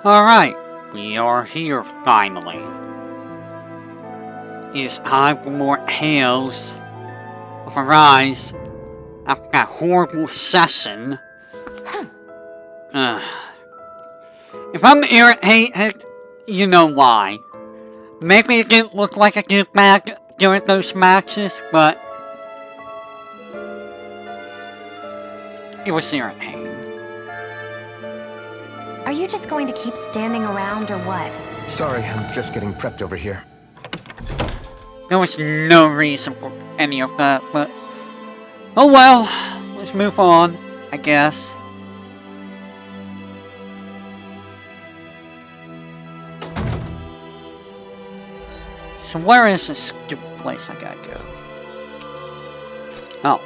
Alright, we are here finally. It is time for more tales of Arise after that horrible session. If I'm irritated, you know why. Maybe it didn't look like a good bag during those matches, but it was irritating. Are you just going to keep standing around or what? Sorry, I'm just getting prepped over here. There was no reason for any of that, but oh well, let's move on, I guess. So where is this stupid place I gotta go? Oh.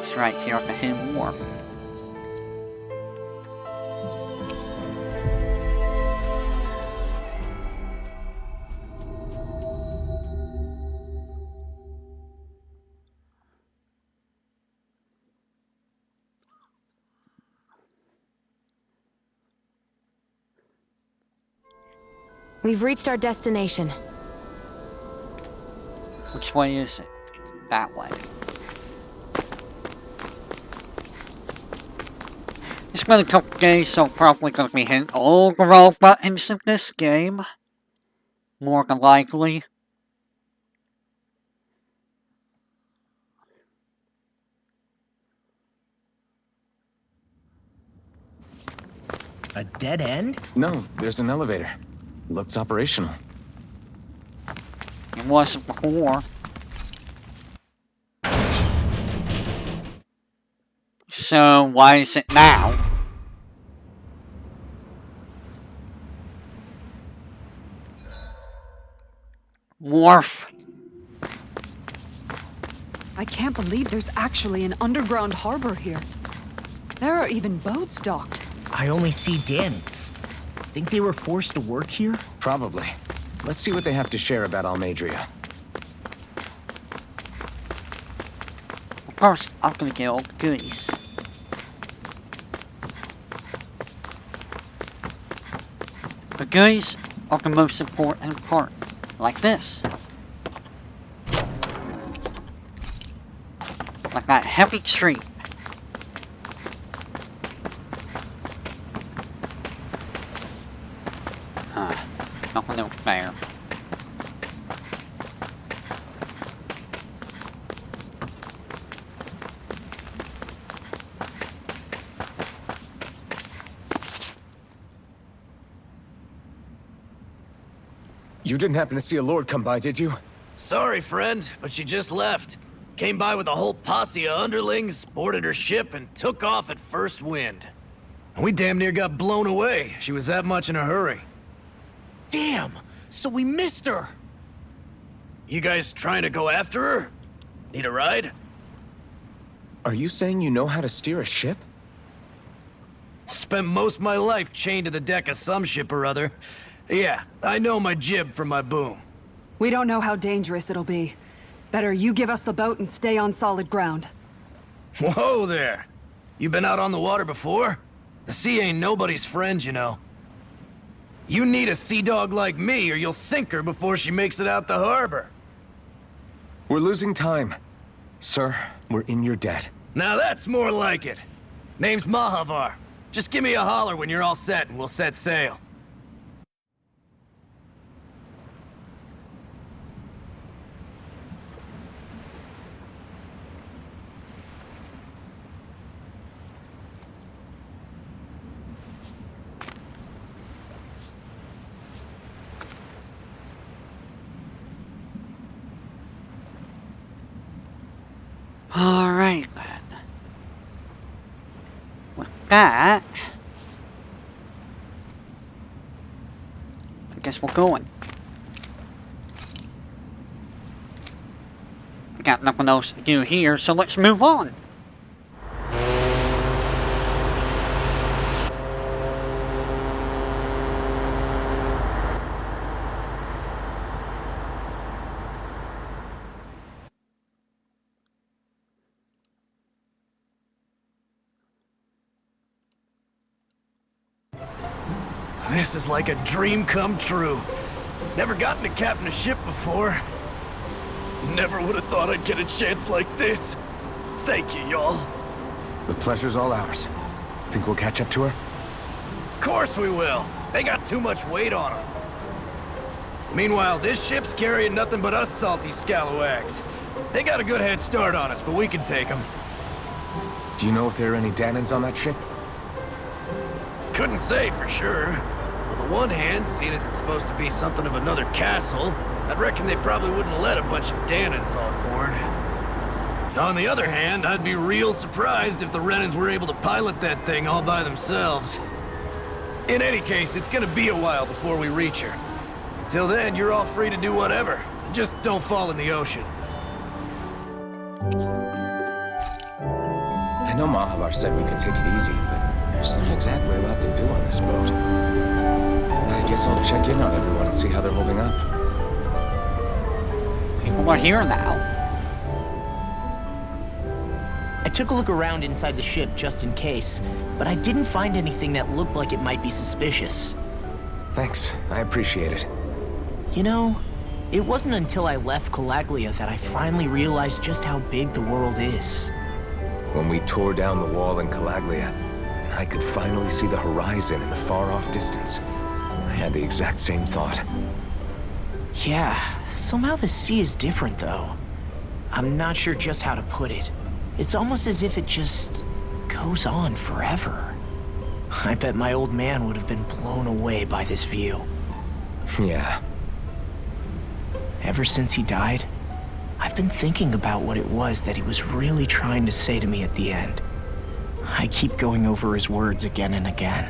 It's right here on the Hidden Wharf. We've reached our destination. Which way is it? That way. It's been a couple days, so I'm probably gonna be hitting all the wrong buttons in this game. More than likely. A dead end? No, there's an elevator. Looks operational. It wasn't before. So why is it now? Wharf. I can't believe there's actually an underground harbor here. There are even boats docked. I only see Danny's. Think they were forced to work here? Probably. Let's see what they have to share about Almadria. Of course, I'm gonna get all the goodies. The goodies are the most important part. Like this. Like that heavy tree. Nothing else there. You didn't happen to see a lord come by, did you? Sorry, friend, but she just left. Came by with a whole posse of underlings, boarded her ship, and took off at first wind. We damn near got blown away. She was that much in a hurry. Damn! So we missed her! You guys trying to go after her? Need a ride? Are you saying you know how to steer a ship? Spent most of my life chained to the deck of some ship or other. Yeah, I know my jib from my boom. We don't know how dangerous it'll be. Better you give us the boat and stay on solid ground. Whoa there! You been out on the water before? The sea ain't nobody's friend, you know. You need a sea dog like me, or you'll sink her before she makes it out the harbor. We're losing time. Sir, we're in your debt. Now that's more like it. Name's Mahavar. Just give me a holler when you're all set and we'll set sail. Alright then. With that, I guess we're going. I got nothing else to do here, so let's move on. This is like a dream come true. Never gotten to captain a ship before. Never would have thought I'd get a chance like this. Thank you, y'all. The pleasure's all ours. Think we'll catch up to her? Of course we will. They got too much weight on them. Meanwhile, this ship's carrying nothing but us salty scalawags. They got a good head start on us, but we can take them. Do you know if there are any Danans on that ship? Couldn't say for sure. On the one hand, seeing as it's supposed to be something of another castle, I'd reckon they probably wouldn't let a bunch of Danans on board. On the other hand, I'd be real surprised if the Renans were able to pilot that thing all by themselves. In any case, it's gonna be a while before we reach her. Until then, you're all free to do whatever. Just don't fall in the ocean. I know Mahavar said we could take it easy, but there's not exactly a lot to do on this boat. I guess I'll check in on everyone and see how they're holding up. People are here now. I took a look around inside the ship just in case, but I didn't find anything that looked like it might be suspicious. Thanks, I appreciate it. You know, it wasn't until I left Calaglia that I finally realized just how big the world is. When we tore down the wall in Calaglia, and I could finally see the horizon in the far-off distance, I had the exact same thought. Yeah, somehow the sea is different though. I'm not sure just how to put it. It's almost as if it just goes on forever. I bet my old man would have been blown away by this view. Yeah. Ever since he died, I've been thinking about what it was that he was really trying to say to me at the end. I keep going over his words again and again.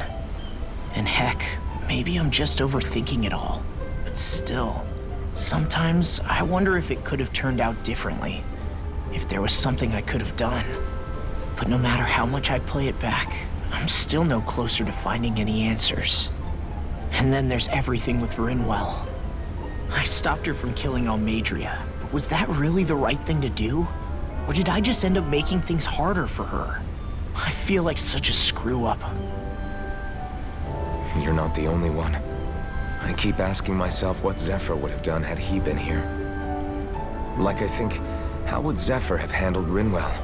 And heck, maybe I'm just overthinking it all. But still, sometimes I wonder if it could have turned out differently. If there was something I could have done. But no matter how much I play it back, I'm still no closer to finding any answers. And then there's everything with Rinwell. I stopped her from killing Almadria, but was that really the right thing to do? Or did I just end up making things harder for her? I feel like such a screw-up. You're not the only one. I keep asking myself what Zephyr would have done had he been here. Like I think, how would Zephyr have handled Rinwell?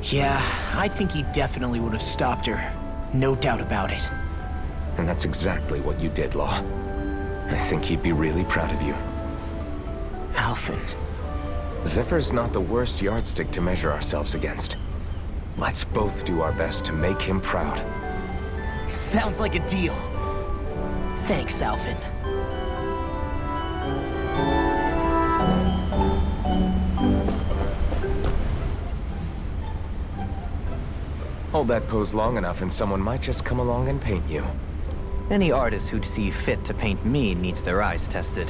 Yeah, I think he definitely would have stopped her. No doubt about it. And that's exactly what you did, Law. I think he'd be really proud of you. Alphen. Zephyr's not the worst yardstick to measure ourselves against. Let's both do our best to make him proud. Sounds like a deal. Thanks, Alphen. Hold that pose long enough and someone might just come along and paint you. Any artist who'd see fit to paint me needs their eyes tested.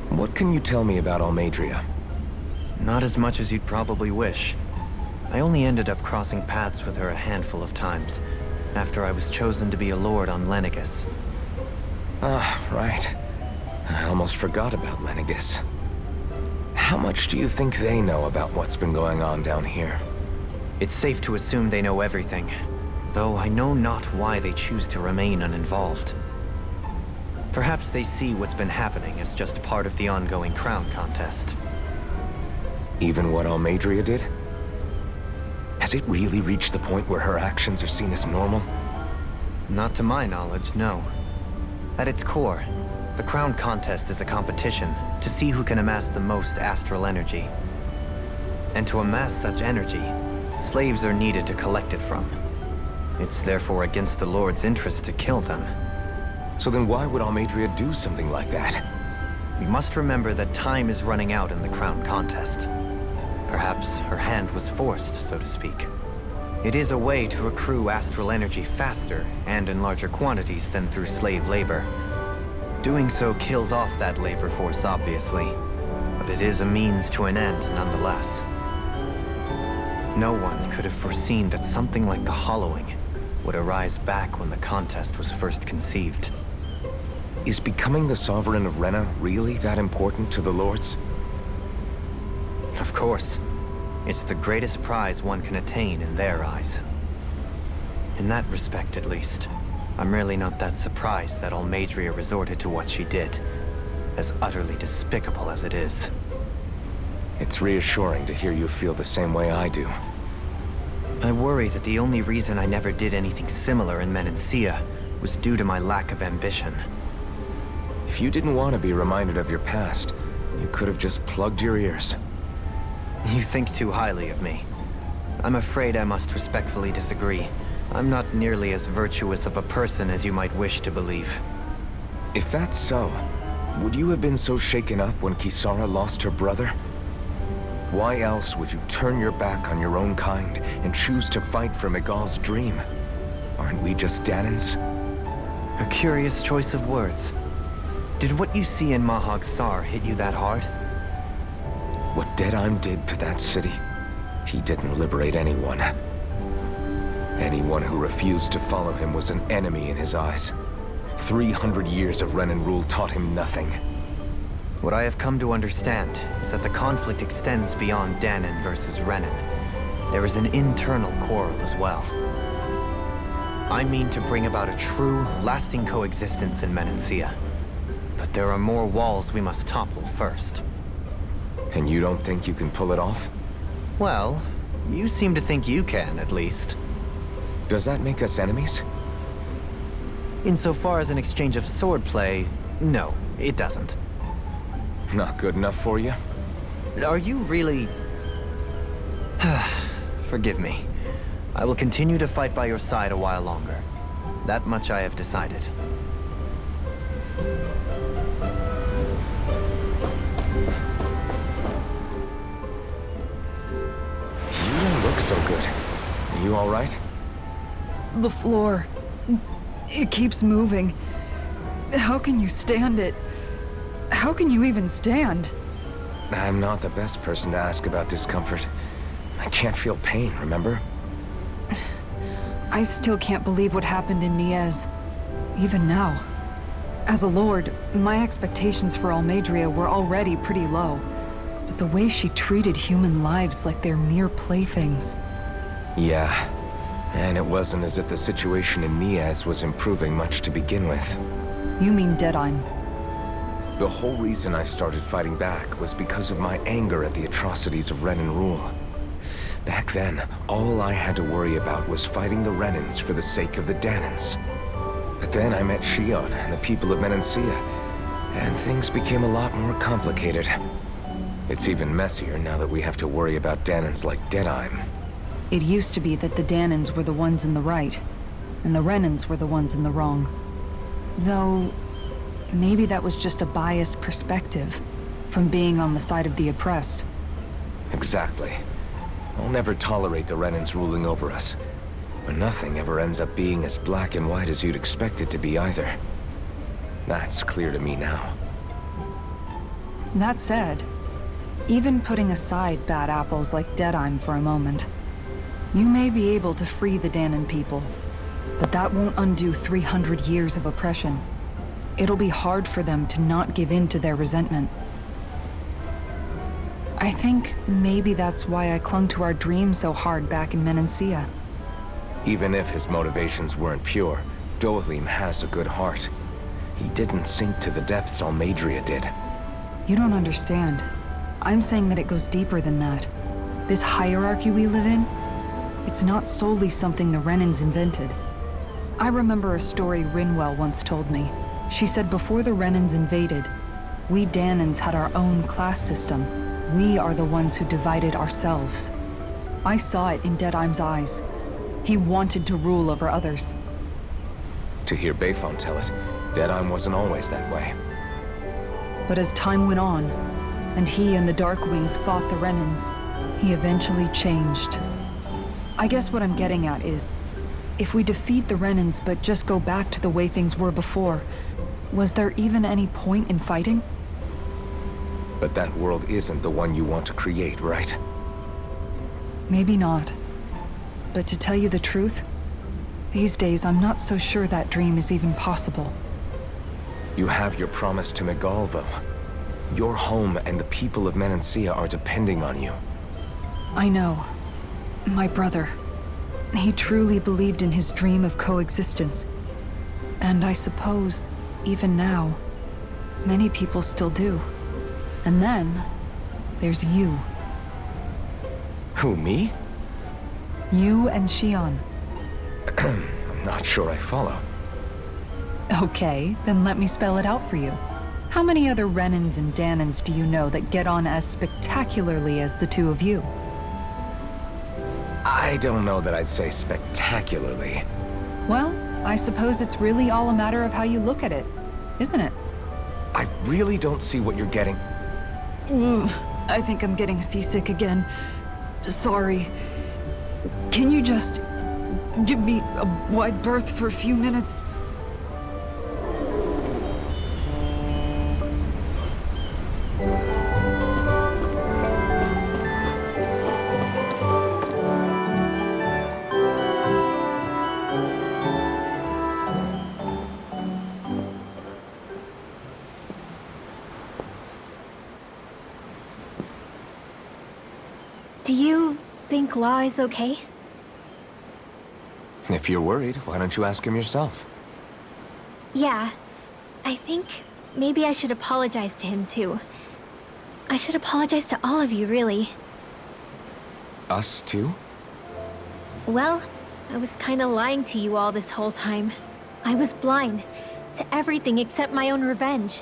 What can you tell me about Almadria? Not as much as you'd probably wish. I only ended up crossing paths with her a handful of times, after I was chosen to be a lord on Lenegus. Ah, right. I almost forgot about Lenegus. How much do you think they know about what's been going on down here? It's safe to assume they know everything, though I know not why they choose to remain uninvolved. Perhaps they see what's been happening as just part of the ongoing crown contest. Even what Almadria did? Has it really reached the point where her actions are seen as normal? Not to my knowledge, no. At its core, the crown contest is a competition to see who can amass the most astral energy. And to amass such energy, slaves are needed to collect it from. It's therefore against the Lord's interest to kill them. So then why would Almadria do something like that? We must remember that time is running out in the crown contest. Perhaps her hand was forced, so to speak. It is a way to accrue astral energy faster and in larger quantities than through slave labor. Doing so kills off that labor force, obviously, but it is a means to an end nonetheless. No one could have foreseen that something like the Hollowing would arise back when the contest was first conceived. Is becoming the Sovereign of Rena really that important to the Lords? Of course. It's the greatest prize one can attain in their eyes. In that respect, at least, I'm really not that surprised that Almadria resorted to what she did, as utterly despicable as it is. It's reassuring to hear you feel the same way I do. I worry that the only reason I never did anything similar in Menancia was due to my lack of ambition. If you didn't want to be reminded of your past, you could have just plugged your ears. You think too highly of me. I'm afraid I must respectfully disagree. I'm not nearly as virtuous of a person as you might wish to believe. If that's so, would you have been so shaken up when Kisara lost her brother? Why else would you turn your back on your own kind and choose to fight for Miguel's dream? Aren't we just Danans? A curious choice of words. Did what you see in Mahag Sar hit you that hard? What Deadheim did to that city, he didn't liberate anyone. Anyone who refused to follow him was an enemy in his eyes. 300 years of Renan rule taught him nothing. What I have come to understand is that the conflict extends beyond Danan versus Renan. There is an internal quarrel as well. I mean to bring about a true, lasting coexistence in Menancia. But there are more walls we must topple first. And you don't think you can pull it off? Well, you seem to think you can, at least. Does that make us enemies? Insofar as an exchange of swordplay, no, it doesn't. Not good enough for you? Are you really... Forgive me. I will continue to fight by your side a while longer. That much I have decided. You don't look so good. You all right? The floor. It keeps moving. How can you stand it? How can you even stand? I'm not the best person to ask about discomfort. I can't feel pain, remember? I still can't believe what happened in Niez. Even now. As a lord, my expectations for Almadria were already pretty low. But the way she treated human lives like they're mere playthings. Yeah. And it wasn't as if the situation in Niez was improving much to begin with. You mean Deadheim? The whole reason I started fighting back was because of my anger at the atrocities of Renan rule. Back then, all I had to worry about was fighting the Renans for the sake of the Danans. But then I met Shion and the people of Menancia, and things became a lot more complicated. It's even messier now that we have to worry about Danans like Deadheim. It used to be that the Danans were the ones in the right, and the Renans were the ones in the wrong. Though, maybe that was just a biased perspective from being on the side of the oppressed. Exactly. I'll never tolerate the Renans ruling over us. But nothing ever ends up being as black and white as you'd expect it to be either. That's clear to me now. That said, even putting aside bad apples like Deadheim for a moment, you may be able to free the Danan people, but that won't undo 300 years of oppression. It'll be hard for them to not give in to their resentment. I think maybe that's why I clung to our dream so hard back in Menancia. Even if his motivations weren't pure, Thistlym has a good heart. He didn't sink to the depths Almadria did. You don't understand. I'm saying that it goes deeper than that. This hierarchy we live in, it's not solely something the Renans invented. I remember a story Rinwell once told me. She said before the Renans invaded, we Danans had our own class system. We are the ones who divided ourselves. I saw it in Deadheim's eyes. He wanted to rule over others. To hear Bayfon tell it, Deadheim wasn't always that way. But as time went on, and he and the Darkwings fought the Renans, he eventually changed. I guess what I'm getting at is, if we defeat the Renans but just go back to the way things were before, was there even any point in fighting? But that world isn't the one you want to create, right? Maybe not. But to tell you the truth, these days I'm not so sure that dream is even possible. You have your promise to Miguel, though. Your home and the people of Menancia are depending on you. I know. My brother. He truly believed in his dream of coexistence. And I suppose, even now, many people still do. And then, there's you. Who, me? You and Shion. I'm not sure I follow. Okay, then let me spell it out for you. How many other Renins and Danins do you know that get on as spectacularly as the two of you? I don't know that I'd say spectacularly. Well, I suppose it's really all a matter of how you look at it, isn't it? I really don't see what you're getting. Ugh, I think I'm getting seasick again. Sorry. Can you just give me a wide berth for a few minutes? Do you think Law is okay? If you're worried, why don't you ask him yourself? Yeah. I think maybe I should apologize to him too. I should apologize to all of you, really. Us too? Well, I was kinda lying to you all this whole time. I was blind to everything except my own revenge.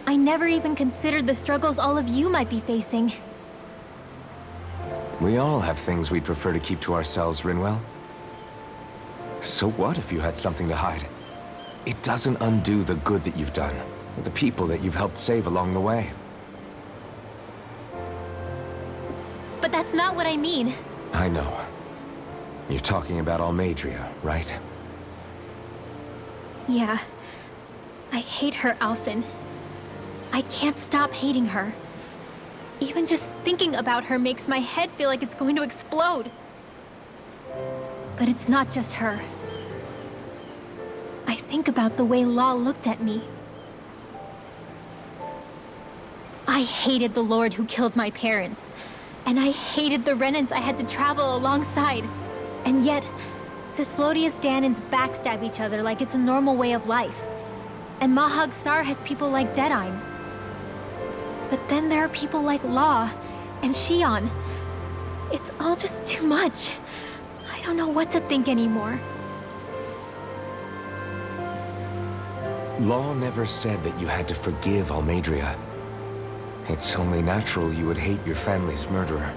I never even considered the struggles all of you might be facing. We all have things we'd prefer to keep to ourselves, Rinwell. So what if you had something to hide? It doesn't undo the good that you've done, or the people that you've helped save along the way. But that's not what I mean. I know. You're talking about Almadria, right? Yeah. I hate her, Alphen. I can't stop hating her. Even just thinking about her makes my head feel like it's going to explode. But it's not just her. I think about the way Law looked at me. I hated the Lord who killed my parents. And I hated the Renins I had to travel alongside. And yet, Cislodius Danins backstab each other like it's a normal way of life. And Mahag Sar has people like Deadeye. But then there are people like Law and Shion. It's all just too much. I don't know what to think anymore. Law never said that you had to forgive Almadria. It's only natural you would hate your family's murderer.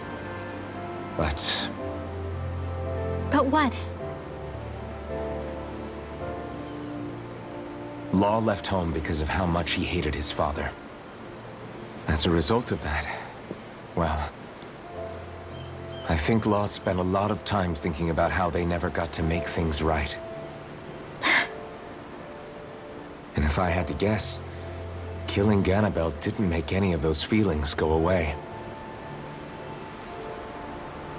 But But what? Law left home because of how much he hated his father. As a result of that, well, I think Law spent a lot of time thinking about how they never got to make things right. And if I had to guess, killing Ganabel didn't make any of those feelings go away.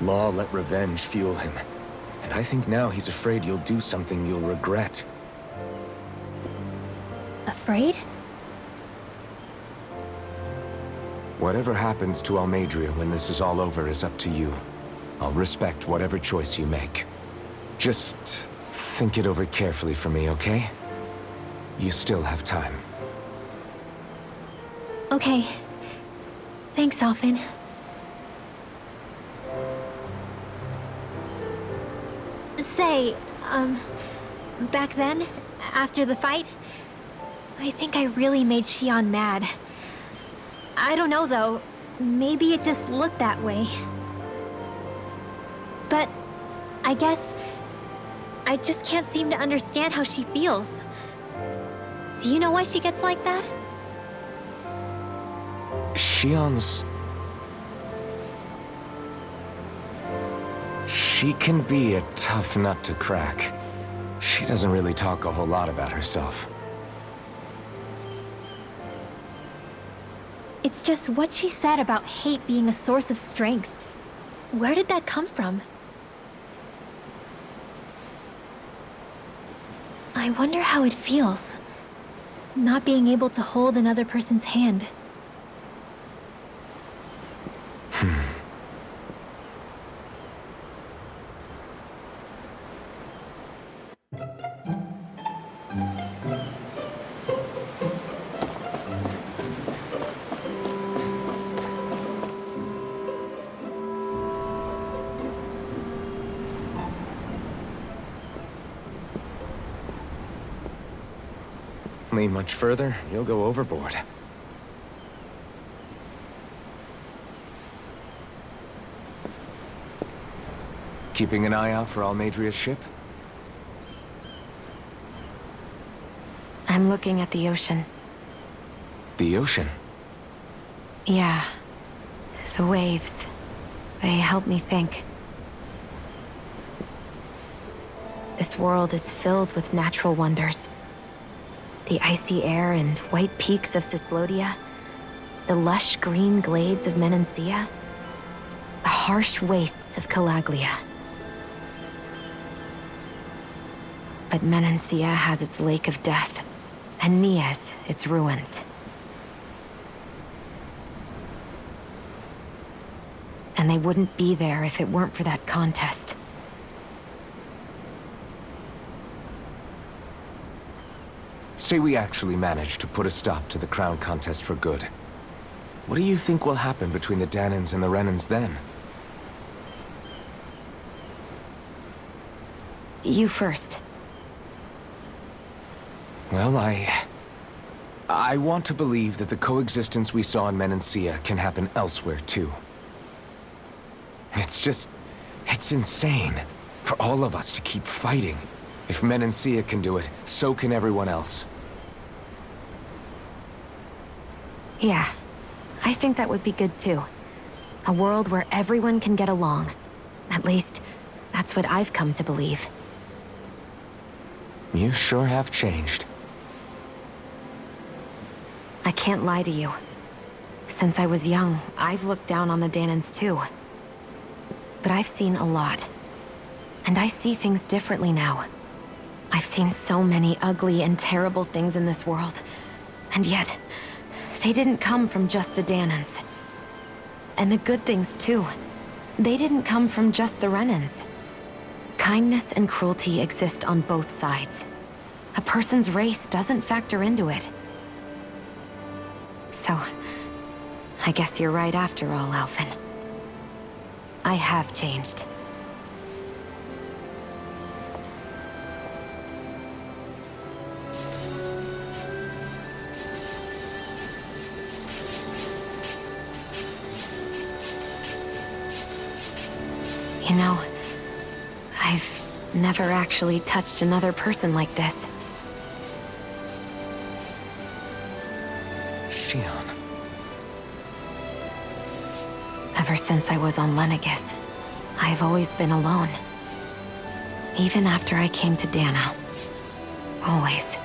Law let revenge fuel him, and I think now he's afraid you'll do something you'll regret. Afraid? Whatever happens to Almadria when this is all over is up to you. I'll respect whatever choice you make. Just think it over carefully for me, okay? You still have time. Okay. Thanks, Alphen. Say, back then, after the fight, I think I really made Shion mad. I don't know, though. Maybe it just looked that way. But I guess I just can't seem to understand how she feels. Do you know why she gets like that? Shion's... She can be a tough nut to crack. She doesn't really talk a whole lot about herself. It's just what she said about hate being a source of strength. Where did that come from? I wonder how it feels, not being able to hold another person's hand. Lean much further, you'll go overboard. Keeping an eye out for Almadria's ship? I'm looking at the ocean. The ocean? Yeah. The waves. They help me think. This world is filled with natural wonders. The icy air and white peaks of Thistlodia. The lush green glades of Menancia. The harsh wastes of Calaglia. But Menancia has its Lake of Death, and Nias its ruins. And they wouldn't be there if it weren't for that contest. Say we actually manage to put a stop to the crown contest for good. What do you think will happen between the Danans and the Renans then? You first. Well, I want to believe that the coexistence we saw in Menancia can happen elsewhere, too. It's insane for all of us to keep fighting. If Menancia can do it, so can everyone else. Yeah, I think that would be good too. A world where everyone can get along. At least, that's what I've come to believe. You sure have changed. I can't lie to you. Since I was young, I've looked down on the Danans too. But I've seen a lot. And I see things differently now. I've seen so many ugly and terrible things in this world. And yet, they didn't come from just the Danans. And the good things too. They didn't come from just the Renans. Kindness and cruelty exist on both sides. A person's race doesn't factor into it. So, I guess you're right after all, Alphen. I have changed. You know, I've never actually touched another person like this. Shion. Ever since I was on Lenegis, I've always been alone. Even after I came to Dana. Always.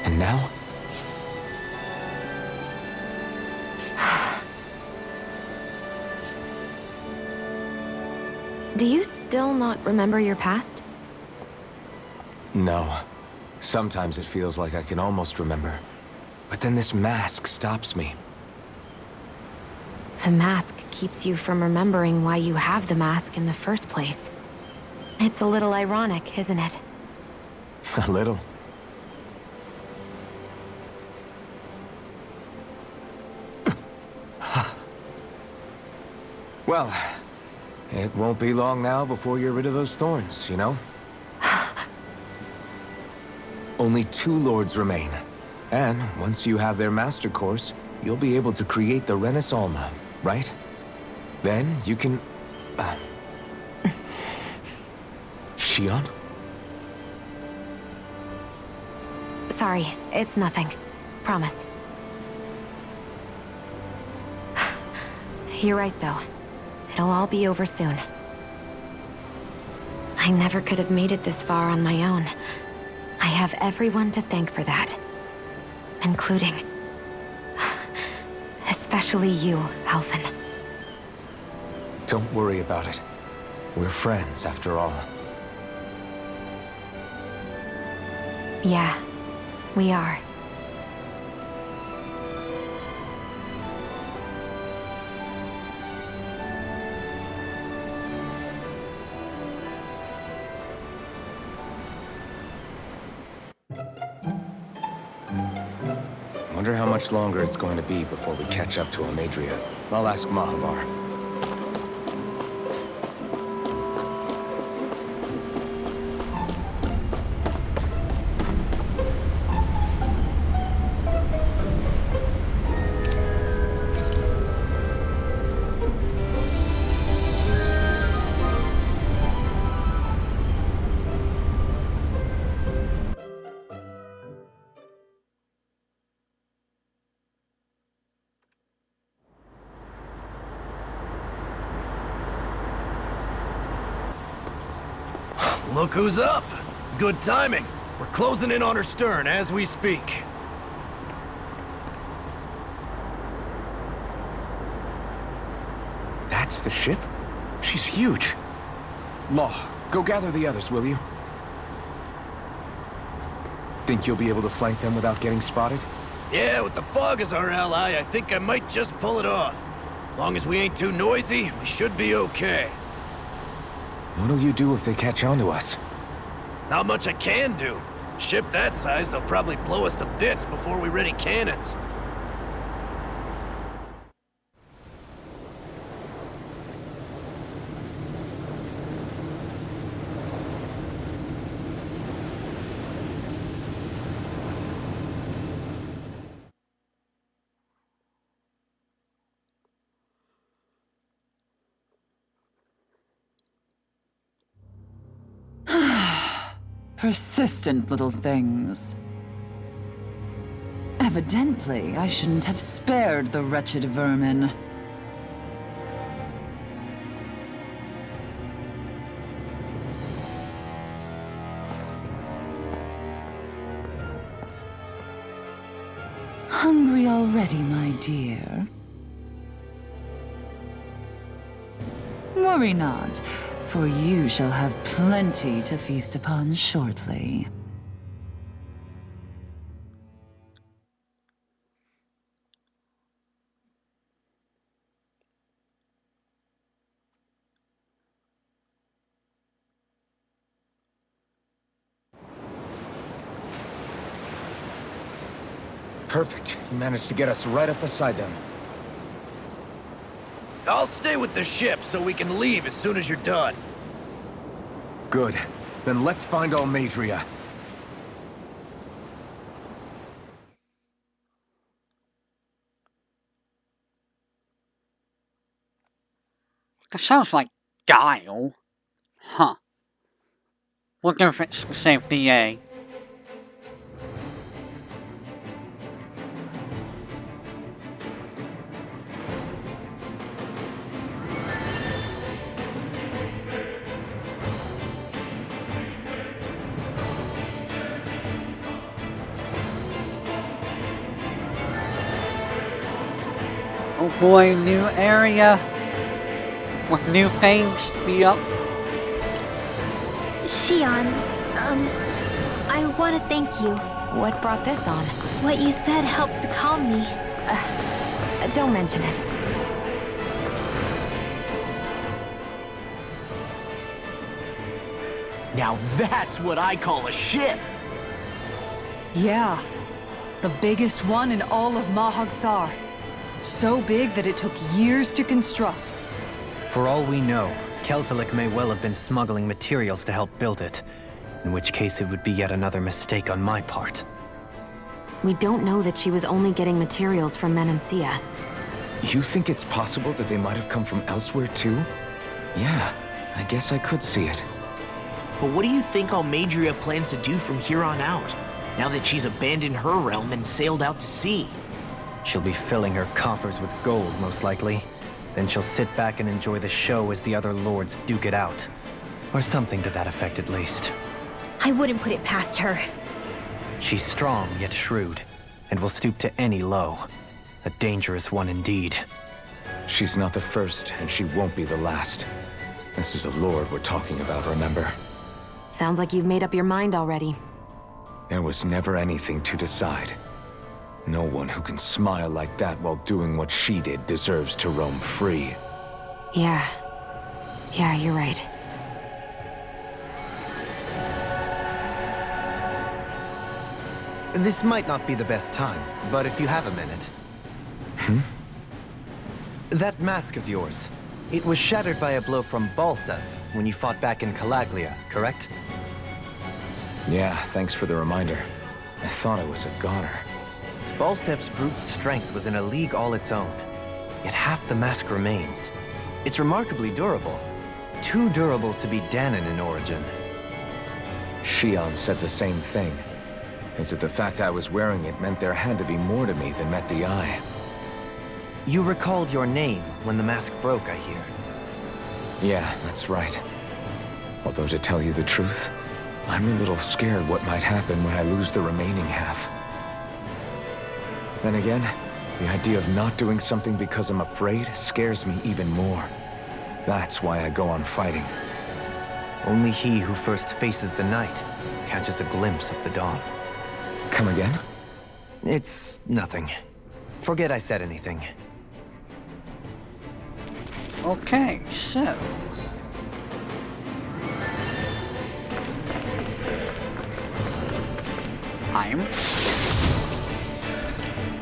And now? Do you still not remember your past? No. Sometimes it feels like I can almost remember. But then this mask stops me. The mask keeps you from remembering why you have the mask in the first place. It's a little ironic, isn't it? A little. Well, it won't be long now before you're rid of those thorns, you know? Only 2 lords remain. And once you have their master course, you'll be able to create the Renis Alma, right? Then you can... Shion? Sorry, it's nothing. Promise. You're right, though. It'll all be over soon. I never could have made it this far on my own. I have everyone to thank for that. Including... especially you, Alphen. Don't worry about it. We're friends, after all. Yeah, we are. Wonder how much longer it's going to be before we catch up to Almadria. I'll ask Mahavar. Look who's up! Good timing. We're closing in on her stern as we speak. That's the ship? She's huge. Law, go gather the others, will you? Think you'll be able to flank them without getting spotted? Yeah, with the fog as our ally, I think I might just pull it off. Long as we ain't too noisy, we should be okay. What'll you do if they catch on to us? Not much I can do. Ship that size, they'll probably blow us to bits before we ready cannons. Persistent little things. Evidently, I shouldn't have spared the wretched vermin. Hungry already, my dear? Worry not, for you shall have plenty to feast upon shortly. Perfect. You managed to get us right up beside them. I'll stay with the ship so we can leave as soon as you're done. Good. Then let's find Almadria. That sounds like Guile. Huh. Wonder if it's the same PA. Oh boy, new area. With new things to be up. Shion, I want to thank you. What brought this on? What you said helped to calm me. Don't mention it. Now that's what I call a ship! Yeah. The biggest one in all of Mahagsar. So big that it took years to construct. For all we know, Kelzelik may well have been smuggling materials to help build it. In which case it would be yet another mistake on my part. We don't know that she was only getting materials from Menancia. You think it's possible that they might have come from elsewhere too? Yeah, I guess I could see it. But what do you think Almadria plans to do from here on out, now that she's abandoned her realm and sailed out to sea? She'll be filling her coffers with gold, most likely. Then she'll sit back and enjoy the show as the other lords duke it out. Or something to that effect, at least. I wouldn't put it past her. She's strong, yet shrewd, and will stoop to any low. A dangerous one indeed. She's not the first, and she won't be the last. This is a lord we're talking about, remember? Sounds like you've made up your mind already. There was never anything to decide. No one who can smile like that while doing what she did deserves to roam free. Yeah, you're right. This might not be the best time, but if you have a minute... That mask of yours, it was shattered by a blow from Balsef when you fought back in Calaglia, correct? Yeah, thanks for the reminder. I thought I was a goner. Balsef's brute strength was in a league all its own, yet half the mask remains. It's remarkably durable. Too durable to be Danon in origin. Shion said the same thing. As if the fact I was wearing it meant there had to be more to me than met the eye. You recalled your name when the mask broke, I hear. Yeah, that's right. Although to tell you the truth, I'm a little scared what might happen when I lose the remaining half. Then again, the idea of not doing something because I'm afraid scares me even more. That's why I go on fighting. Only he who first faces the night catches a glimpse of the dawn. Come again? It's nothing. Forget I said anything. Okay, so...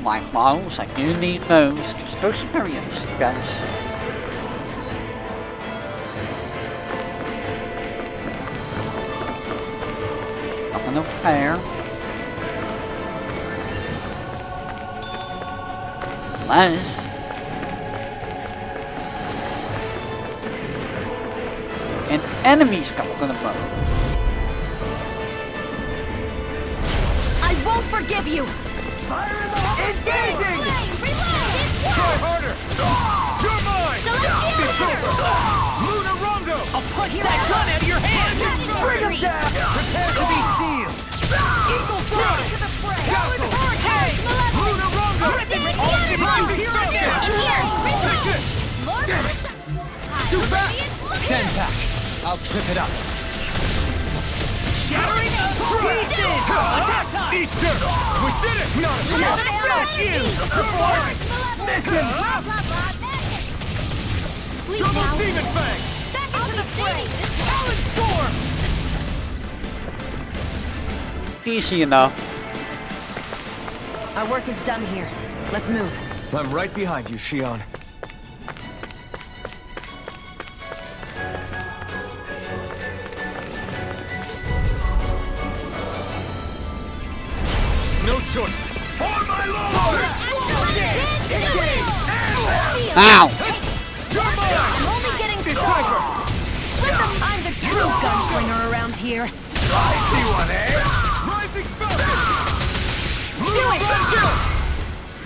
Life bottles, I do need those. Just for experience, guys. Nothing up there. Unless... an enemy's gonna blow. I won't forgive you! Engaging! Try harder! You're mine! It's over! Luna Rondo! I'll punch that gun out of your hand! Bring him down! Prepare to be sealed! Eagle Fly! Dazzle! Hey! Luna Rondo! In here! Take this! Damn it! Too fast! Stand back! I'll trip it up. Shattering pieces! Attack time! Eat dirt! We did it! Not a chance! Finish you! Miss him! Double Demon Fang! Back into the fray! Talon Storm! Easy enough. Our work is done here. Let's move. I'm right behind you, Shion. No choice! For my lord! Ow! You're mine! I'm only getting Decipher! I'm the true gunslinger around here. I see one, eh? Rising Falcon! Do it!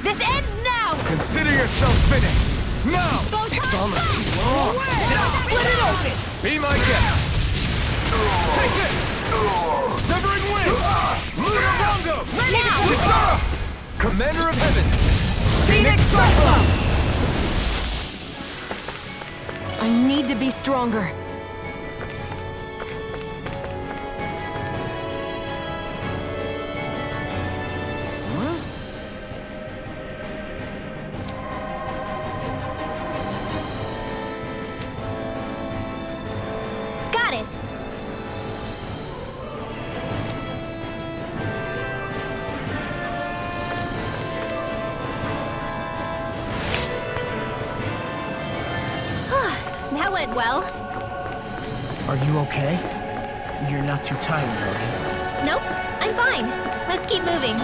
This ends now! Consider yourself finished! Now! It's almost too long! Split it open! Be my guest! Take it! Severing Wind! Luna Rondo! Now! Commander of Heaven! Phoenix Cyclone! I need to be stronger. Got it! That went well. Are you okay? You're not too tired, are you? Nope, I'm fine. Let's keep moving.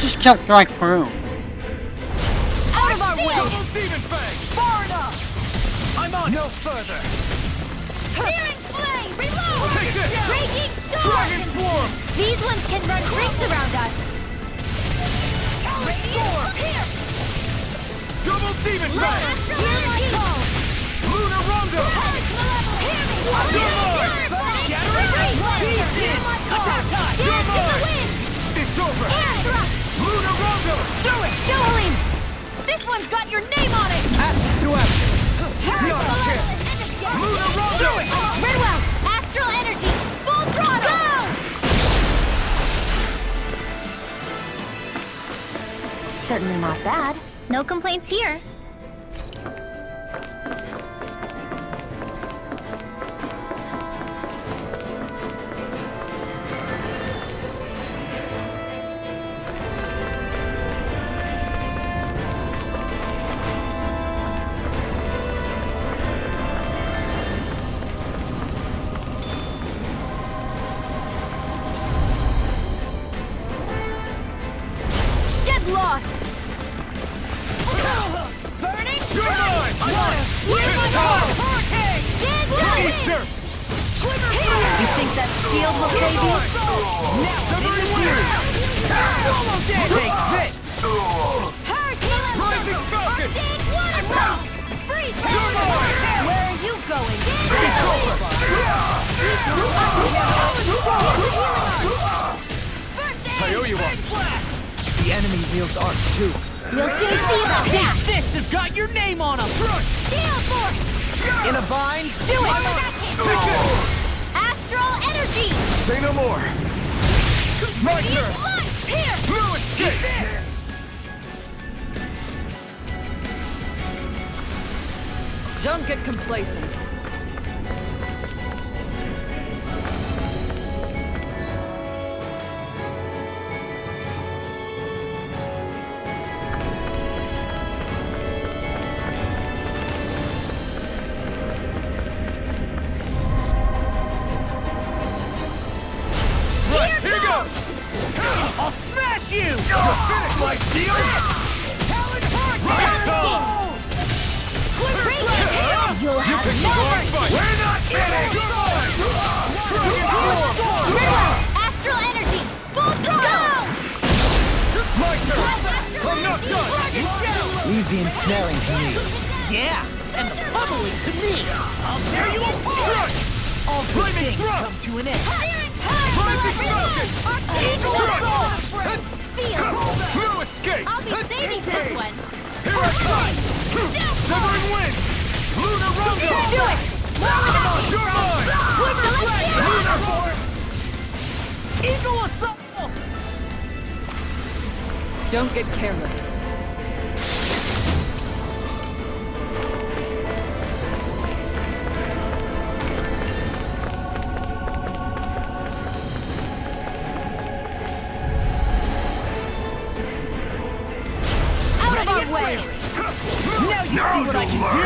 Just jumped right through. Out of our way! Double Demon Fang! Far enough! I'm on! No further! Searing Flame! Reload! Take this! Raging Storm! Dragon Swarm! These ones can run rings around us. Radiant here! Double Demon Fang! Hear my call! Luna Rondo! Hear me! Shattering pieces! Attack time! Dance in the wind! It's over! Air thrust! Luna Rondo! Do it! Thistlym! This one's got your name on it! Action to action! Not a chance! Luna Rondo! Do it! Redwell! Astral energy, full throttle! Go! Certainly not bad. No complaints here. Get lost! that shield will save you? Take this! Hurricane! Rising Falcon! Freeze! Where are you going? I owe you one. The enemy wields arc too. We'll soon see about that! This has got your name on him! Steel Force! In a bind? Do it! Astral Energy! Say no more! My turn! Here! No escape! Don't get complacent. Here goes! I'll smash you! You're finished, my deal! Talon Hurricane! You'll have no mercy! We're not kidding! Astral Energy! Full throttle! My turn! I'm not done! Leave the ensnaring to me. Yeah! And the pummeling to me! I'll tear you apart! All good things come to an end! Rising Falcon! Seal! No escape! I'll be saving this one! Here I come! Severing wind! Lunar Rondo! Do it! You're mine! Lunar Blade! Lunar Force! Eagle Assault! Don't get careless. Out of our way! Now you see what I can do!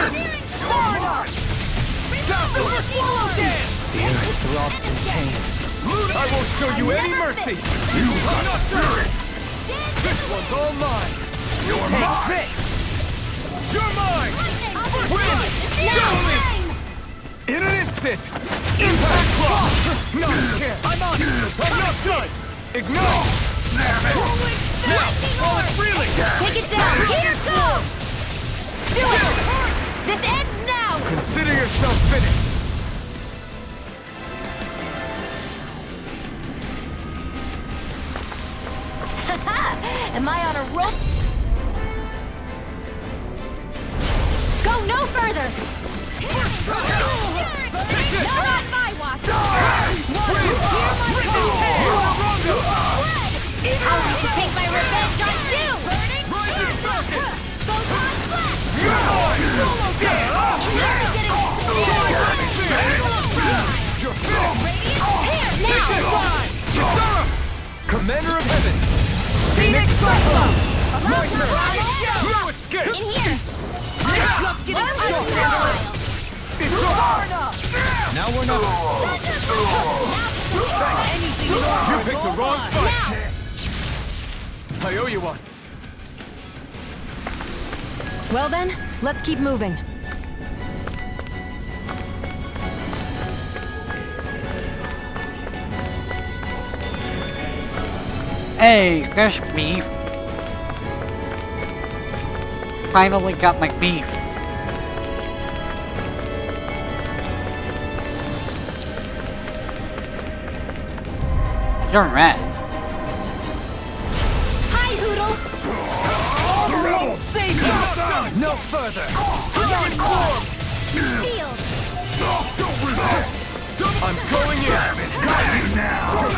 Super Swallow Dance! Dearest throbbed in pain. I won't show you any mercy! You are not done! This one's all mine! You're mine! This. You're mine! Win! Show me! In an instant! Impact Claw! No, I'm on it! I'm not done! Ignite! Damn it! Now, while it's reeling! Take it down! Here goes! Do it! This ends now! Consider yourself finished! Am I on a rope? Go no further! Not on my watch! I'll need to take my revenge on you! Photon Blast! Commander of Heaven! Phoenix Cyclone! My turn! No escape! In here! Just getting started! It's over! Now we're not... You picked the wrong fight! I owe you one. Well then, let's keep moving. Hey, there's beef. Finally got my beef. You're red. Hi, Hoodle! No further! Dragon form! Seal! I'm going in! Got you now!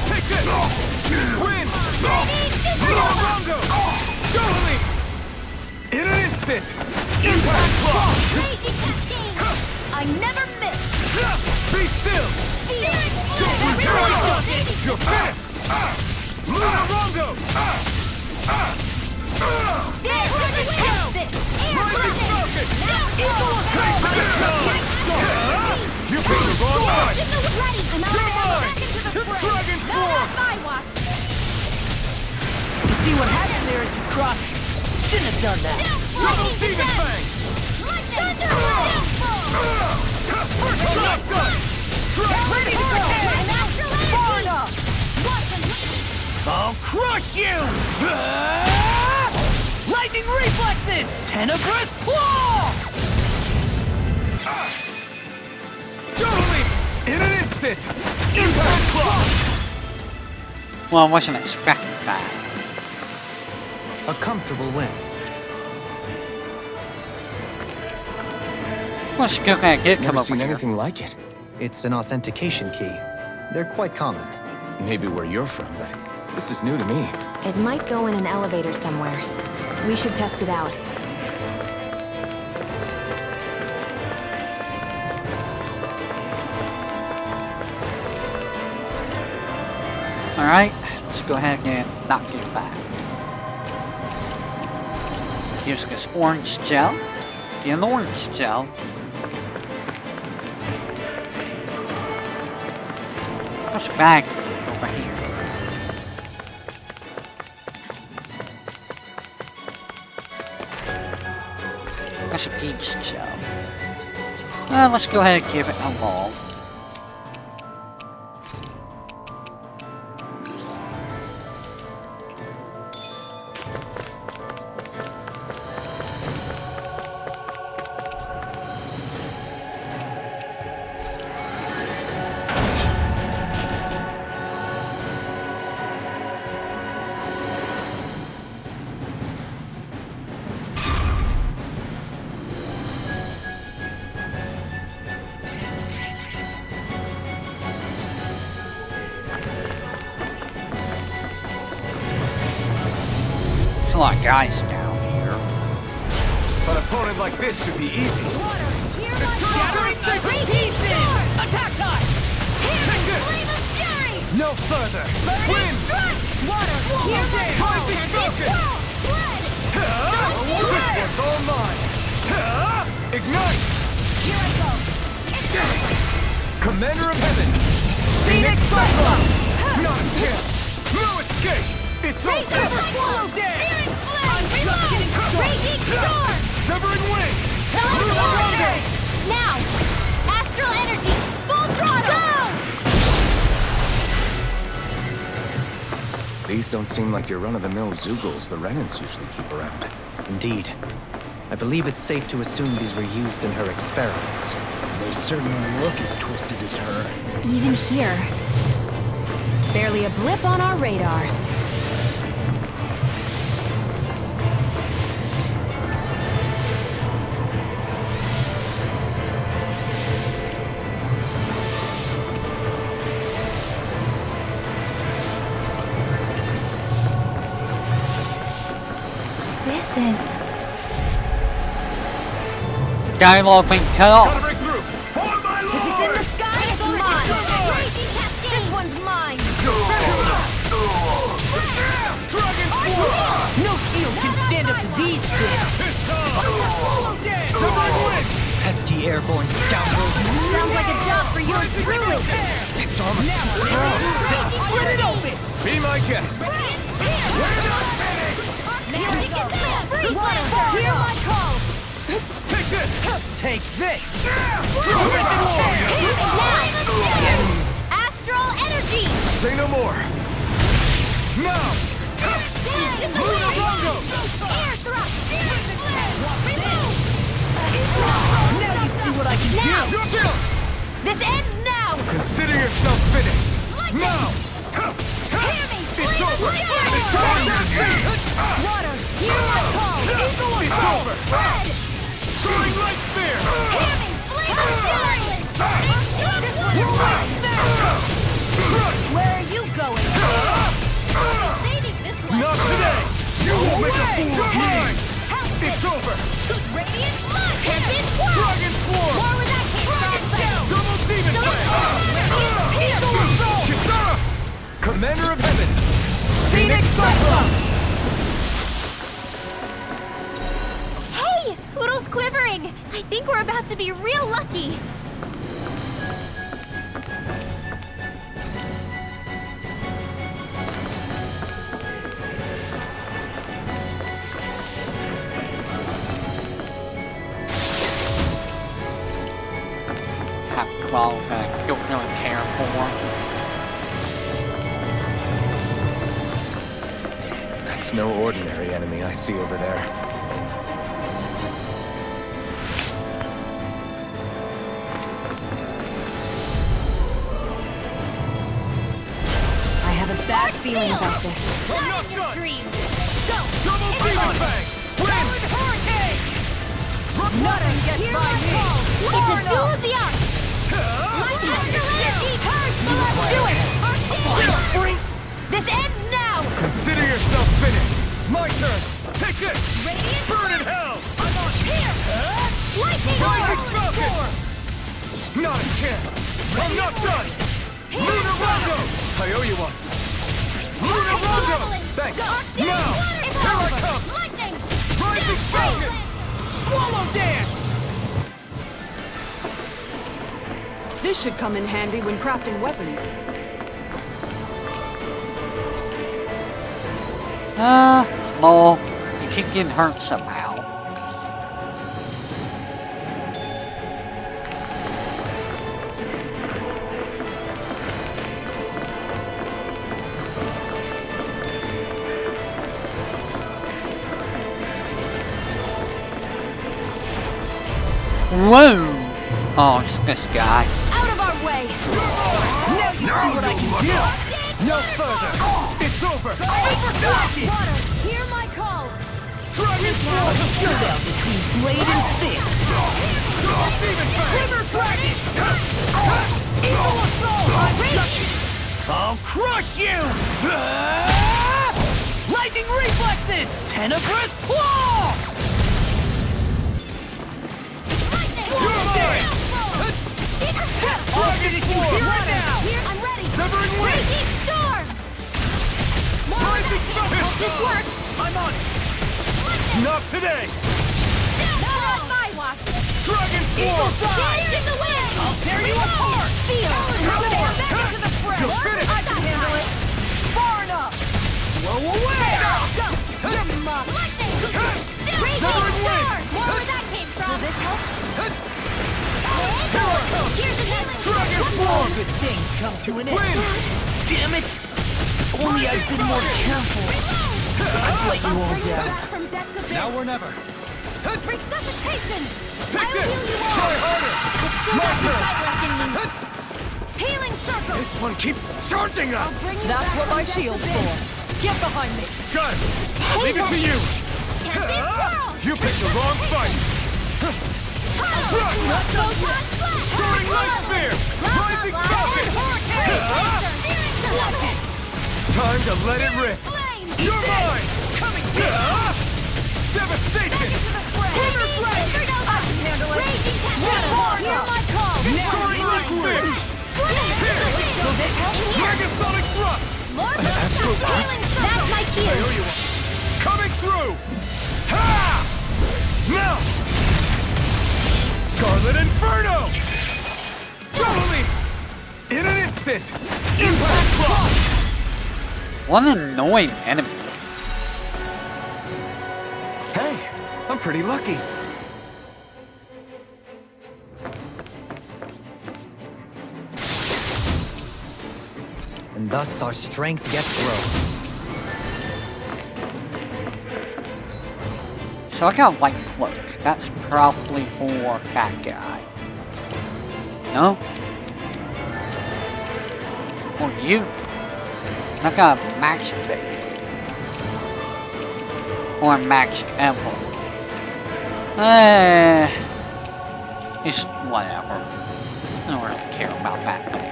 Take this! Win! Longo! Totally! In an instant! Impact Claw! Raging Cascade! I never miss! Be still! You're finished! Lunar Rondo! You picked the wrong one! Dragon form! You see what happened there as you crossed? Shouldn't have done that. Double Demon Fang! Not done! Drag crush you! Lightning reflexes! Tenebrous claw! Totally! In an instant! Impact claw! Well, I wasn't expecting that. A comfortable win. What's good that I did come Never up seen with anything like it. It's an authentication key. They're quite common. Maybe where you're from, but this is new to me. It might go in an elevator somewhere. We should test it out. Alright, let's go ahead and not do that. Here's this orange gel. Get an orange gel. What's a bag over here? That's a peach gel. Let's go ahead and give it a roll. There's a lot of guys down here. An opponent like this should be easy. Shattering pieces! Attack time! Take this! Flame of fury! No further! Win! Water! Hear my call! Poison spoken! Red! This one's all mine! Ignite! Here I go! Commander of Heaven! Phoenix Cyclone! Not a chance! No escape! It's over! Overflow! Searing flame! Reload! Raging storm! Severing wing! Teleporter! Now! Astral energy! Full throttle! Go! These don't seem like your run-of-the-mill Zoogles the Renans usually keep around. Indeed. I believe it's safe to assume these were used in her experiments. They certainly look as twisted as her. Even here. Barely a blip on our radar. This is... Dialogue being cut off. Gotta break through! For my If it's in lord! the sky, it's mine! Raging cascade! This one's mine! Dragon Force! No shield can stand up to these things! Severing wing! Pesky airborne scoundrel. Sounds like a job for yours truly! It's almost too strong! Split it open! Be my guest! Hear my call! Take this! Take this! Astral energy! Say no more! Now! Air thrust! Remove! Now you see what I can Now! Your turn! This ends now! Consider yourself finished! Lightning! Now! Hear me! It's Flame of over! fury! It's over! Water! Hear my call! Eagle of It's fire! over! Red! Soaring Light Spear! Hear me! Flame of fury! This one's mine! Where are you going? Saving this one! Not today! You won't make a fool of me! Help It's over! Radiant light! Tempest War! Dragon Swarm! War with that can't Double Demon Blade! Kisara! Commander of Heaven! Phoenix Cyclone! Hey! Poodle's quivering! I think we're about to be real lucky! Well, I don't really care for. It's no ordinary enemy I see over there. I have a bad feeling about this. I'm not Your done! dreams. Go! Double demon bang! Win! Hurricane! Nothing gets by me! It's a duel of the arts! Do it! Freak! This ends now! Consider yourself finished! My turn! Take this! Radiant Burn in hell! I'm on here! Lightning Rising orb! Falcon! Not a chance! I'm not done! Lunar Rondo! I owe you one! Lunar Rondo! Thanks! Now! Here I come! Lightning! Rising Falcon! Swallow dance! This should come in handy when crafting weapons. Lol. You keep getting hurt somehow. Whoa! Oh, it's this guy. Out of our way! Now you see what I can do! No further! It's over! Water, hear my call! Dragon Force! Showdown between blade and fist. Demon Fang! River Dragon! Evil Assault! I'll crush you! Lightning reflexes! Tenebrous claw! You're mine! Dragon Force! Right now! Here, I'm ready! Severing Wind! Raging Storm! Rising Falcon! This works! I'm on it! Not today! Not on my watch! Dragon Force! Get in the way! I'll tear you apart! Feel! Come on! Back into the fray! You'll finish! I can handle it! Far enough! Blow away! Go! You're mine! Lightning! Raging Severing Wind! Storm! More where that came from! Will this help? Here I come! Here's the healing! Dragon Force! Good things come to an end. Wind! Damn it! Only I've been more careful. I've let you all down. Back from depths of Now or never! resuscitation! Take I'll this! heal you all! Try harder! Still got some fight left in me! Healing circle! This one keeps charging us! Bring you That's back what from my depths shield's of for. Get behind me. Got it! Leave it to you! Can't be a squirrel! You picked the wrong fight! Soaring Light Spear! Rising Falcon! Time to let it rip! You're mine! Coming here! Devastation! Thunder Flame! I can handle it! Hear my call! Soaring Light Spear! Here! Will this help? Megasonic Thrust! More Astral Blast? That's my I cue! owe you one! Coming through! Ha! Now! Scarlet Inferno! Totally! In an instant! Impact Block! What an annoying enemy. Hey, I'm pretty lucky. And thus our strength gets grown. So I got a light cloak. That's probably for that guy. No? For you? I got a max bait. Or max emblem. It's whatever. I don't really care about that thing.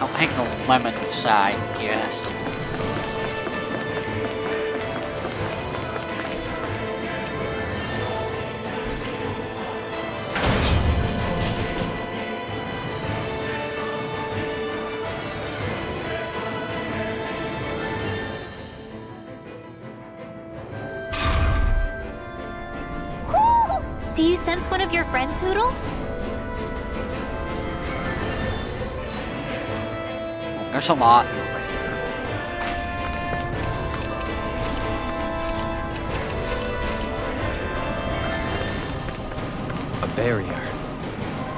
I'll take the lemon side, I guess. Do you sense one of your friends, Hoodle? There's a lot. A barrier.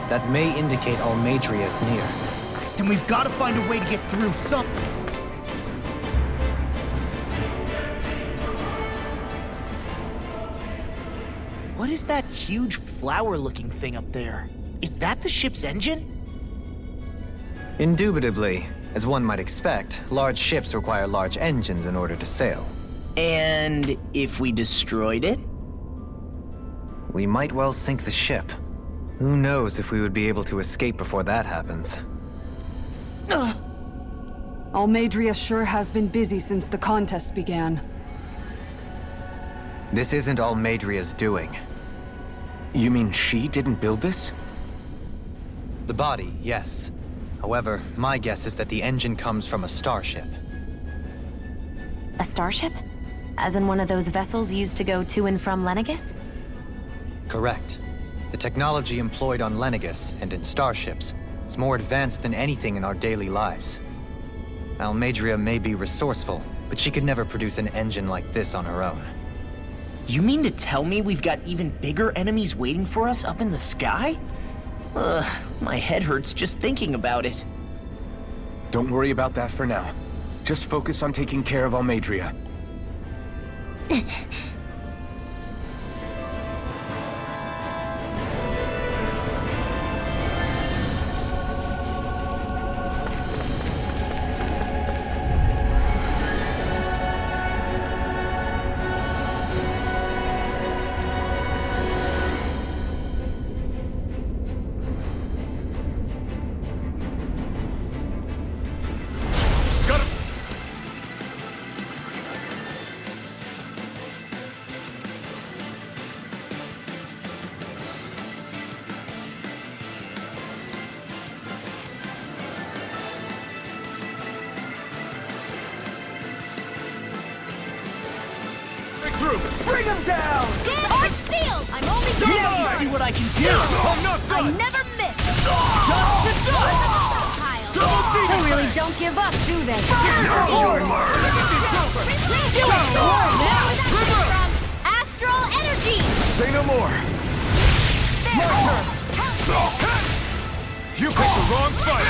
That may indicate Almatria is near. Then we've got to find a way to get through some... What is that huge flower-looking thing up there? Is that the ship's engine? Indubitably. As one might expect, large ships require large engines in order to sail. And if we destroyed it? We might well sink the ship. Who knows if we would be able to escape before that happens. Almadria sure has been busy since the contest began. This isn't Almadria's doing. You mean she didn't build this? The body, yes. However, my guess is that the engine comes from a starship. A starship? As in one of those vessels used to go to and from Lenegis? Correct. The technology employed on Lenegis and in starships is more advanced than anything in our daily lives. Almadria may be resourceful, but she could never produce an engine like this on her own. You mean to tell me we've got even bigger enemies waiting for us up in the sky? My head hurts just thinking about it. Don't worry about that for now. Just focus on taking care of Almadria. Bring him down! Art sealed! I'm only Now you see what I can do! I'm not done! I never miss! They really don't give up, do they? Astral energy! Say no more! You picked the wrong fight!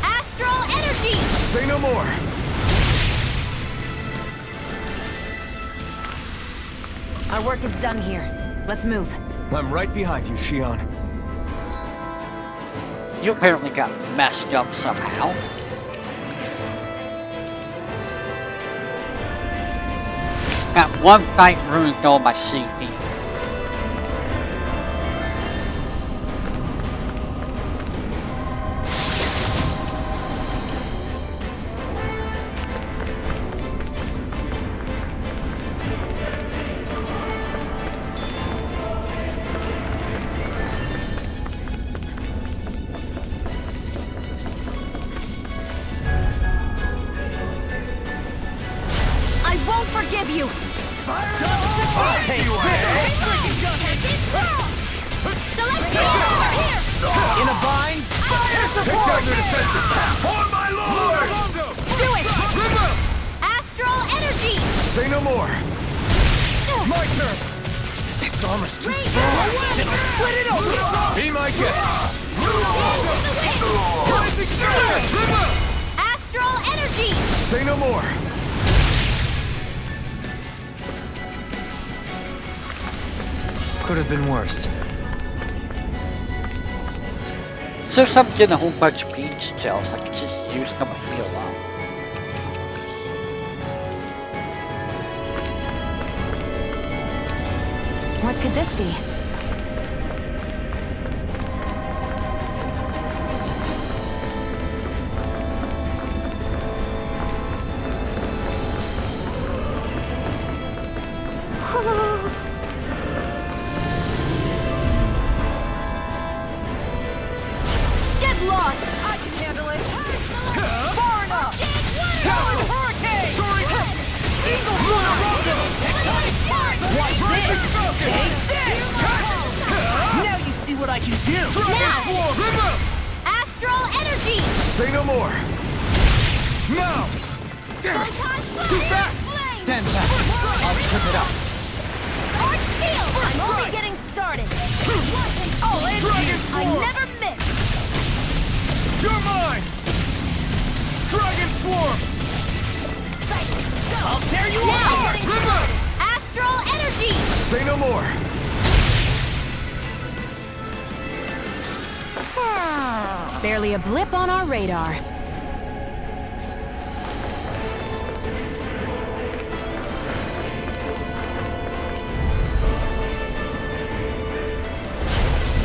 Astral energy! Say no more! Our work is done here. Let's move. I'm right behind you, Shion. You apparently got messed up somehow. Got one fight ruined all my safety. Forgive you! I'll take this! So let's get over here! In a bind? Fire support! For my lord! Do it! Astral energy! Say no more! My turn! Its armor's too strong! It'll split it open! Be my guest! Astral energy! Say no more! Could have been worse. So if I'm getting a whole bunch of beach gels, I can just use them to heal up. What could this be? Now you see what I can do! Astral energy! Say no more! Now! Damn it! Too fast! Stand back. I'll trip it up. Art seal! I'm only getting started! All energy! I never miss! You're mine! Dragon Swarm! I'll tear you off! Astral energy! Say no more! Barely a blip on our radar.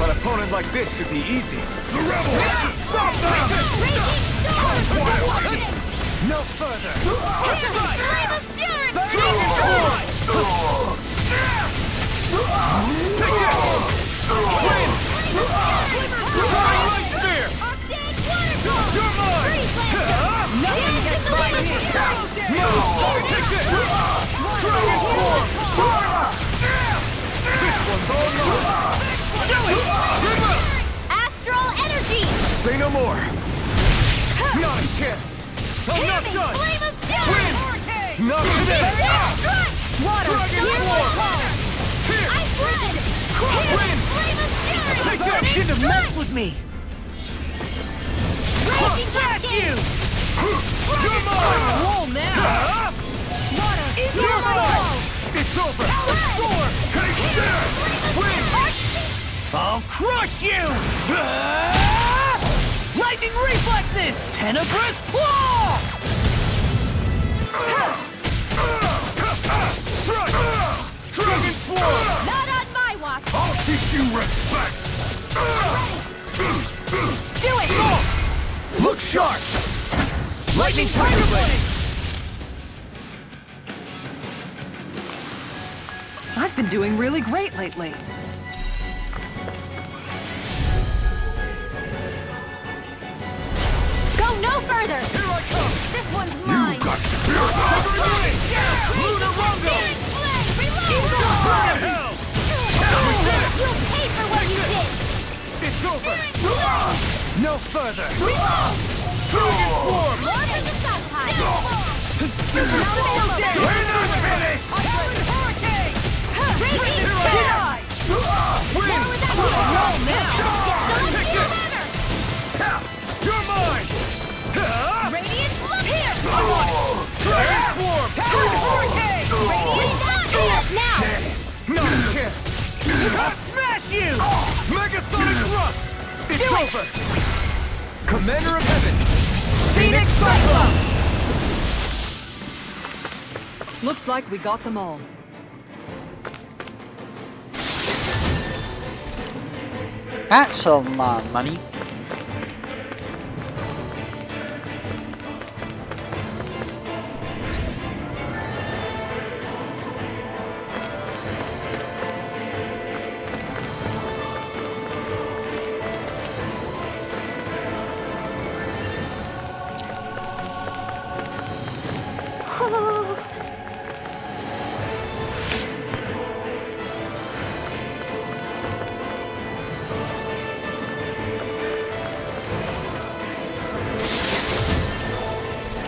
An opponent like this should be easy. The rebel! Stop them! No further! Flame of Fury! Take this! Win! Light Spear! You're mine! Nothing gets by me! No! Take this! Dragon Form! This one's all mine! Do it! Astral energy! Say no more! Not a chance! I'm not Heavy done! flame of fury! Not today! Strike! Water! Dragon Form! Here! Ice wind! Win! Flame of fury! Take that! Shouldn't have messed with me. Raging Dragon! You're mine! Roll now. Water! You're mine! It's over! Storm! Take that! Win! I'll crush you! Lightning reflexes! Tenebrous claw! Strike! Dragon Form! Not on my watch! I'll teach you respect! Do it! Look sharp! Lightning Tiger Blade! I've been doing really great lately. Go no further! Here I come! This one's mine! Got Lunar Rondo! Hell! You'll pay for what you did! It's over! No further! Dragon Form! Launch of the stockpile! We're not finished! Hurricane! Raging Denied! Win! Take it! You're mine! Radiant look here! Dragon Form! Hurricane! Radiant not now! Not a chance! I'll smash you! Megasonic Thrust! It's over! Commander of Heaven! Phoenix Cyclone! Looks like we got them all. That's a lot of money.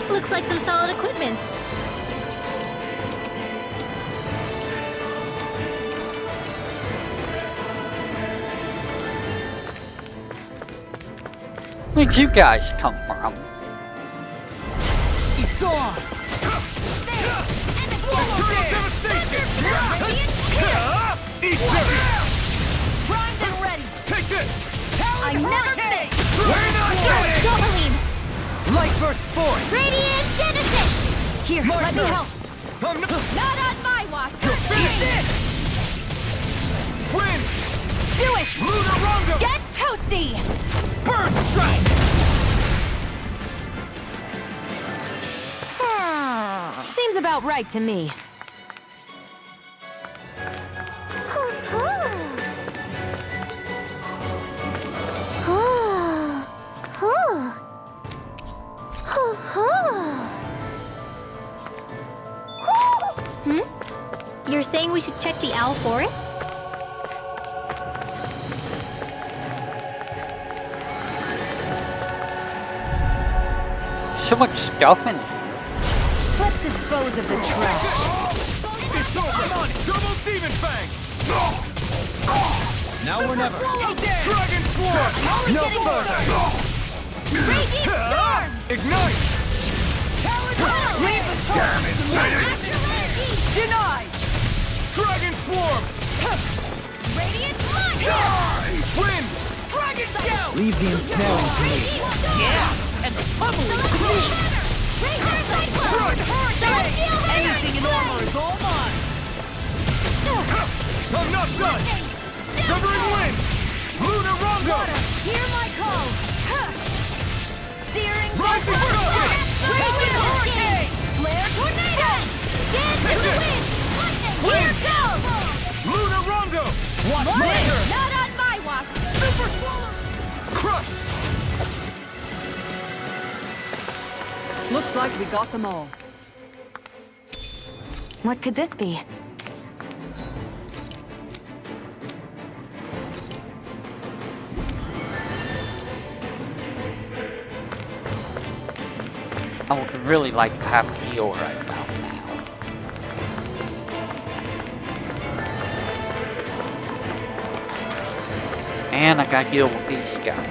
Looks like some solid equipment. Where'd you guys come from? It's on! Primed and ready! Take this! I never miss! We're not doing Gasoline! Light Burst Force! Radiant Genesis! Here, let me help! I'm not... Not on my watch! Finish it! Win! Do it! Lunar Rondo! Get toasty! Bird Strike! Seems about right to me. You're saying we should check the Owl Forest? So much stuff in here. Let's dispose of the trash. It's over! Come on! Double Demon Fang! Now or never! Dragon Swarm! No further! Raging Storm! Ignite! Leave the charge! Damn it, Phoenix! Astral energy! Denied! Dragon Swarm! Radiant Launch! Wind! Dragon Shout! Leave the ensnaring to me. Yeah, and the pummeling to me. Anything in armor is all mine. I'm not done! Severing Wind! Lunar Rondo! Hear my call! Searing Rising Storm! Raging Hurricane! Flare Tornado! Dance to the wind! Lightning! Here goes! Lunar Rondo! Watch More! later. Not on my watch! Super Swallow! Crush! Looks like we got them all. What could this be? I would really like to have a heal right about now. And I gotta deal with these guys.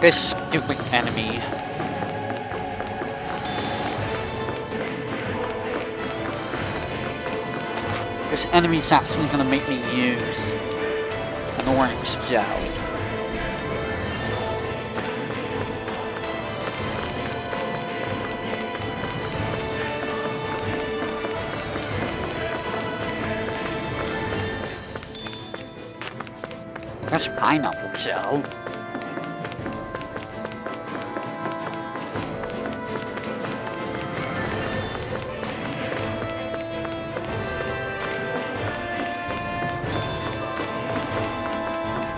This stupid enemy. This enemy's actually gonna make me use an orange gel. That's pineapple gel.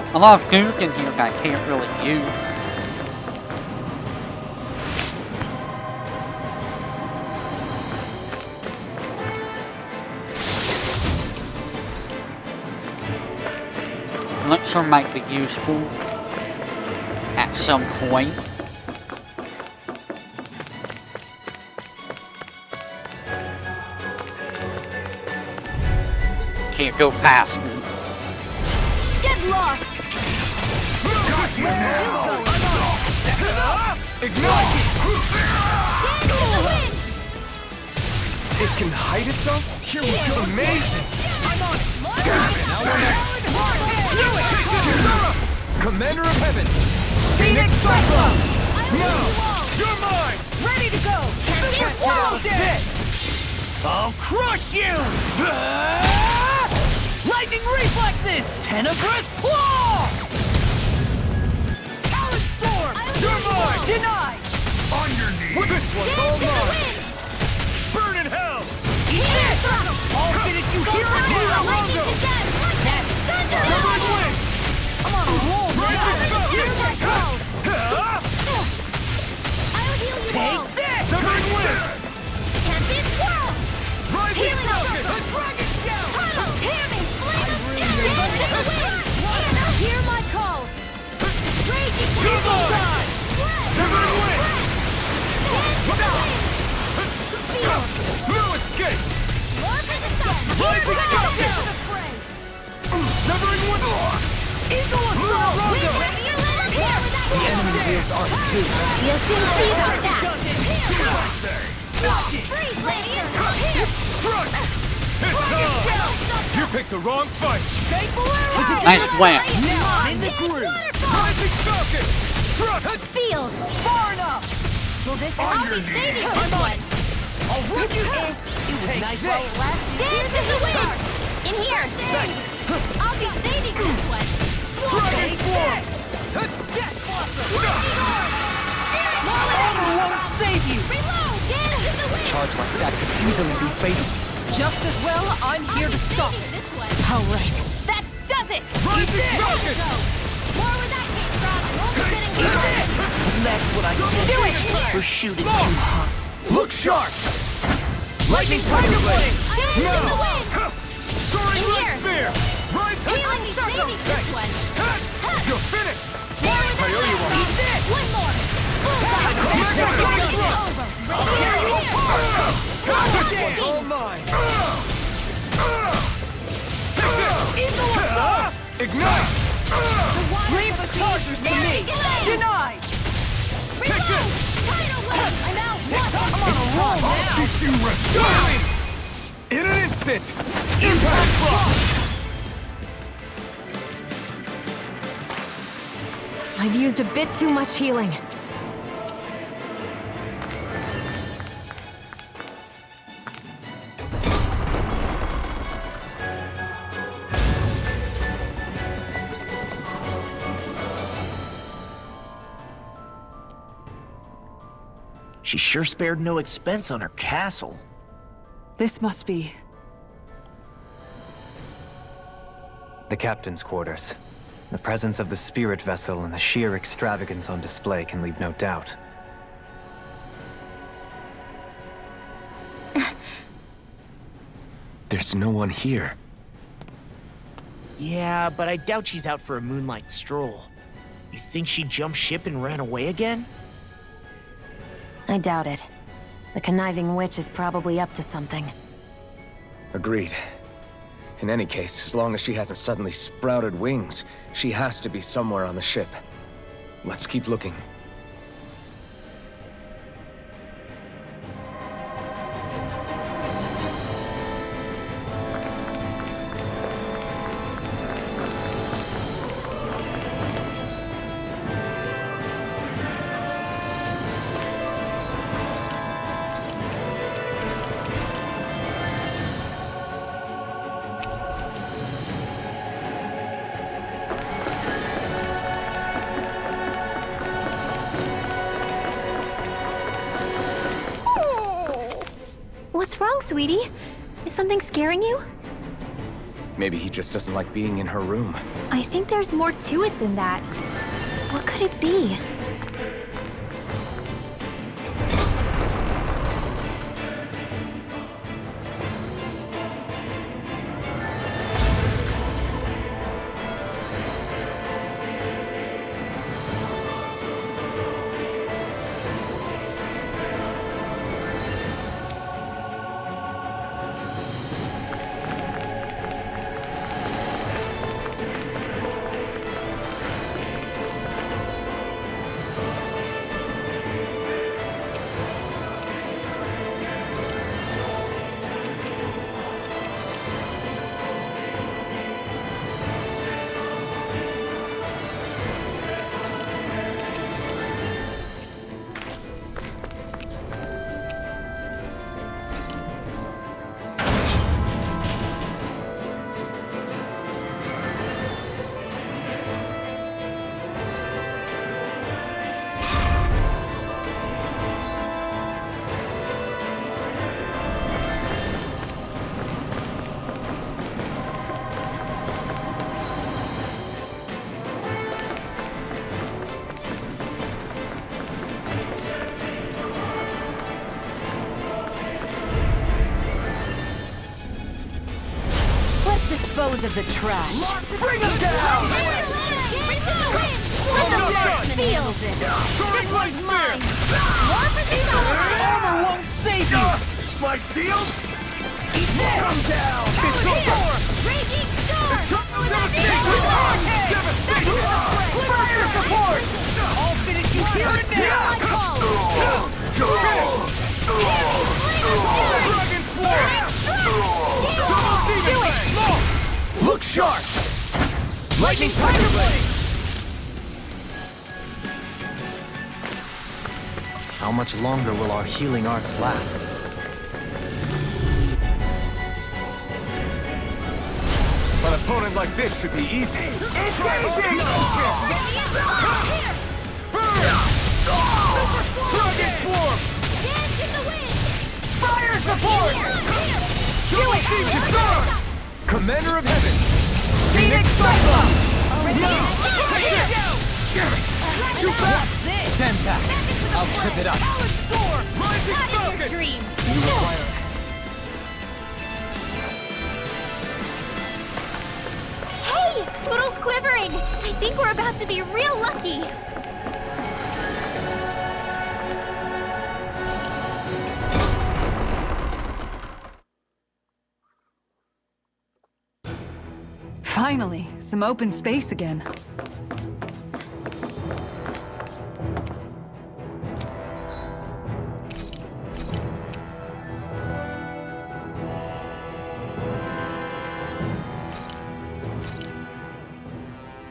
A lot of gook in here that I can't really use. Elixir might be useful at some point. Can't go past me. Get lost! Ignite! Dance to the wind! It can hide itself? Here we go. Amazing! I'm on it! Commander of Heaven! Phoenix Cyclone! Now! You're mine! Ready to go! Can't swallow dead! I'll crush you! Lightning reflexes! Tenebrous claw! Talon storm! You're mine! Denied! On your knees! This one's all mine! Burn in hell! Eat this! I'll finish you here and here! Rondo! Severing Wind! I'm on a roll, man! Here's my call! Ah! I'll heal you all! Take this! Severing Wind! Can't be squirrel! Rising Healing Falcon! circle! A dragon shout! Tunnel! Hear me! Flame of dance to the wind! Hear my call! Raging Goodbye! Severing Wind! Look out! No escape! Rising Falcon! Severing Wind! Eagle assault! The enemy reveals art too. You'll soon see about that! Say! Freeze, Lanier! Crush! It's time! You picked the wrong fight! Nice plan. Now I'm in the groove! Rising Falcon! Crush! Sealed! Far enough! Will this On I'll your be knees. saving this one! I'll rip you in! It was nice while it lasted. Dance in the wind! In here! I'll be saving this one! Dragon Swarm! Lightning Orb! Armor won't save you! Reload! Dance in the wind! Charge like that could easily be fatal. Just as well, I'm here to stop it. This one! All right! That does it! Rising Falcon! More where that came from! Only getting deeper! That's what I Do it! for shooting too hot. Look sharp! Lightning Tiger Blade! Dance in the wind! Soaring In here. Red Spear! Rise! I'll be saving this one! You're finished! More where that I owe you one. came from! One more! This one's all mine! Ignite! Leave the chargers to me. Denied. Take this! Teach you respect! In an instant! Impact block! I've used a bit too much healing. She sure spared no expense on her castle. This must be... The captain's quarters. The presence of the spirit vessel and the sheer extravagance on display can leave no doubt. There's no one here. Yeah, but I doubt she's out for a moonlight stroll. You think she jumped ship and ran away again? I doubt it. The conniving witch is probably up to something. Agreed. In any case, as long as she hasn't suddenly sprouted wings, she has to be somewhere on the ship. Let's keep looking. What's wrong, sweetie? Is something scaring you? Maybe he just doesn't like being in her room. I think there's more to it than that. What could it be? Dispose of the trash. Bring him down! Let the feel this. This one's mine. War for the Armor won't save you! Spike field? Knock him down! Raging storm! Fire support! I'll finish you here and now! Dragon Swarm! Do it! Look sharp! Lightning Tiger Blade! How much longer will our healing arts last? An opponent like this should be easy. It's easy! Dragon Swarm! Dance in the wind! Fire support! Do it! Commander of Heaven! Phoenix Cyclops! Too fast! Stand back! I'll trip it up! Not in your dreams! Hey! Poodle's quivering! I think we're about to be real lucky! Finally, some open space again.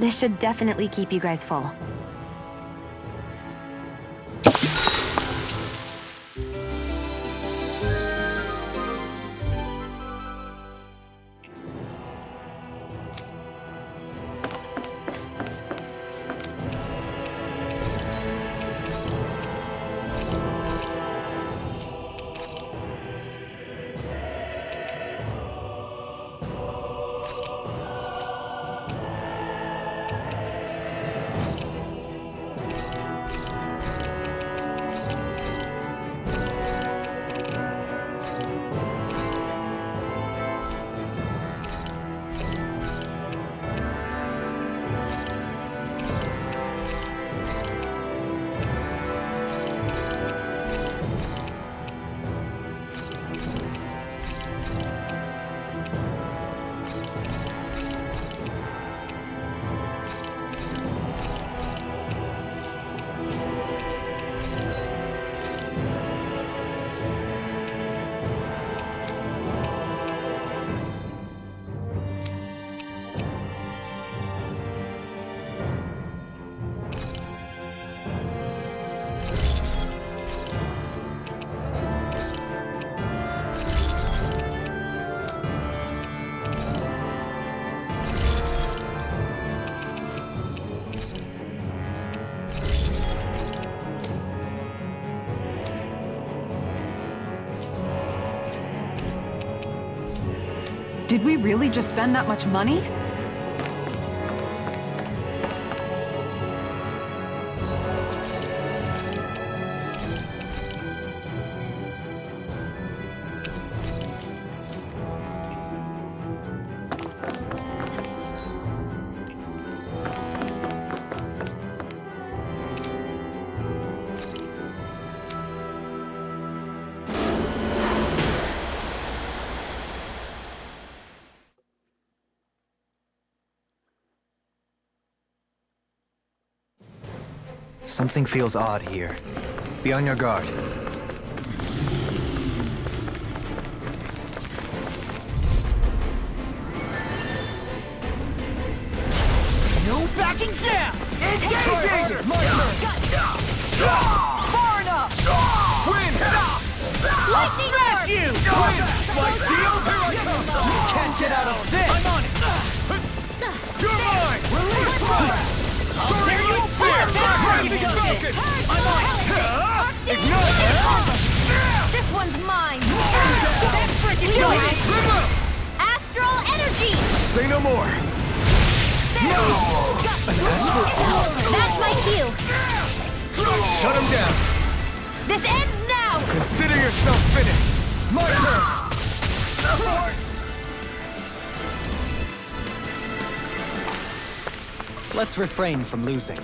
This should definitely keep you guys full. Did we really just spend that much money? Something feels odd here. Be on your guard. No backing down! Engaging! Far enough! Win! Lightning Smash you! Win! Like deal? You can't get out of this! I'm on it! You're mine! Release fire! Sorry, you fear! I'm on it! Ignite! This one's mine! Ignite! Astral energy! Say no more! That's my cue! Shut him down! This ends now! Consider yourself finished! My turn! Let's refrain from losing.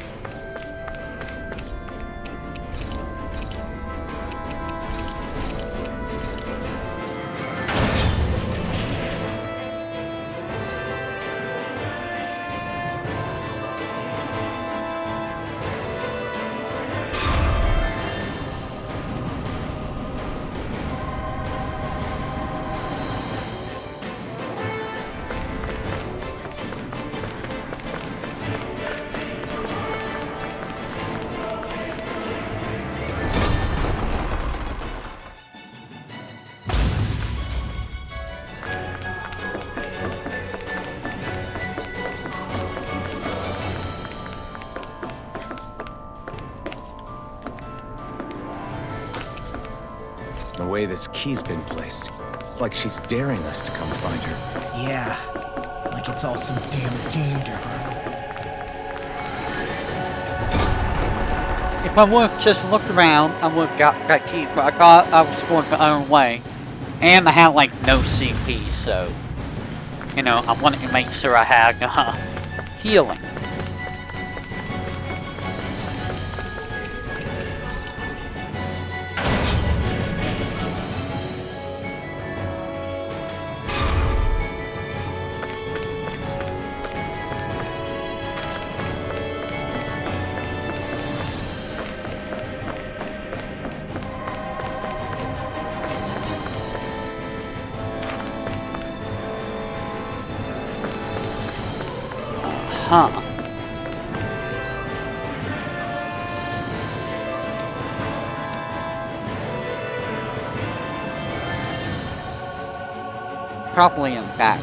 The way this key's been placed, it's like she's daring us to come find her. Yeah, like it's all some damn game to her. If I would've just looked around, I would've got that key, but I thought I was going my own way. And I had like no CP, so... You know, I wanted to make sure I had healing. Huh. Probably in back.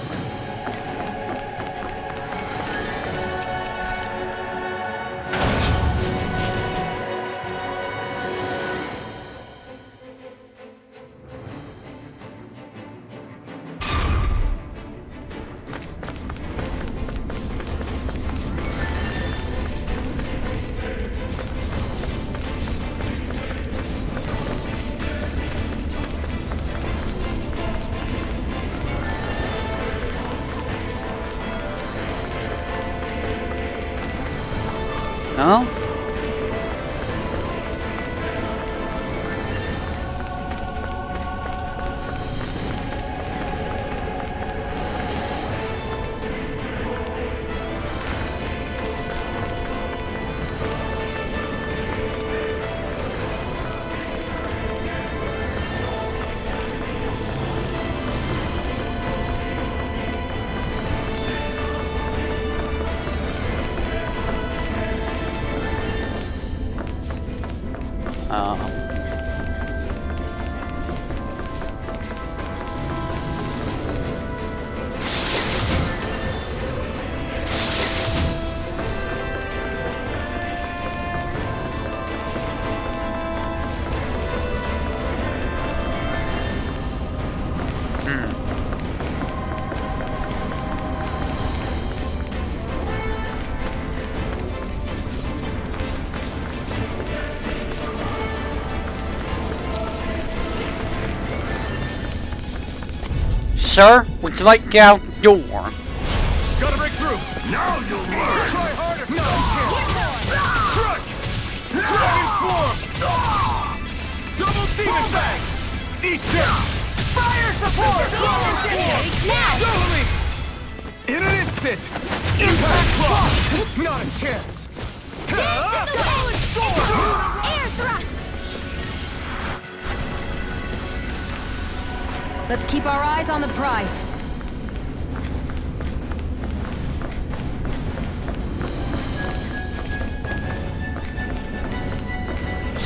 No? Sir, would you like to get out the door? Gotta break through. Now you'll learn. Try harder. No chance. Crush. Dragon form. Double demon bang. Eat this. Fire support. Now. Totally. In an instant. Impact block. Not a chance. Air thrust. Let's keep our eyes on the prize.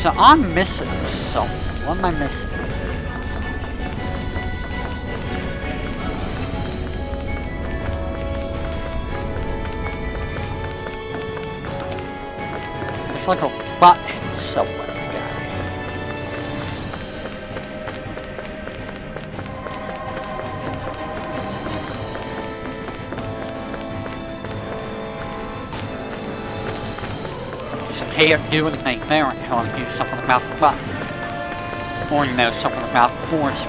So I'm missing something. What am I missing? It's like a button somewhere. Can't do anything there until I do something about the button. Or, you know, something about the force.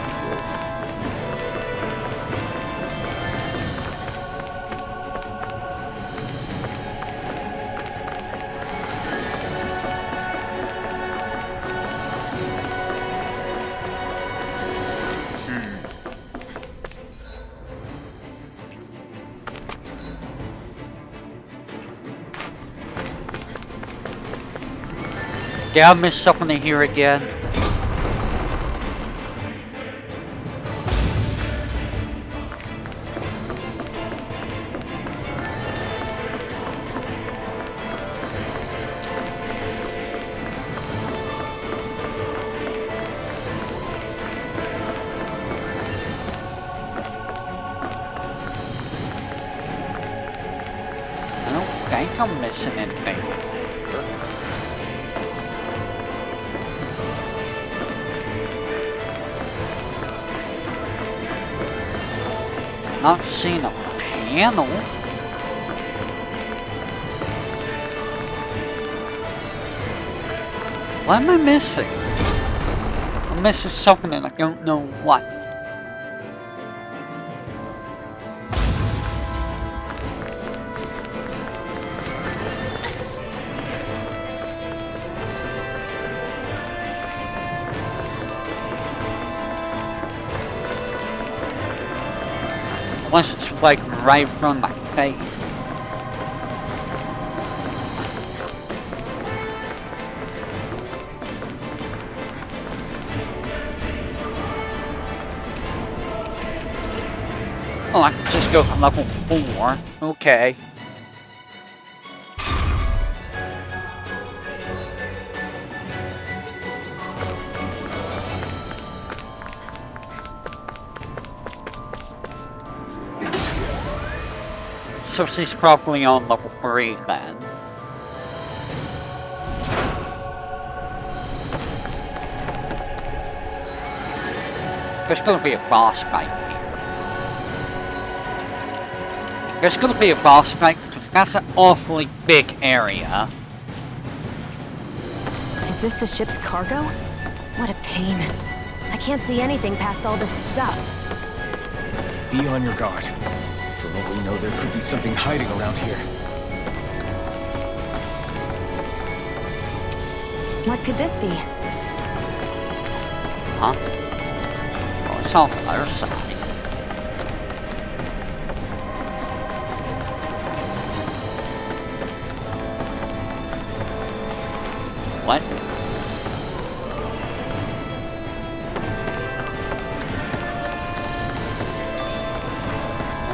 Did I miss something in here again? I don't think I'm missing anything. Not seeing a panel. What am I missing? I'm missing something and I don't know what. Unless it's like right from my face. Oh, I can just go to level 4. Okay. So she's probably on level 3 then. There's gonna be a boss fight here. There's gonna be a boss fight because that's an awfully big area. Is this the ship's cargo? What a pain. I can't see anything past all this stuff. Be on your guard. For what we know, there could be something hiding around here. What could this be? Huh? Oh, it's on the other side. What?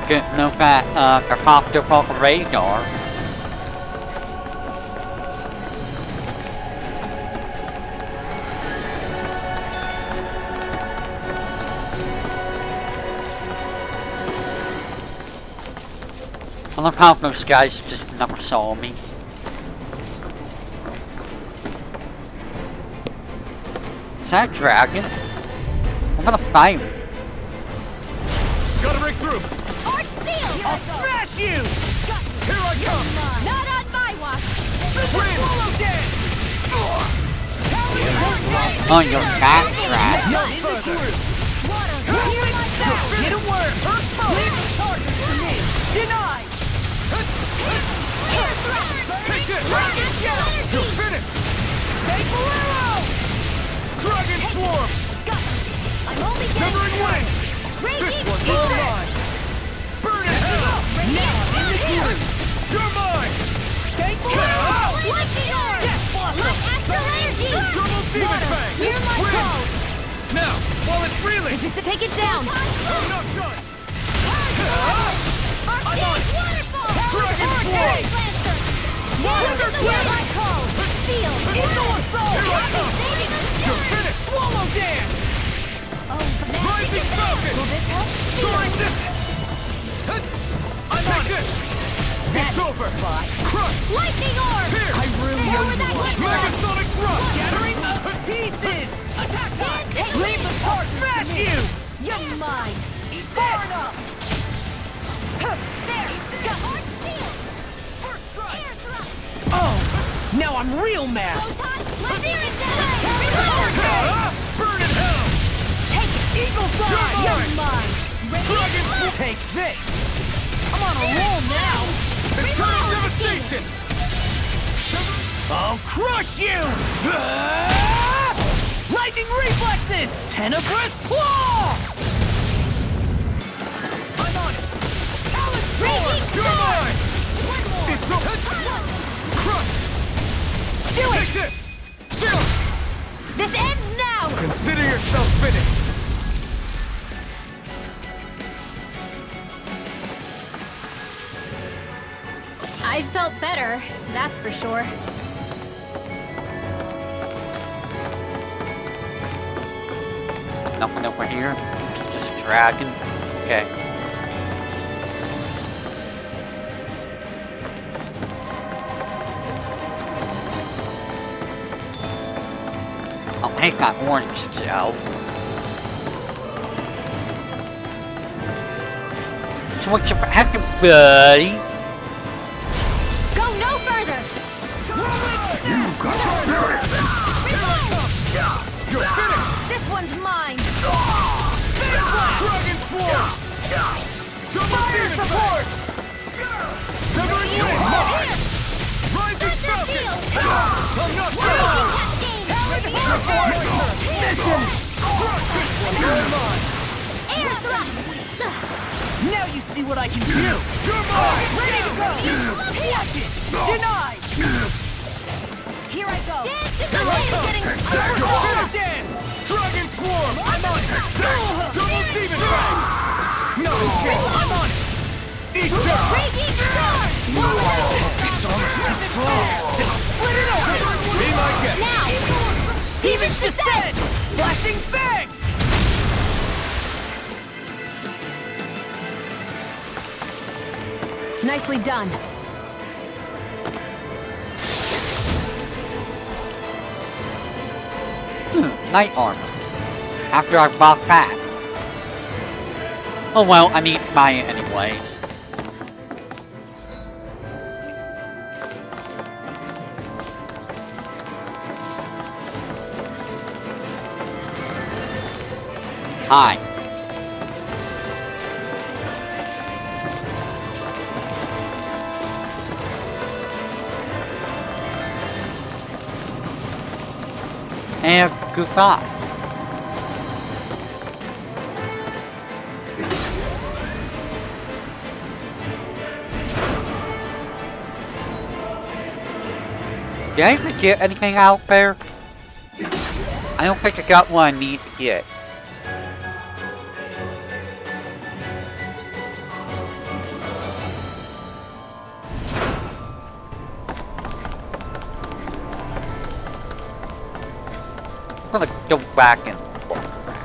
Getting up at the copter called the radar. I love how those guys just never saw me. Is that a dragon? I'm gonna fight him. Gotta break through! I'll smash you! Here I come! Not on my watch! Swallow dance! Oh, you're that dragon. No further! Get a word! Leave the charges to me! Denied! Take this! Dragon You're finished! Take Bolero! Dragon Swarm! I'm only Severing Wing! Raging This one's all mine! Burn in hell! Now I'm in the field! You're mine! Take Bolero! Lightning Orb! Light Astral Energy! Double Demon Fang! Hear my Win! call! Now, while it's reeling! To take it down! I'm not done! Arcane Waterfall! Dragon Swarm! This is where I call! Seal! Eagle Assault! Here I come! Saving us! You're finished! Swallow Dance! Oh, now Rising Falcon! will this help? Soaring Distance! I'm on this! It's over! Crush! Lightning Orb! Here! I really owe you one. Megasonic Thrust! Shattering the pieces! Attack time! Leave the charge! Smash you! You're mine! Far enough! There! Got Arc Seal! First strike! Air thrust! Oh, now I'm real mad. Let's hear it down! Burn in hell! Take it! Eagle Fly! You're mine! Dragon Swarm! Take this. I'm on a roll now! Eternal Devastation! I'll crush you. Lightning reflexes. Tenebrous claw. I'm on it! Raging You're Storm! mine! One more! It's over! Crush! Do it! Take this! Shield! This ends now! Consider yourself finished! I felt better, that's for sure. Nothing over here. It's just a dragon. Okay. I'll take that orange gel. So what's your happening, buddy? Go no further! You're finished! This one's mine! Dragon Swarm! Double Demon Support! Severing Wing! Rising Falcon! I'm not done! Mission! Crush this one! You're mine! Air thrust! Now you see what I can do. You're mine! Ready to go! Watch it! Denied! Here I go! Dance in the way of getting You're finished! Dragon Swarm! I'm on it! Double Demon Fang! No shit! I'm on it! Eat that! Raging Storm! It's almost too strong! Split it open! Be my guest! Now! Demon's Descent! Flashing fang. Nicely done. Knight armor. After I bought that. Oh well, I need to buy it anyway. Hi. And goodbye. Did I forget anything out there? I don't think I got what I need to get. I'm gonna go back and look around.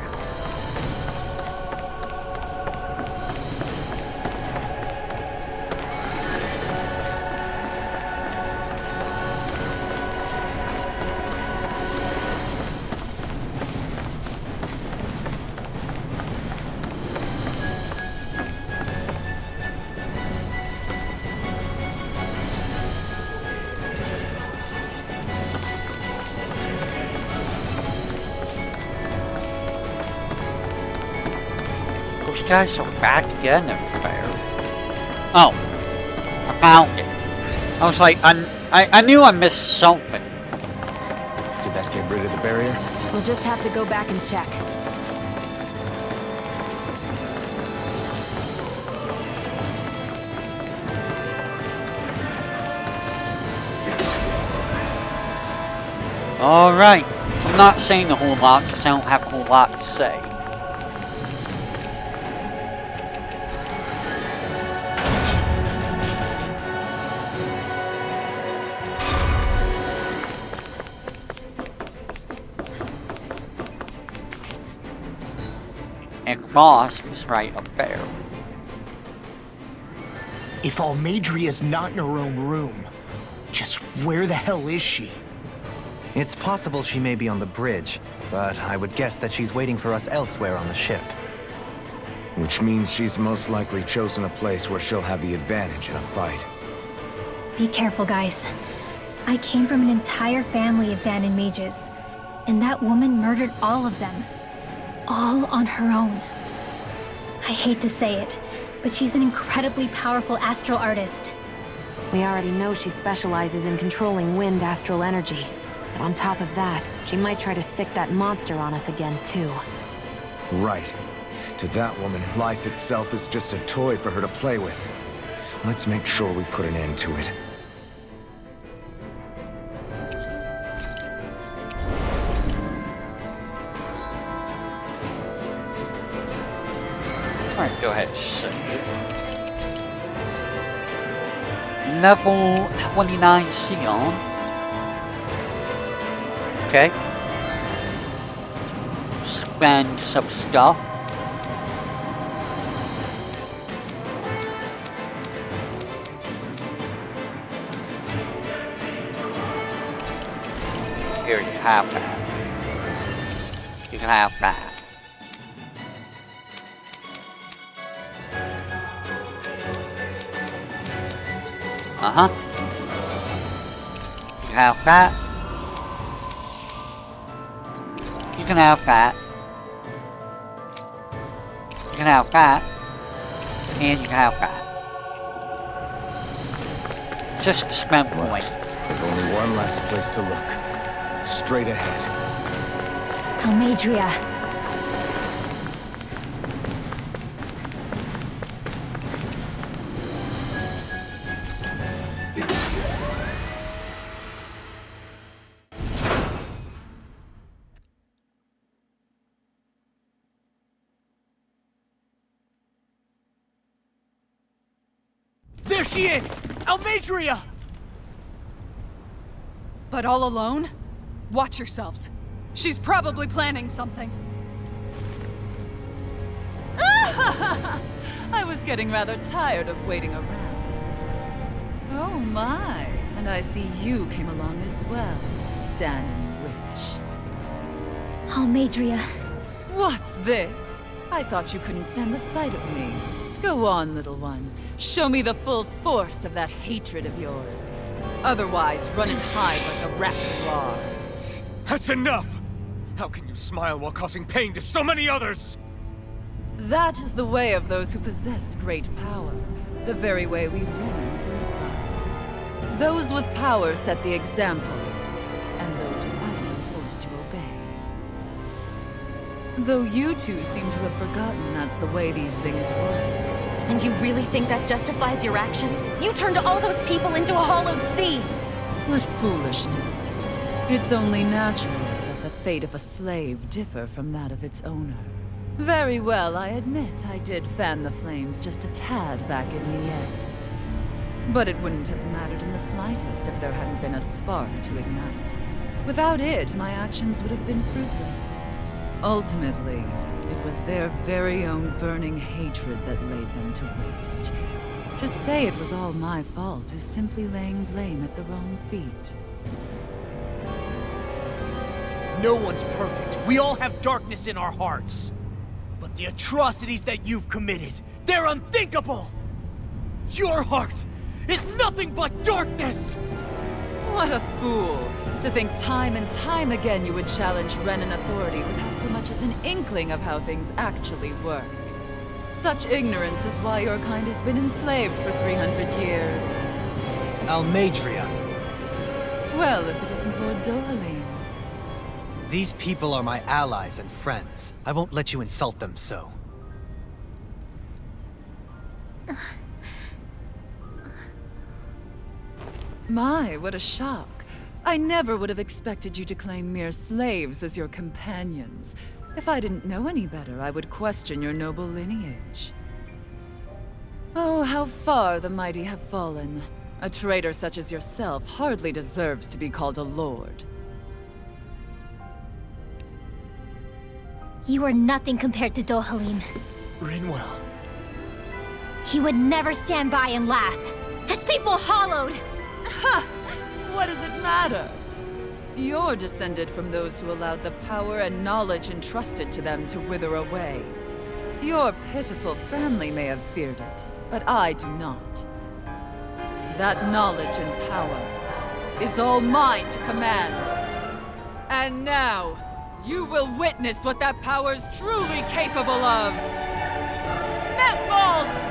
Those guys are back again everywhere. Oh, I found it. I was like, I knew I missed something. Did that get rid of the barrier? We'll just have to go back and check. Alright, I'm not saying a whole lot because I don't have a whole lot to say. And Boss is right up there. If Almadria's not in her own room, just where the hell is she? It's possible she may be on the bridge, but I would guess that she's waiting for us elsewhere on the ship. Which means she's most likely chosen a place where she'll have the advantage in a fight. Be careful, guys. I came from an entire family of Danon mages, and that woman murdered all of them. All on her own. I hate to say it, but she's an incredibly powerful astral artist. We already know she specializes in controlling wind astral energy. But on top of that, she might try to sick that monster on us again, too. Right. To that woman, life itself is just a toy for her to play with. Let's make sure we put an end to it. Alright, go ahead, save. Level 29 Sion. Okay. Spend some stuff. Here you have that. You can have that. Uh-huh. You can have that. You can have that. You can have that. And you can have that. Just spend point. There's only one last place to look. Straight ahead. Almadria. There she is! Almadria! But all alone? Watch yourselves. She's probably planning something. I was getting rather tired of waiting around. Oh my, and I see you came along as well, Danon Witch. Almadria. What's this? I thought you couldn't stand the sight of me. Go on, little one. Show me the full force of that hatred of yours. Otherwise, run and hide like a rat you are. That's enough! How can you smile while causing pain to so many others? That is the way of those who possess great power. The very way we Renans live by. Those with power set the example, and those without are forced to obey. Though you two seem to have forgotten that's the way these things work. And you really think that justifies your actions? You turned all those people into a hollowed sea! What foolishness. It's only natural that the fate of a slave differ from that of its owner. Very well, I admit I did fan the flames just a tad back in Nieves. But it wouldn't have mattered in the slightest if there hadn't been a spark to ignite. Without it, my actions would have been fruitless. Ultimately, it was their very own burning hatred that laid them to waste. To say it was all my fault is simply laying blame at the wrong feet. No one's perfect. We all have darkness in our hearts. But the atrocities that you've committed, they're unthinkable! Your heart is nothing but darkness! What a fool! To think time and time again you would challenge Renan authority without so much as an inkling of how things actually work. Such ignorance is why your kind has been enslaved for 300 years. Almadria. Well, if it isn't Lord Dohalim. These people are my allies and friends. I won't let you insult them so. My, what a shock. I never would have expected you to claim mere slaves as your companions. If I didn't know any better, I would question your noble lineage. Oh, how far the mighty have fallen. A traitor such as yourself hardly deserves to be called a lord. You are nothing compared to Dohalim. Rinwell. He would never stand by and laugh. His people hollowed! Ha! What does it matter? You're descended from those who allowed the power and knowledge entrusted to them to wither away. Your pitiful family may have feared it, but I do not. That knowledge and power is all mine to command. And now, you will witness what that power's truly capable of! Nesvold!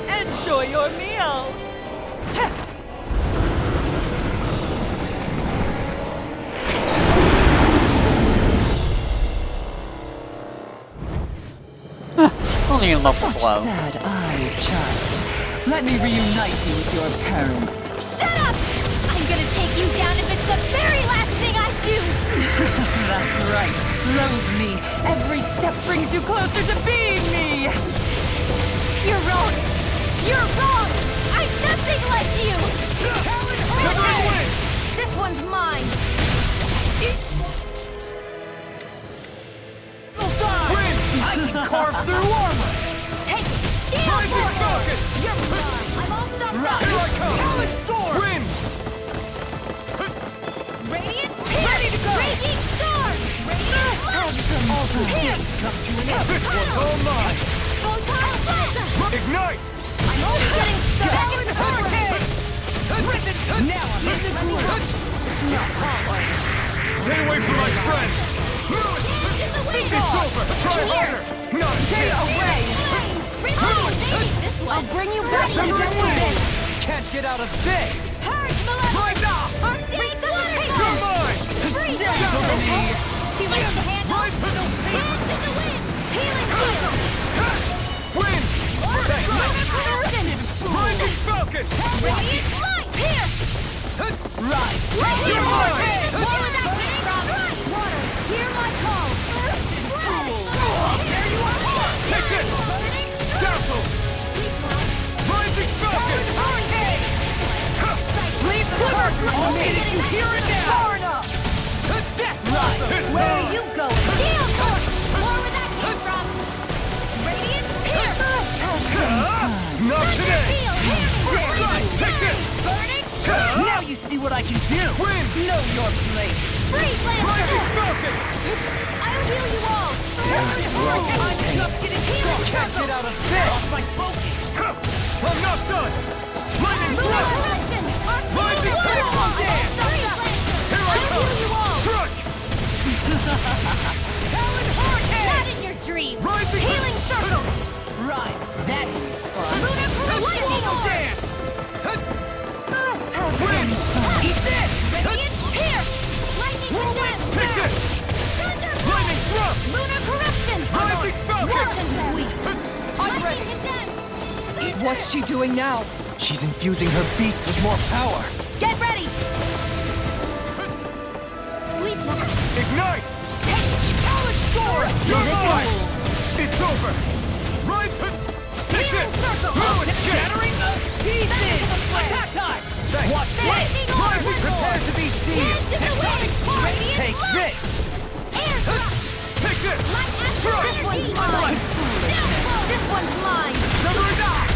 Enjoy your meal! Only a level blow. Sad eyes, child. Let me reunite you with your parents. Shut up! I'm gonna take you down if it's the very last thing I do! That's right. Loathe me. Every step brings you closer to being me! You're wrong! You're wrong! I'm nothing like you! This one's mine! I can carve through armor! Take it! Down for it! You're mine! I'm all stuffed up! Here I come! Talon Storm! Wind! Radiant Pierce! Ready to go! Raging Storm! Radiant Light! Pierce! Come to an end! This one's all mine! Photon Blast! Ignite! I'm only getting started! Talon Hurricane! Now I'm in the groove! Stay away from my friend! It's over! Try harder! Not Stay away! I'll bring you back to this! Can't get out of this! Purge, Malevolent! Our days of You're mine! Freeze! She likes to handle! Dance in the wind! Healing field! Wind! Lightning Falcon! Radiant Light! Pierce! Right! You're mine! mine! Water! Did you hear it now? Far enough! Right, where are you going? Steel Force! More where that came from! Radiant Pierce! Not today! Take this! Burning! Now you see what I can do! Win! Know your place! Freeze Rising Lancer! Falcon! I'll heal you all! I'm just getting Healing Can't get out of this! Off my focus! I'm not done! Lightning Lunar Thrust! Corruption! Rising Critical Dance! Here I come! Struck! Talon Hurricane! Not in your dreams! Rising Healing Circle! Right, that was fun! Lunar Corruption! Dance! Let's have Win! Eat this! Radiant Pierce! Lightning Whirlwind! Condensed! Take this! Thunderbolt! Lightning Thrust! Lunar Corruption! Rising Falcon! I'm ready! Condensed! What's she doing now? She's infusing her beast with more power! Get ready! Sleepwalker! Ignite! Talon Sword! You're mine! It's over! Rise! Take Healing this! Circle! Ruin it! Shattering the pieces! Attack time! Watch this! Lightning Orb! Prepare to be seized! Dance in the wind! Radiant Take Blast! this! Air Thrust! Take this! Light Astral Thrust! Energy! Mine! This one's mine! Severing die!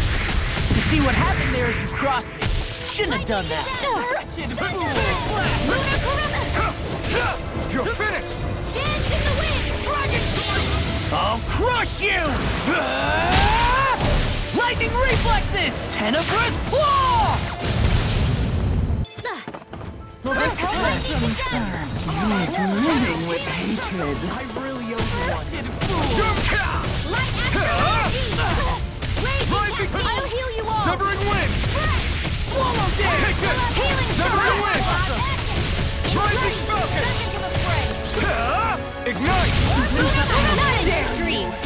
You see what happened there as you crossed me? Shouldn't have done that! Wretched fool! Lunar Corruption! You're finished! Dance in the wind! Dragon Sword! I'll crush you! Lightning reflexes! Tenebrous claw! Lightning Brimming with hatred. I really owe you one. Light Astral Energy! Raging Cat! I'll heal you all! Severing wind! Swallow dance! Take this! Healing Severing Sword! wind! Rising Falcon! Back into the fray! Ignite! Not in your dreams!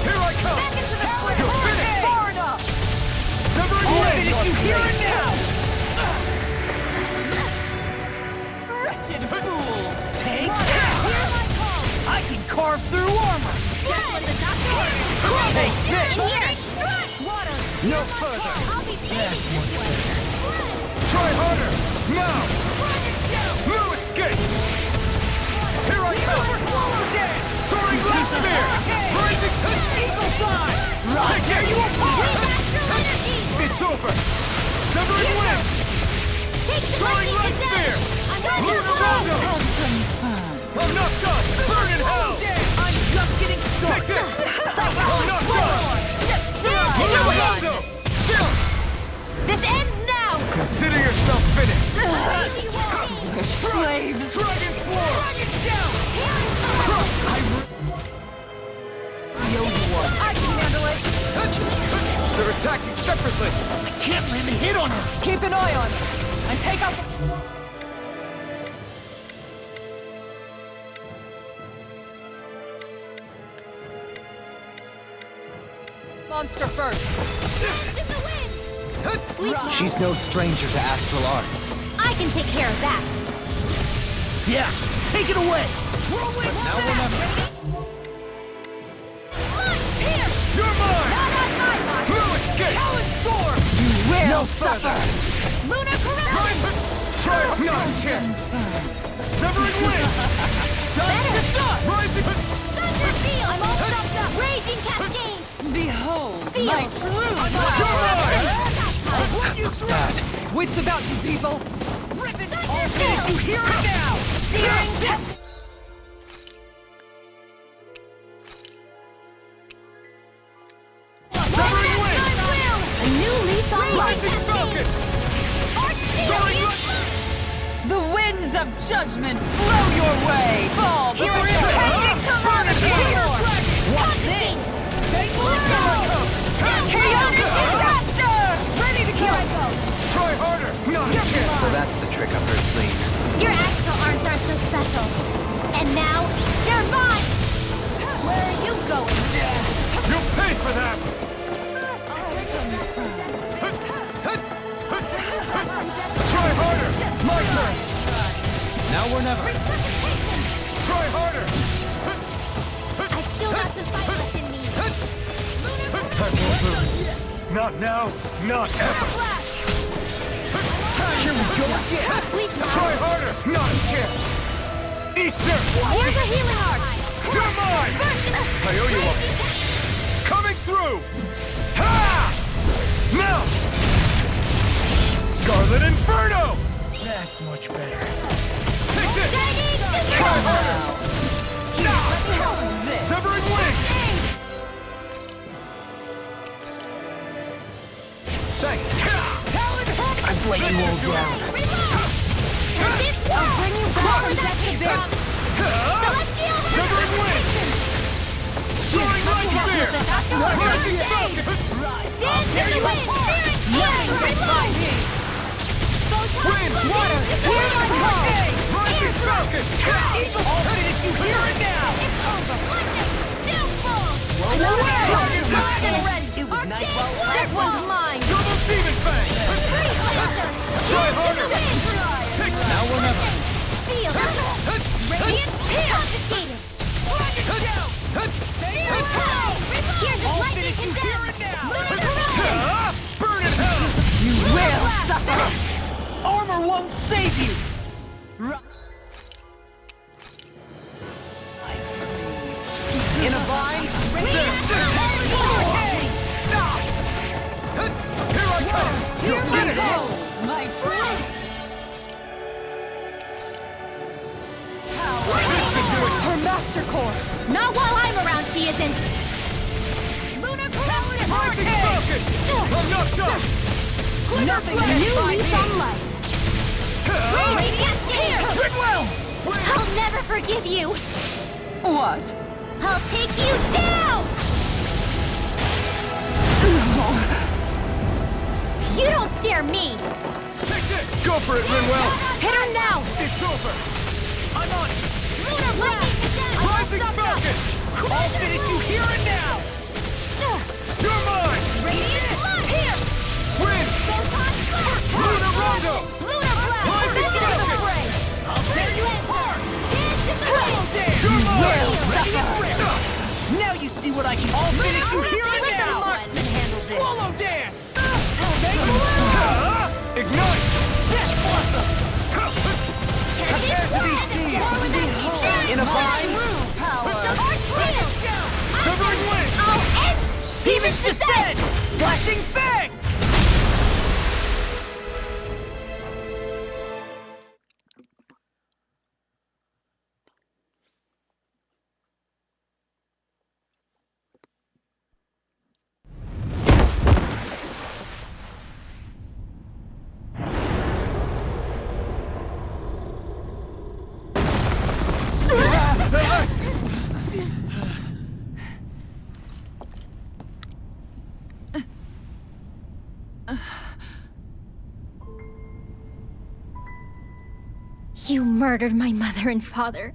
Here I come! Back into the fray! You're finished! Far enough! Severing wind! Did you hear it now? Wretched fool! Take that! Hear my call! I can carve through armor! Just when the doctor orders! Take this! In here! Water! No further! I'll be paving this way! Try harder! Now! No escape! Here I come! Swallow dance! Soaring left spear! Rising Eagle fly! Right, there you are! Astral Energy! It's over! Severing wind! Take the Soaring lightning right to spear! death! I'm not Lunar rondo! I'm not done! Burn in hell! I'm just getting Take started! this! I'm not done! Lunar rondo! Still! This ends now! Consider yourself finished! Slaves! Dragon Sword! Dragon down! I can handle it. They're attacking separately! I can't land a hit on her! Keep an eye on her. And take out the... Monster first. In the wind! She's no stranger to astral arts. I can take care of that! Yeah, take it away! Whirlwind Now or never. Here! You're mine! Not on my mark! No escape! Talon Storm! You will No suffer. Lunar Corruption! Try no chance! Severing wind! Time to die! Rising! Thunder Seal! I'm all stopped up! Raging Cascade! Behold, Seal! my true Looks bad. Wits about you, people. Thunder Seal! You hear it now! Searing Death! Severing wind! A new leaf on life! Rising Falcon! Soaring The winds of judgment blow your way! Fall Here before I your go! head! Watch this! Chaotic disaster! Ready to kill. Try harder! Not a chance! So that's the trick up her sleeve. Your astral arts aren't so special. And now, they're mine! Where are you going? You'll pay for that! Try harder! My turn! Now or never. Try harder! I still got some fight left in me. I won't lose. Not now, not ever! Here we go Sweet Try harder! Not a chance! Eat this! Here's a healing art! You're mine! I owe you one. Coming through! Ha! Now! Scarlet Inferno! That's much better. Take this! Try harder! Severing Wing! Thanks! I've let you all down. I'll bring you back from that abyss! Severing Wing! Throwing Light Spear! Dance in the wind! Reload! Wind! Water! Hear my call! Rising Falcon! I'll finish you here and now! It's over! Lightning! Downfall! It was nice while it This one's mine! Double Demon Fang! Try harder! Take now or never! Seal! Radiant Pierce! Confiscated! Here's a lightning condemned! Burn in hell! You will suffer! Armor won't save you! In a bind? Here I come! Here I go, my friend! Her Master Core! Not while I'm around, she isn't! Lunar Crown! Rising Falcon! I'm knocked up! Nothing A can new find lease me! on life! Radiant Pierce! Thistlym! I'll never forgive you! What? I'll take you down! You don't scare me! Take this! Go for it, Rinwell! Hit her now! It's over! I'm on it! Lunar Blade! Rising Falcon! I'll finish you here and now! You're mine! Radiant Blood! Here! Wind! Lunar Rondo! Lunar Blast! Rising Falcon! I'll tear you apart! You're mine! Now you see what I can... I'll finish you here and Let the now! marksman handle this! Swallow dance! Ignite! Death blossom! Prepare to be seized! In a bind? Severing Wing! I'll end Demon's Descent! Flashing Fang! You murdered my mother and father.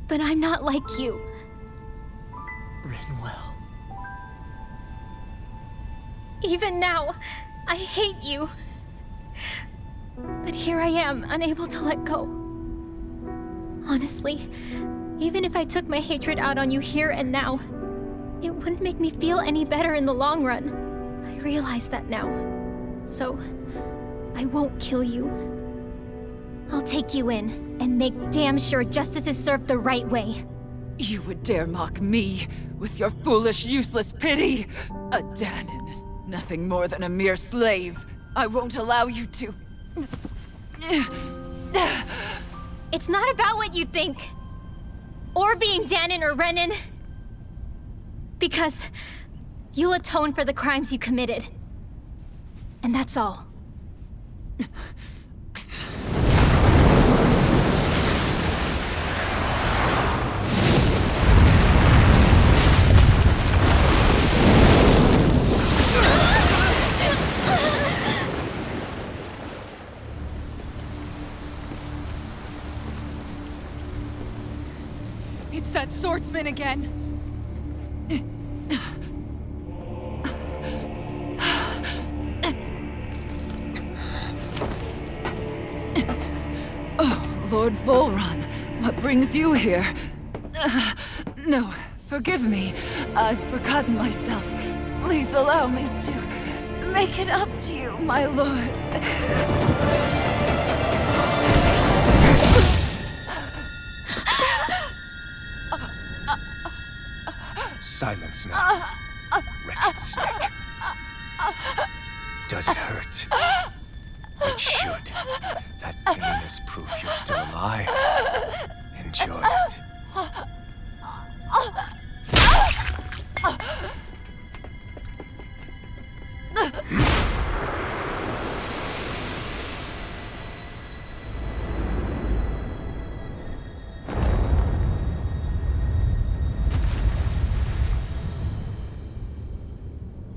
But I'm not like you. Rinwell. Even now, I hate you. But here I am, unable to let go. Honestly, even if I took my hatred out on you here and now, it wouldn't make me feel any better in the long run. I realize that now. So, I won't kill you. I'll take you in and make damn sure justice is served the right way. You would dare mock me with your foolish, useless pity? A Danon, nothing more than a mere slave. I won't allow you to... It's not about what you think. Or being Danon or Renan. Because you'll atone for the crimes you committed. And that's all. It's that swordsman again. Oh, Lord Volron, what brings you here? No, forgive me. I've forgotten myself. Please allow me to make it up to you, my lord. Silence now, wretched snake. Does it hurt? It should. That pain is proof you're still alive. Enjoy it.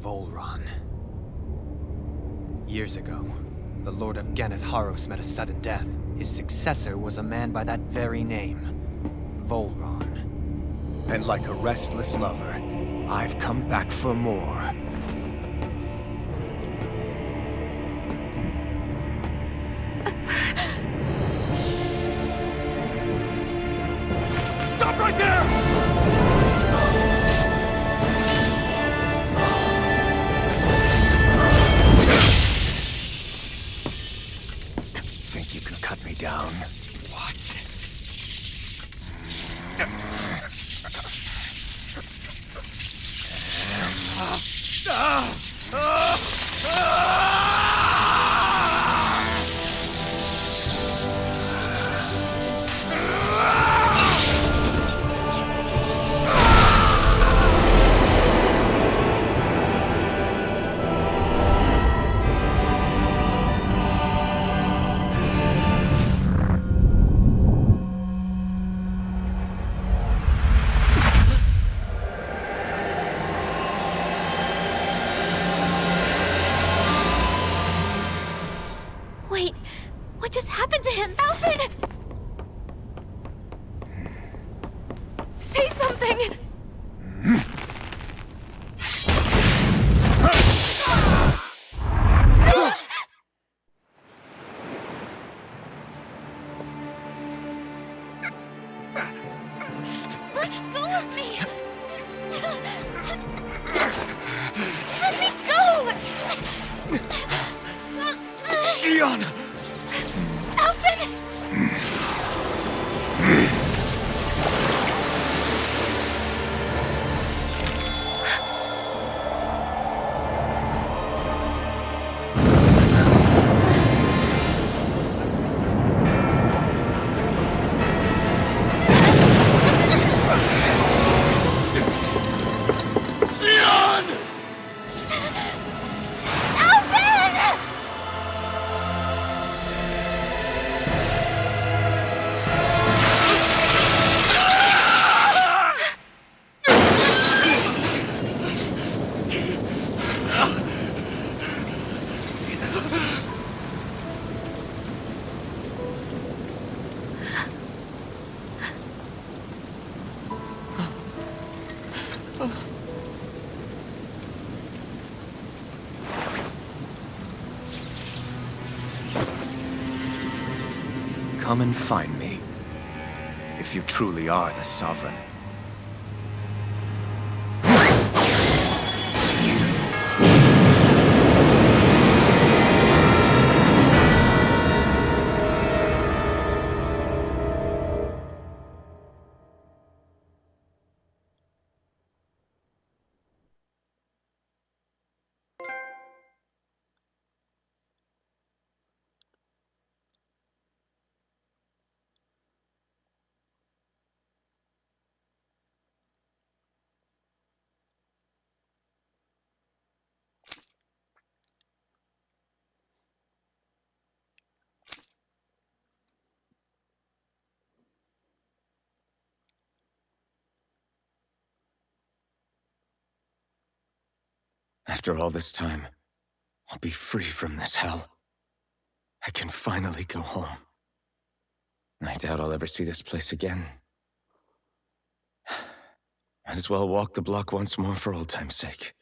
Volron. Years ago, the Lord of Ganneth Haros met a sudden death. His successor was a man by that very name, Volron. And like a restless lover, I've come back for more. Stop right there! Think you can cut me down? What? Wait, what just happened to him? Alvin! Say something! Let go of me! Let me go! Xion! Alvin! Come and find me, if you truly are the Sovereign. After all this time, I'll be free from this hell. I can finally go home. I doubt I'll ever see this place again. Might as well walk the block once more for old time's sake.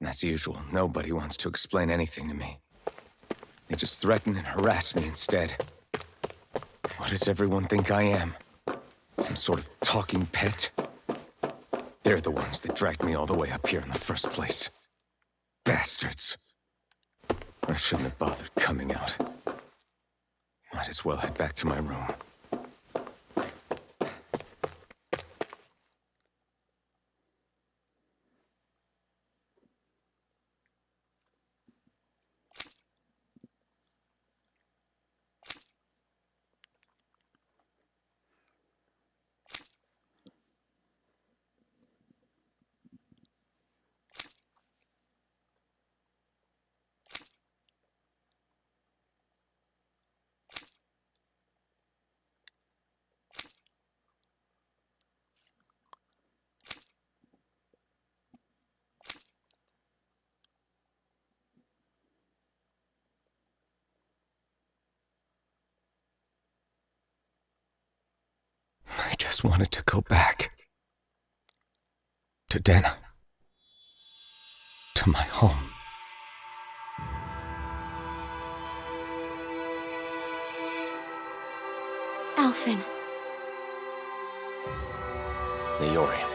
As usual, nobody wants to explain anything to me. They just threaten and harass me instead. What does everyone think I am? Some sort of talking pet? They're the ones that dragged me all the way up here in the first place. Bastards. I shouldn't have bothered coming out. Might as well head back to my room. I just wanted to go back. To Dana. To my home. Alphen. Leori.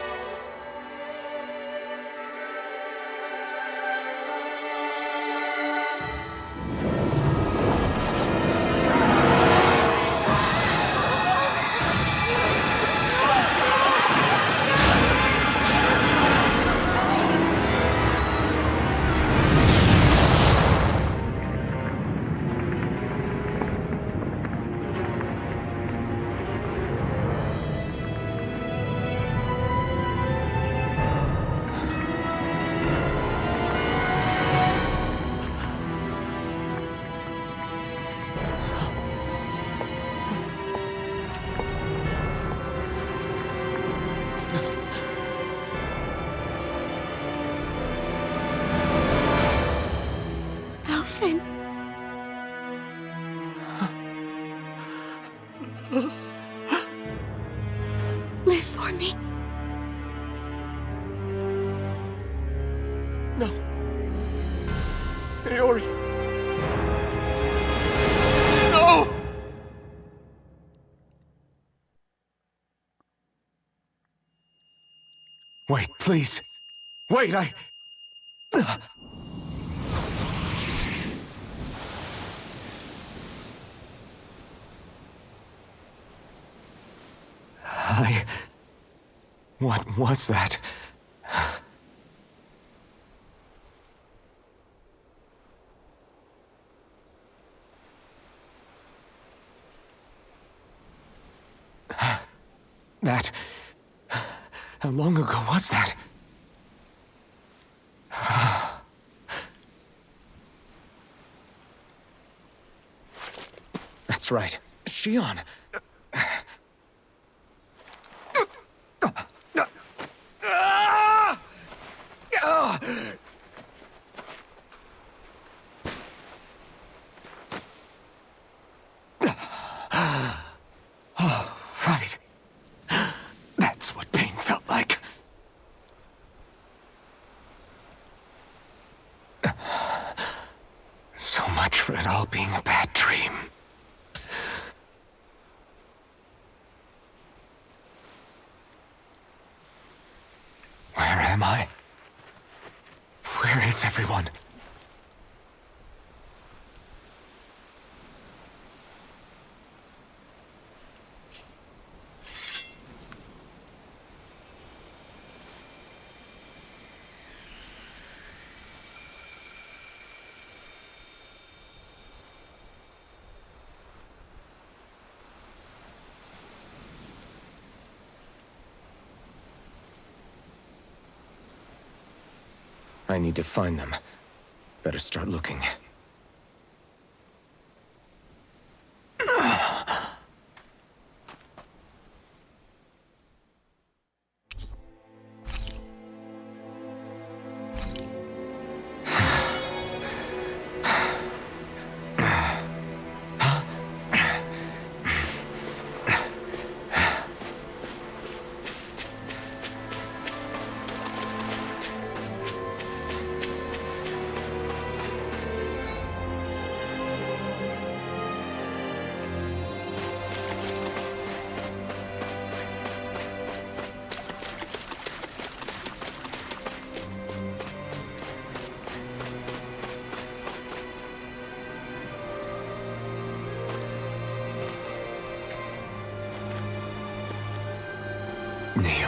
Alphen. Live for me. No. Leori. No! Wait, please. Wait, What was that? That... How long ago was that? That's right. Shion. Oh, right. That's what pain felt like. So much for it all being a bad dream. Where am I? Where is everyone? I need to find them. Better start looking.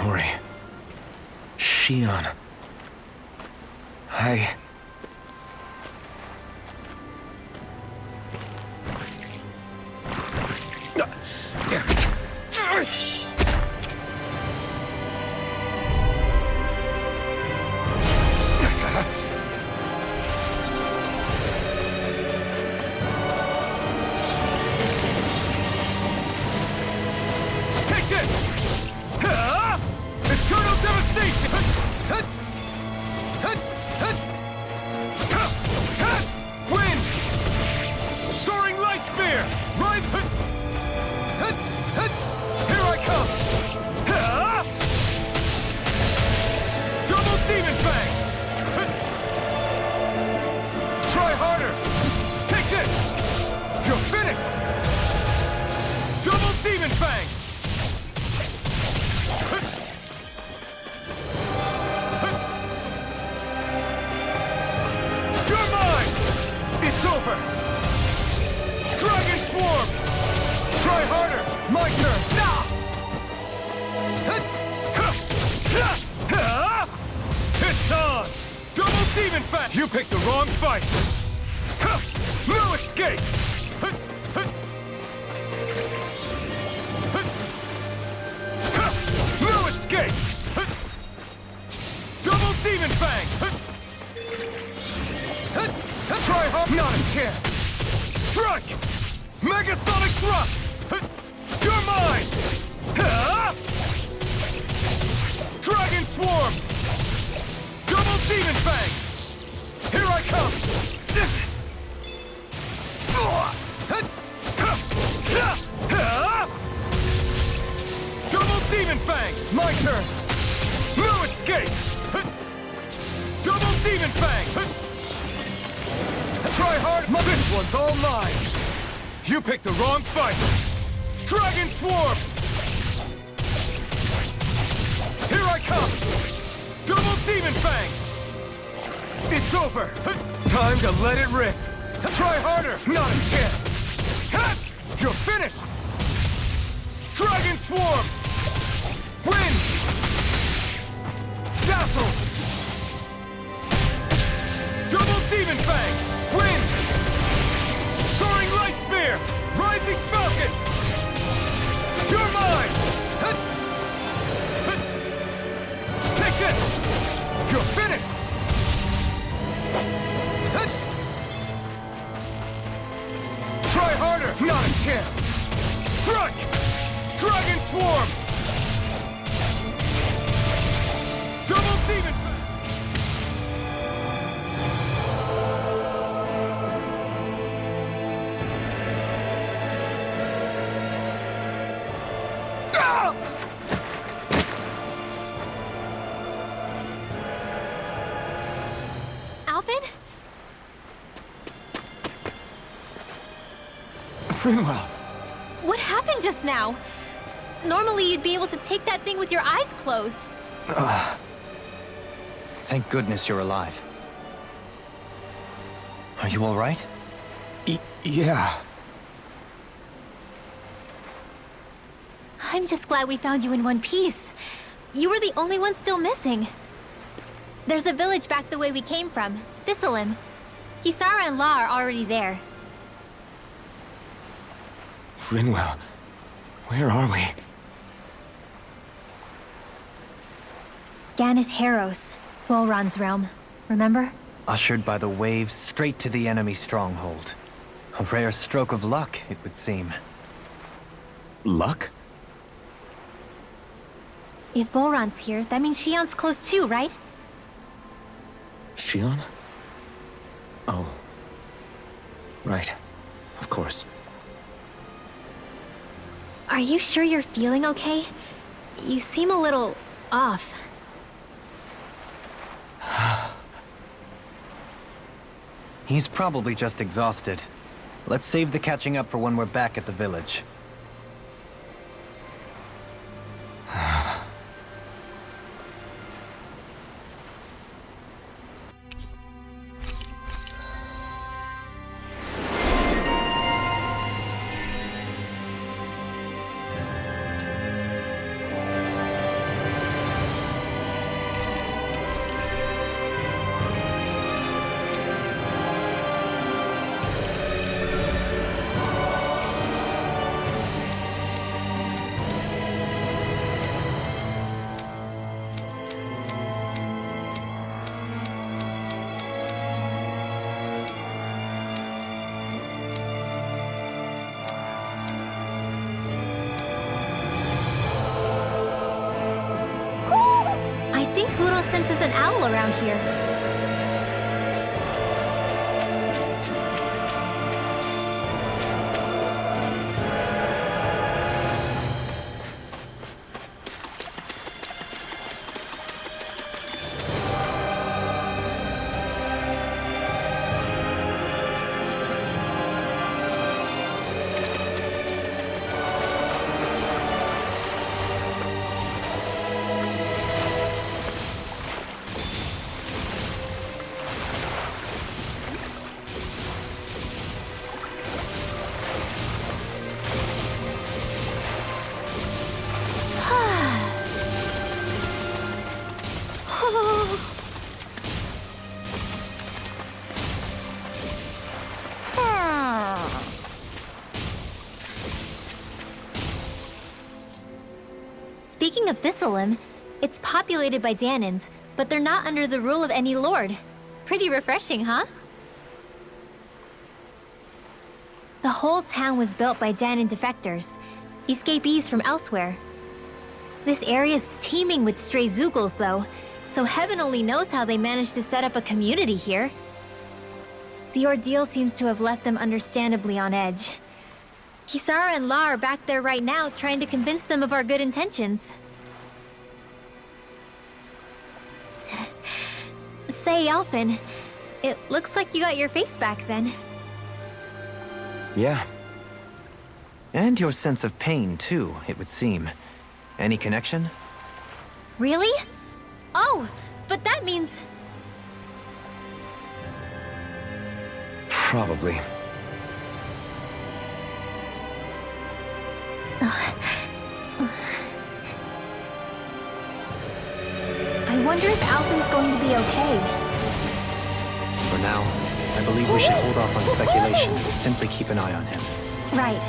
Yori. Shion. Damn it. Take this! Eternal devastation! Wind! Soaring light spear! Rise! Here I come! Double demon fang! Try harder! Take this! You're finished! Double demon fang! You're mine! It's over! Dragon Swarm! Try harder! My turn! It's on! Double demon fang! You picked the wrong fight! No escape! No escape! Double demon fang! Try hard! Not a chance! Strike! Megasonic thrust! You're mine! Dragon swarm! Double demon fang! Here I come! Double demon fang! My turn! No escape! Double demon fang! Try hard! This one's all mine! You picked the wrong fight! Dragon Swarm! Here I come! Double Demon Fang! It's over! Time to let it rip! Try harder! Not a chance! You're finished! Dragon Swarm! Win! Dazzle! Double Demon Fang! Win! Soaring Light Spear! Rising Falcon! You're mine! Take this! You're finished! Try harder! Not a chance! Strike! Dragon Swarm! Double Demon Fang! Alvin? Finwell! What happened just now? Normally you'd be able to take that thing with your eyes closed. Thank goodness you're alive. Are you all right? Yeah. I'm just glad we found you in one piece. You were the only one still missing. There's a village back the way we came from, Thistlym. Kisara and La are already there. Finwell, where are we? Ganeth Heros, Volron's realm. Remember? Ushered by the waves straight to the enemy stronghold. A rare stroke of luck, it would seem. Luck? If Volron's here, that means Shion's close too, right? Shion? Oh. Right. Of course. Are you sure you're feeling okay? You seem a little off. He's probably just exhausted. Let's save the catching up for when we're back at the village. there's an owl around here. Speaking of Thistlym, it's populated by Danans, but they're not under the rule of any lord. Pretty refreshing, huh? The whole town was built by Danan defectors, escapees from elsewhere. This area's teeming with stray Zoogles, though, so heaven only knows how they managed to set up a community here. The ordeal seems to have left them understandably on edge. Kisara and La are back there right now trying to convince them of our good intentions. Say, Alphen, it looks like you got your face back then. Yeah. And your sense of pain, too, it would seem. Any connection? Really? Oh, but that means... Probably. I wonder if Alphen's going to be okay. For now, I believe we should hold off on speculation and simply keep an eye on him. Right.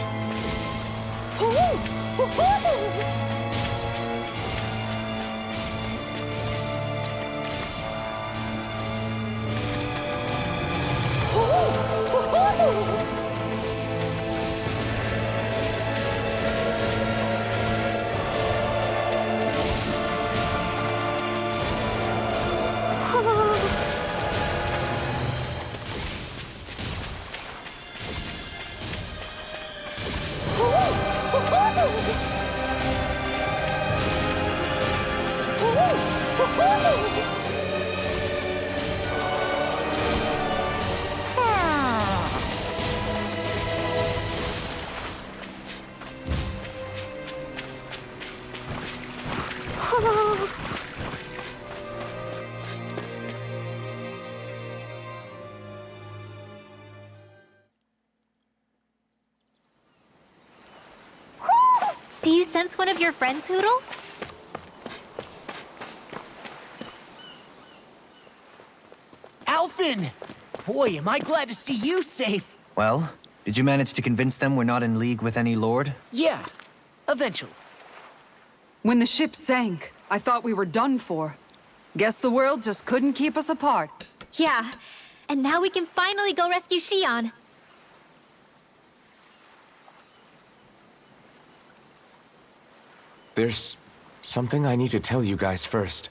Do you sense one of your friends, Hootle? Alphen! Boy, am I glad to see you safe. Well, did you manage to convince them we're not in league with any lord? Yeah, eventually. When the ship sank, I thought we were done for. Guess the world just couldn't keep us apart. Yeah, and now we can finally go rescue Xion. There's something I need to tell you guys first.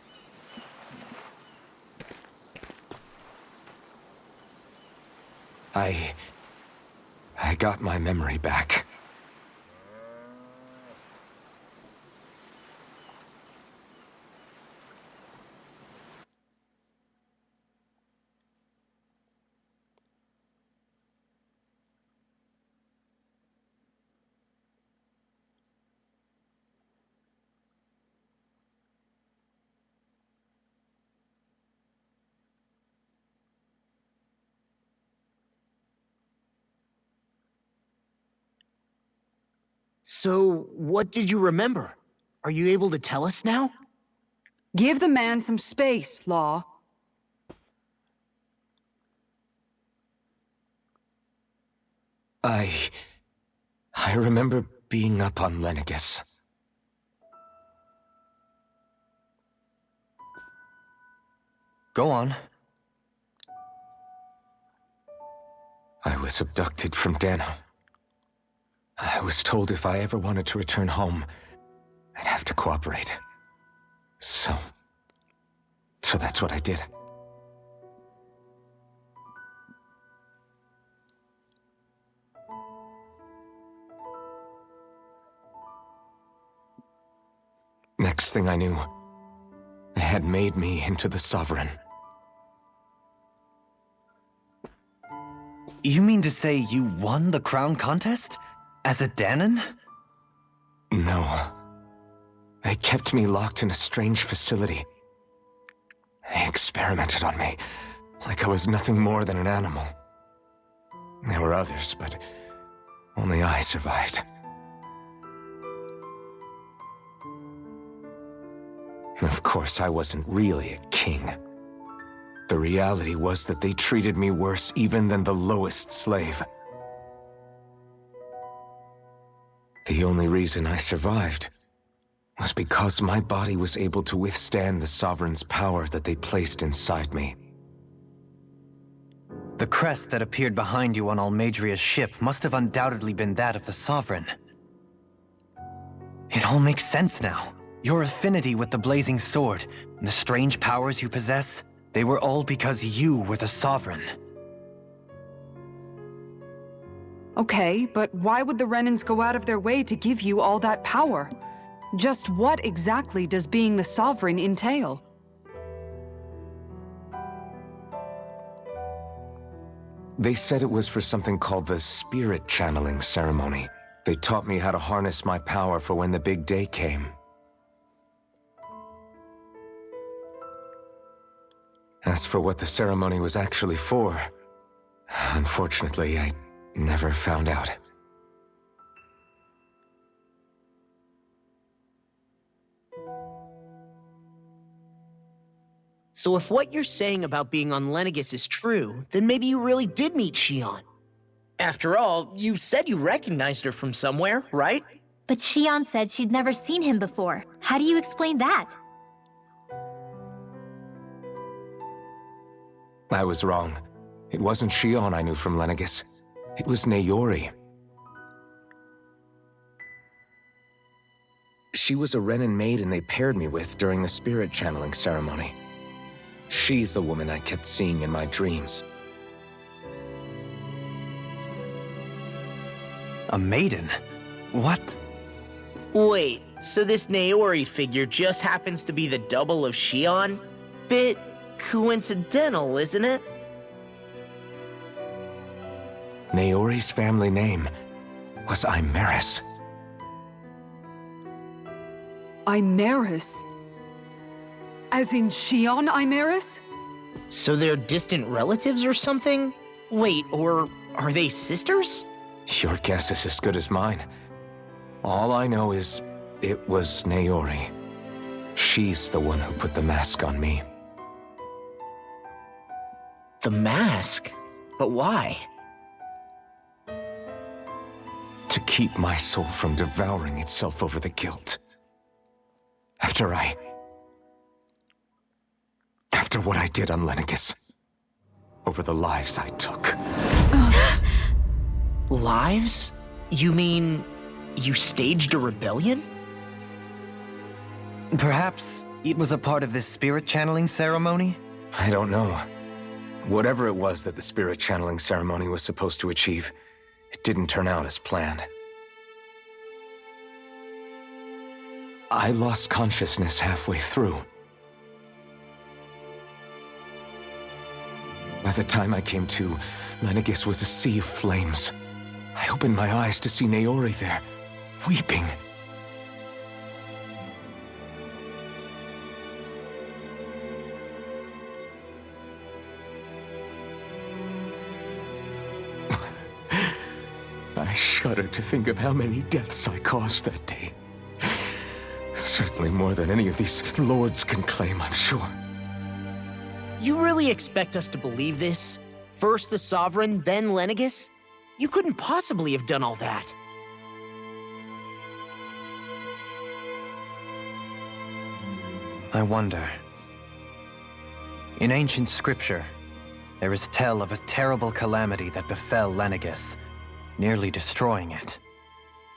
I got my memory back. So, what did you remember? Are you able to tell us now? Give the man some space, Law. I remember being up on Lenegus. Go on. I was abducted from Dana. I was told if I ever wanted to return home, I'd have to cooperate. So So that's what I did. Next thing I knew, they had made me into the Sovereign. You mean to say you won the crown contest? As a Danon? No. They kept me locked in a strange facility. They experimented on me, like I was nothing more than an animal. There were others, but only I survived. Of course, I wasn't really a king. The reality was that they treated me worse even than the lowest slave. The only reason I survived was because my body was able to withstand the Sovereign's power that they placed inside me. The crest that appeared behind you on Almadria's ship must have undoubtedly been that of the Sovereign. It all makes sense now. Your affinity with the Blazing Sword, and the strange powers you possess, they were all because you were the Sovereign. Okay, but why would the Renans go out of their way to give you all that power? Just what exactly does being the Sovereign entail? They said it was for something called the Spirit Channeling Ceremony. They taught me how to harness my power for when the big day came. As for what the ceremony was actually for, unfortunately, I never found out. So if what you're saying about being on Lenegis is true, then maybe you really did meet Xion. After all, you said you recognized her from somewhere, right? But Xion said she'd never seen him before. How do you explain that? I was wrong. It wasn't Xion I knew from Lenegis. It was Naori. She was a Renan maiden they paired me with during the spirit channeling ceremony. She's the woman I kept seeing in my dreams. A maiden? What? Wait, so this Naori figure just happens to be the double of Xion? Bit coincidental, isn't it? Naori's family name was Imeris. Imeris? As in Xion Imeris? So they're distant relatives or something? Wait, or are they sisters? Your guess is as good as mine. All I know is it was Naori. She's the one who put the mask on me. The mask? But why? To keep my soul from devouring itself over the guilt. After what I did on Lenegis. Over the lives I took. Lives? You mean you staged a rebellion? Perhaps it was a part of this spirit channeling ceremony? I don't know. Whatever it was that the spirit channeling ceremony was supposed to achieve, it didn't turn out as planned. I lost consciousness halfway through. By the time I came to, Lenegis was a sea of flames. I opened my eyes to see Naori there, weeping. I shudder to think of how many deaths I caused that day. Certainly more than any of these lords can claim, I'm sure. You really expect us to believe this? First the Sovereign, then Lenegis? You couldn't possibly have done all that. I wonder. In ancient scripture, there is tell of a terrible calamity that befell Lenegis, nearly destroying it.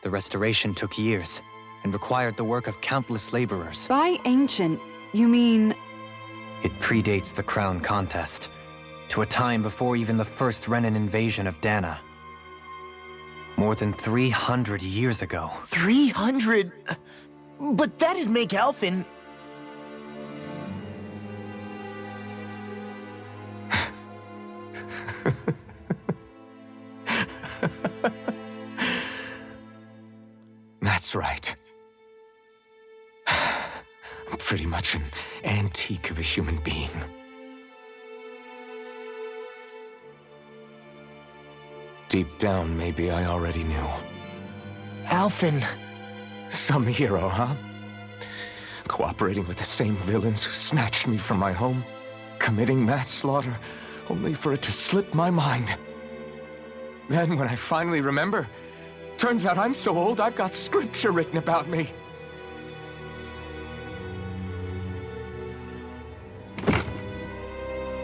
The restoration took years, and required the work of countless laborers. By ancient, you mean... It predates the Crown Contest, to a time before even the first Renin invasion of Dana. More than 300 years ago. 300? But that'd make Alphen... That's right. I'm pretty much an antique of a human being. Deep down, maybe I already knew. Alphen... Some hero, huh? Cooperating with the same villains who snatched me from my home, committing mass slaughter, only for it to slip my mind. Then, when I finally remember, turns out I'm so old I've got scripture written about me.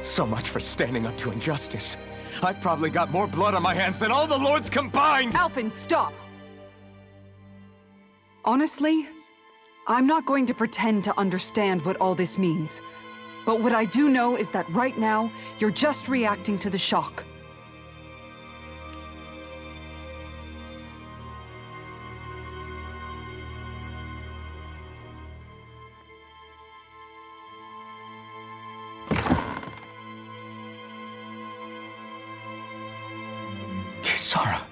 So much for standing up to injustice. I've probably got more blood on my hands than all the lords combined! Alphen, stop! Honestly, I'm not going to pretend to understand what all this means. But what I do know is that right now, you're just reacting to the shock. Kisara.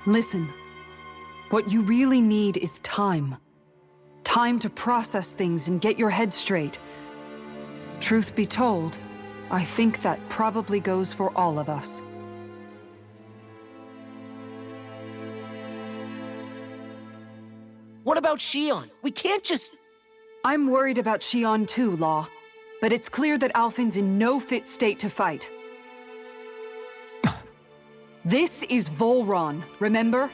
Listen, what you really need is time. Time to process things and get your head straight. Truth be told, I think that probably goes for all of us. What about Shion? We can't just... I'm worried about Shion too, Law. But it's clear that Alphen's in no fit state to fight. This is Volron, remember?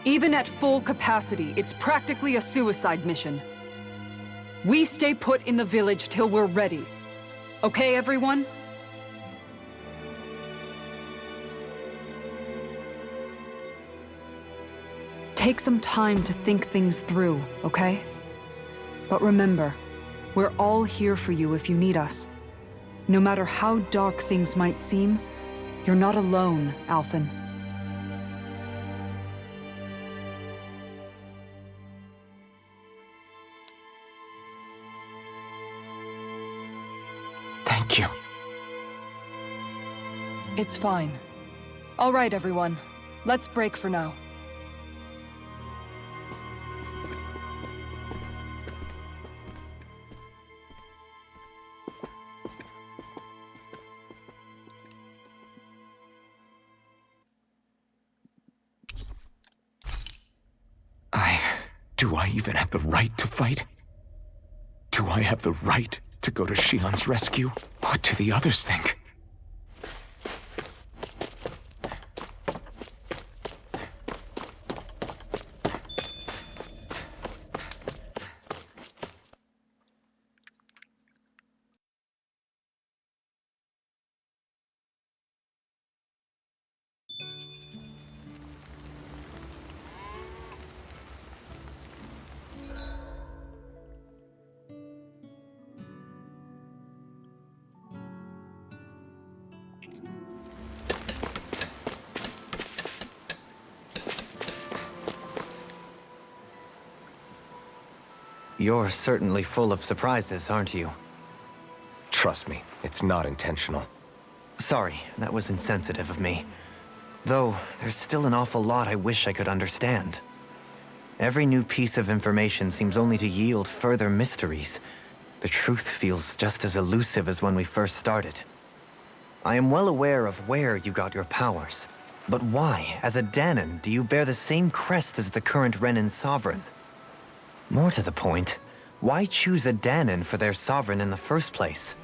Even at full capacity, it's practically a suicide mission. We stay put in the village till we're ready. Okay, everyone? Take some time to think things through, okay? But remember, we're all here for you if you need us. No matter how dark things might seem, you're not alone, Alphen. Thank you. It's fine. All right, everyone. Let's break for now. Do I even have the right to fight? Do I have the right to go to Shion's rescue? What do the others think? You're certainly full of surprises, aren't you? Trust me, it's not intentional. Sorry, that was insensitive of me. Though, there's still an awful lot I wish I could understand. Every new piece of information seems only to yield further mysteries. The truth feels just as elusive as when we first started. I am well aware of where you got your powers. But why, as a Danon, do you bear the same crest as the current Renin sovereign? More to the point, why choose a Danon for their sovereign in the first place?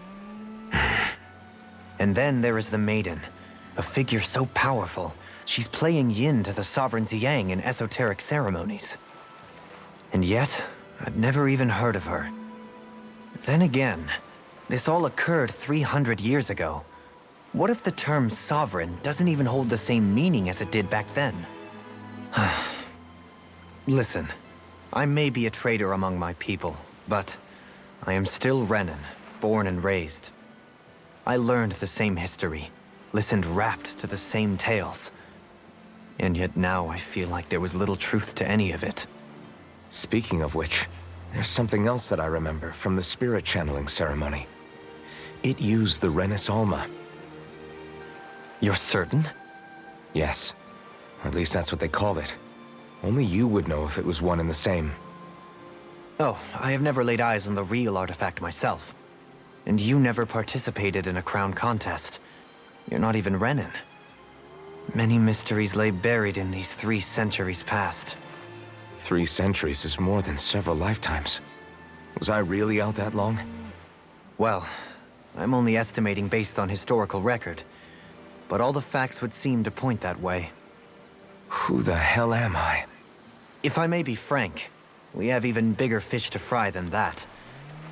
And then there is the Maiden, a figure so powerful, she's playing yin to the sovereign's yang in esoteric ceremonies. And yet, I've never even heard of her. Then again, this all occurred 300 years ago. What if the term sovereign doesn't even hold the same meaning as it did back then? Listen. I may be a traitor among my people, but I am still Renan, born and raised. I learned the same history, listened rapt to the same tales. And yet now I feel like there was little truth to any of it. Speaking of which, there's something else that I remember from the spirit channeling ceremony. It used the Renis Alma. You're certain? Yes. Or at least that's what they called it. Only you would know if it was one and the same. Oh, I have never laid eyes on the real artifact myself. And you never participated in a crown contest. You're not even Renan. Many mysteries lay buried in these 3 centuries past. 3 centuries is more than several lifetimes. Was I really out that long? Well, I'm only estimating based on historical record. But all the facts would seem to point that way. Who the hell am I? If I may be frank, we have even bigger fish to fry than that.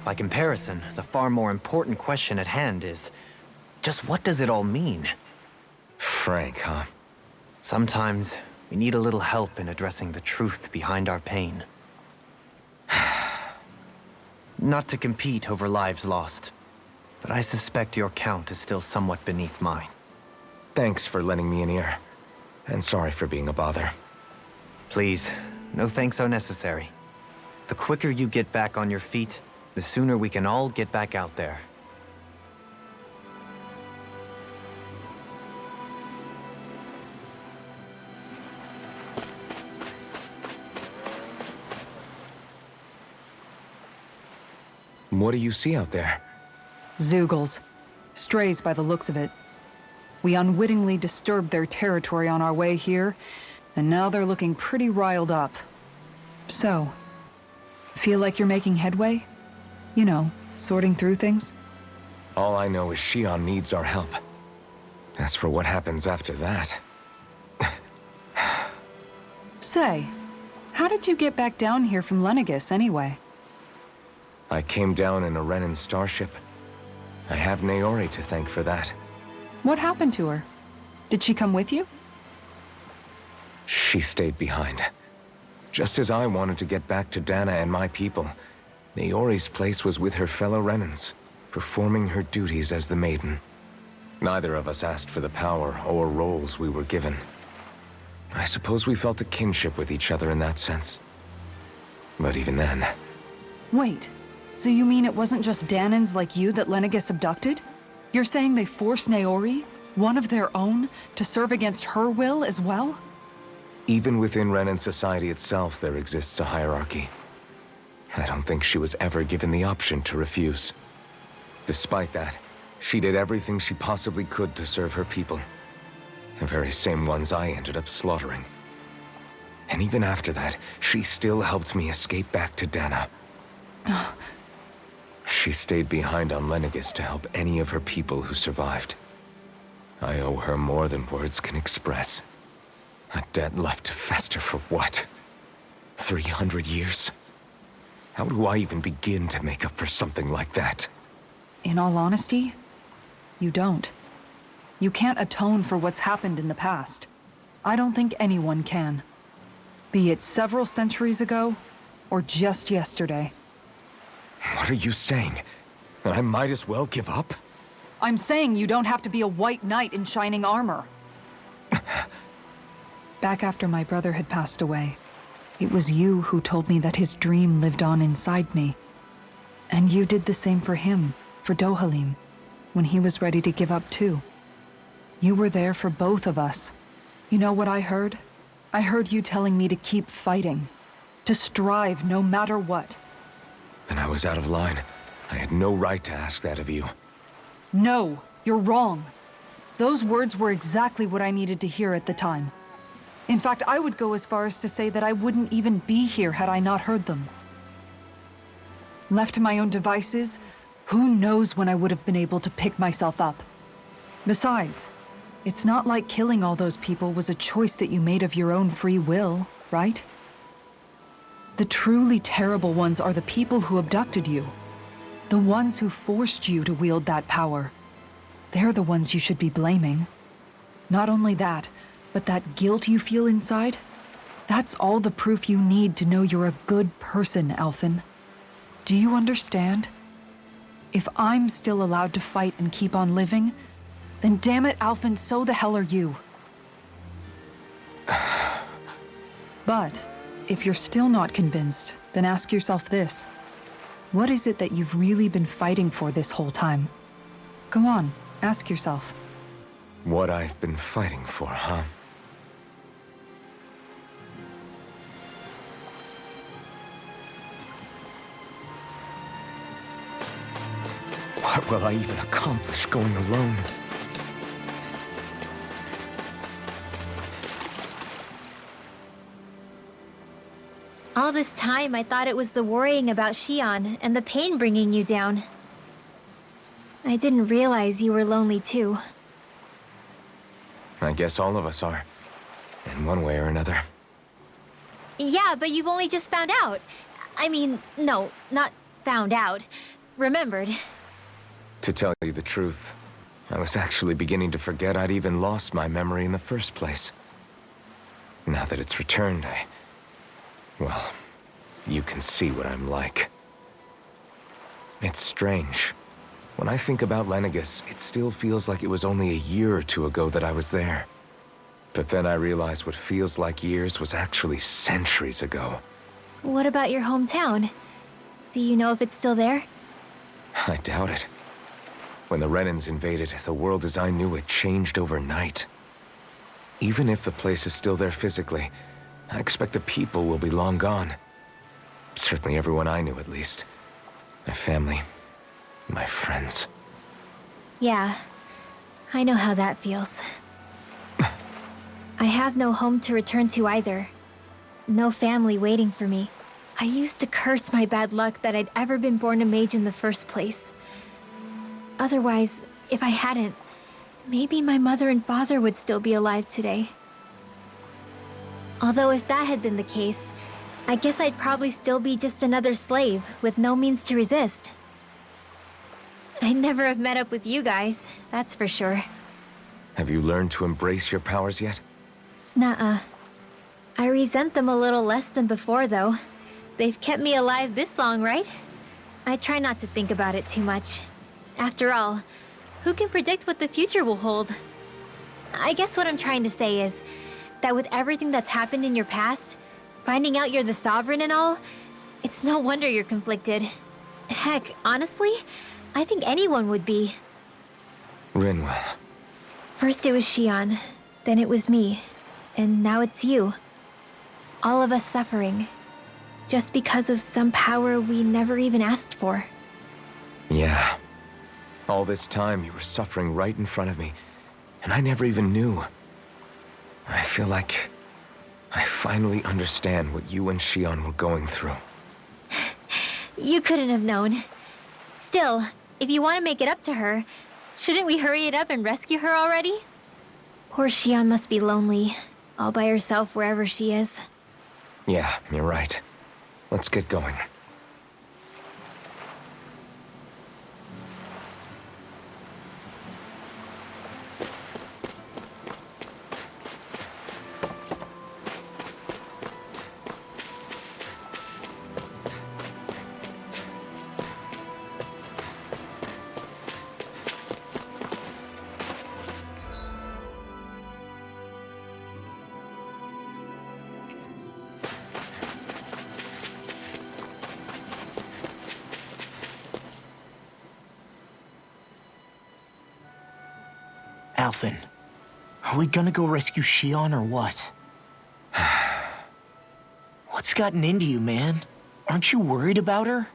By comparison, the far more important question at hand is, just what does it all mean? Frank, huh? Sometimes, we need a little help in addressing the truth behind our pain. Not to compete over lives lost, but I suspect your count is still somewhat beneath mine. Thanks for lending me an ear. And sorry for being a bother. Please, no thanks are necessary. The quicker you get back on your feet, the sooner we can all get back out there. What do you see out there? Zeugles. Strays by the looks of it. We unwittingly disturbed their territory on our way here, and now they're looking pretty riled up. So, feel like you're making headway? You know, sorting through things? All I know is Shion needs our help. As for what happens after that... Say, how did you get back down here from Lenegis, anyway? I came down in a Renan starship. I have Naori to thank for that. What happened to her? Did she come with you? She stayed behind. Just as I wanted to get back to Dana and my people, Naori's place was with her fellow Renans, performing her duties as the Maiden. Neither of us asked for the power or roles we were given. I suppose we felt a kinship with each other in that sense. But even then... Wait, so you mean it wasn't just Danans like you that Lenegis abducted? You're saying they forced Naori, one of their own, to serve against her will as well? Even within Renan society itself, there exists a hierarchy. I don't think she was ever given the option to refuse. Despite that, she did everything she possibly could to serve her people. The very same ones I ended up slaughtering. And even after that, she still helped me escape back to Dana. She stayed behind on Lenegis to help any of her people who survived. I owe her more than words can express. A debt left to fester for what? 300 years? How do I even begin to make up for something like that? In all honesty, you don't. You can't atone for what's happened in the past. I don't think anyone can. Be it several centuries ago, or just yesterday. What are you saying? That I might as well give up? I'm saying you don't have to be a white knight in shining armor. Back after my brother had passed away, it was you who told me that his dream lived on inside me. And you did the same for him, for Dohalim, when he was ready to give up too. You were there for both of us. You know what I heard? I heard you telling me to keep fighting, to strive no matter what. Then I was out of line. I had no right to ask that of you. No, you're wrong. Those words were exactly what I needed to hear at the time. In fact, I would go as far as to say that I wouldn't even be here had I not heard them. Left to my own devices, who knows when I would have been able to pick myself up. Besides, it's not like killing all those people was a choice that you made of your own free will, right? The truly terrible ones are the people who abducted you. The ones who forced you to wield that power. They're the ones you should be blaming. Not only that, but that guilt you feel inside, That's all the proof you need to know you're a good person, Alphen. Do you understand? If I'm still allowed to fight and keep on living, then damn it, Alphen, so the hell are you. But if you're still not convinced, then ask yourself this. What is it that you've really been fighting for this whole time? Go on, ask yourself. What I've been fighting for, huh? What will I even accomplish going alone? All this time, I thought it was the worrying about Xion and the pain bringing you down. I didn't realize you were lonely too. I guess all of us are, in one way or another. Yeah, but you've only just found out. I mean, no, not found out. Remembered. To tell you the truth, I was actually beginning to forget I'd even lost my memory in the first place. Now that it's returned, well, you can see what I'm like. It's strange. When I think about Lenegis, it still feels like it was only a year or two ago that I was there. But then I realized what feels like years was actually centuries ago. What about your hometown? Do you know if it's still there? I doubt it. When the Renans invaded, the world as I knew it changed overnight. Even if the place is still there physically, I expect the people will be long gone. Certainly everyone I knew, at least. My family, my friends. Yeah, I know how that feels. I have no home to return to either. No family waiting for me. I used to curse my bad luck that I'd ever been born a mage in the first place. Otherwise, if I hadn't, maybe my mother and father would still be alive today. Although if that had been the case, I guess I'd probably still be just another slave with no means to resist. I'd never have met up with you guys, that's for sure. Have you learned to embrace your powers yet? Nuh-uh. I resent them a little less than before, though. They've kept me alive this long, right? I try not to think about it too much. After all, who can predict what the future will hold? I guess what I'm trying to say is that with everything that's happened in your past, finding out you're the Sovereign and all, it's no wonder you're conflicted. Heck, honestly, I think anyone would be. Rinwell. First it was Xion, then it was me, and now it's you. All of us suffering, just because of some power we never even asked for. Yeah. All this time you were suffering right in front of me, and I never even knew. I feel like I finally understand what you and Xion were going through. You couldn't have known. Still, if you want to make it up to her, shouldn't we hurry it up and rescue her already? Poor Xion must be lonely, all by herself wherever she is. Yeah, you're right. Let's get going. Alphen, are we gonna go rescue Xion or what? What's gotten into you, man? Aren't you worried about her?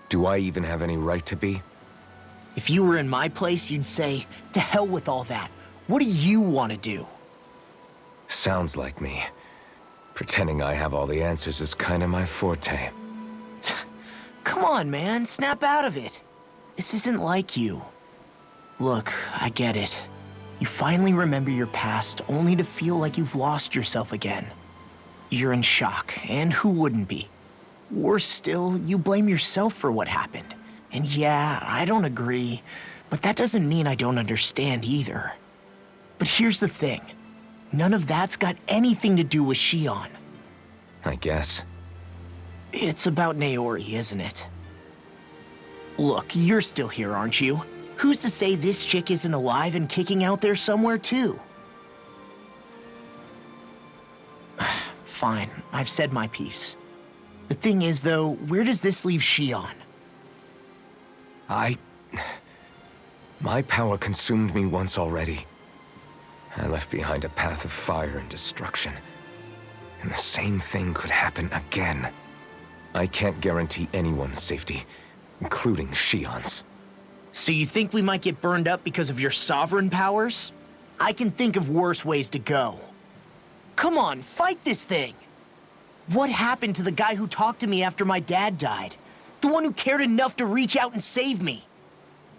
Do I even have any right to be? If you were in my place, you'd say, to hell with all that. What do you want to do? Sounds like me. Pretending I have all the answers is kind of my forte. Come on, man. Snap out of it. This isn't like you. Look, I get it. You finally remember your past, only to feel like you've lost yourself again. You're in shock, and who wouldn't be? Worse still, you blame yourself for what happened. And yeah, I don't agree, but that doesn't mean I don't understand either. But here's the thing. None of that's got anything to do with Xion. I guess. It's about Naori, isn't it? Look, you're still here, aren't you? Who's to say this chick isn't alive and kicking out there somewhere, too? Fine, I've said my piece. The thing is, though, where does this leave Shion? My power consumed me once already. I left behind a path of fire and destruction. And the same thing could happen again. I can't guarantee anyone's safety, including Shion's. So you think we might get burned up because of your sovereign powers? I can think of worse ways to go. Come on, fight this thing! What happened to the guy who talked to me after my dad died? The one who cared enough to reach out and save me?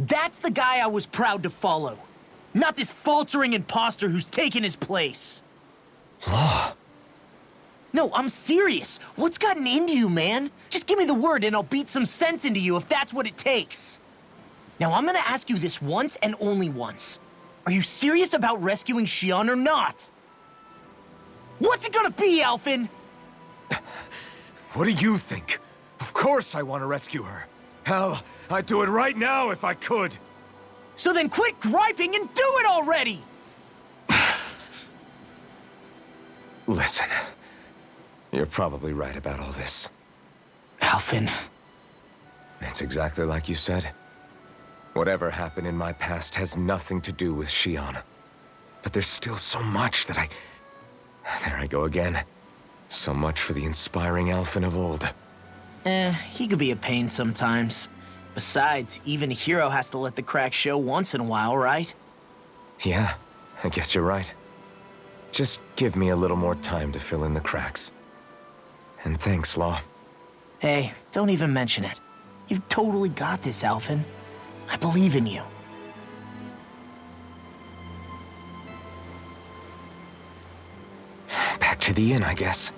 That's the guy I was proud to follow. Not this faltering imposter who's taken his place. Law. No, I'm serious. What's gotten into you, man? Just give me the word and I'll beat some sense into you if that's what it takes. Now, I'm gonna ask you this once and only once. Are you serious about rescuing Shion or not? What's it gonna be, Alphen? What do you think? Of course I want to rescue her. Hell, I'd do it right now if I could. So then quit griping and do it already! Listen, you're probably right about all this. Alphen. It's exactly like you said. Whatever happened in my past has nothing to do with Shion. But there's still so much that There I go again. So much for the inspiring Alphen of old. He could be a pain sometimes. Besides, even a hero has to let the cracks show once in a while, right? Yeah, I guess you're right. Just give me a little more time to fill in the cracks. And thanks, Law. Hey, don't even mention it. You've totally got this, Alphen. I believe in you. Back to the inn, I guess.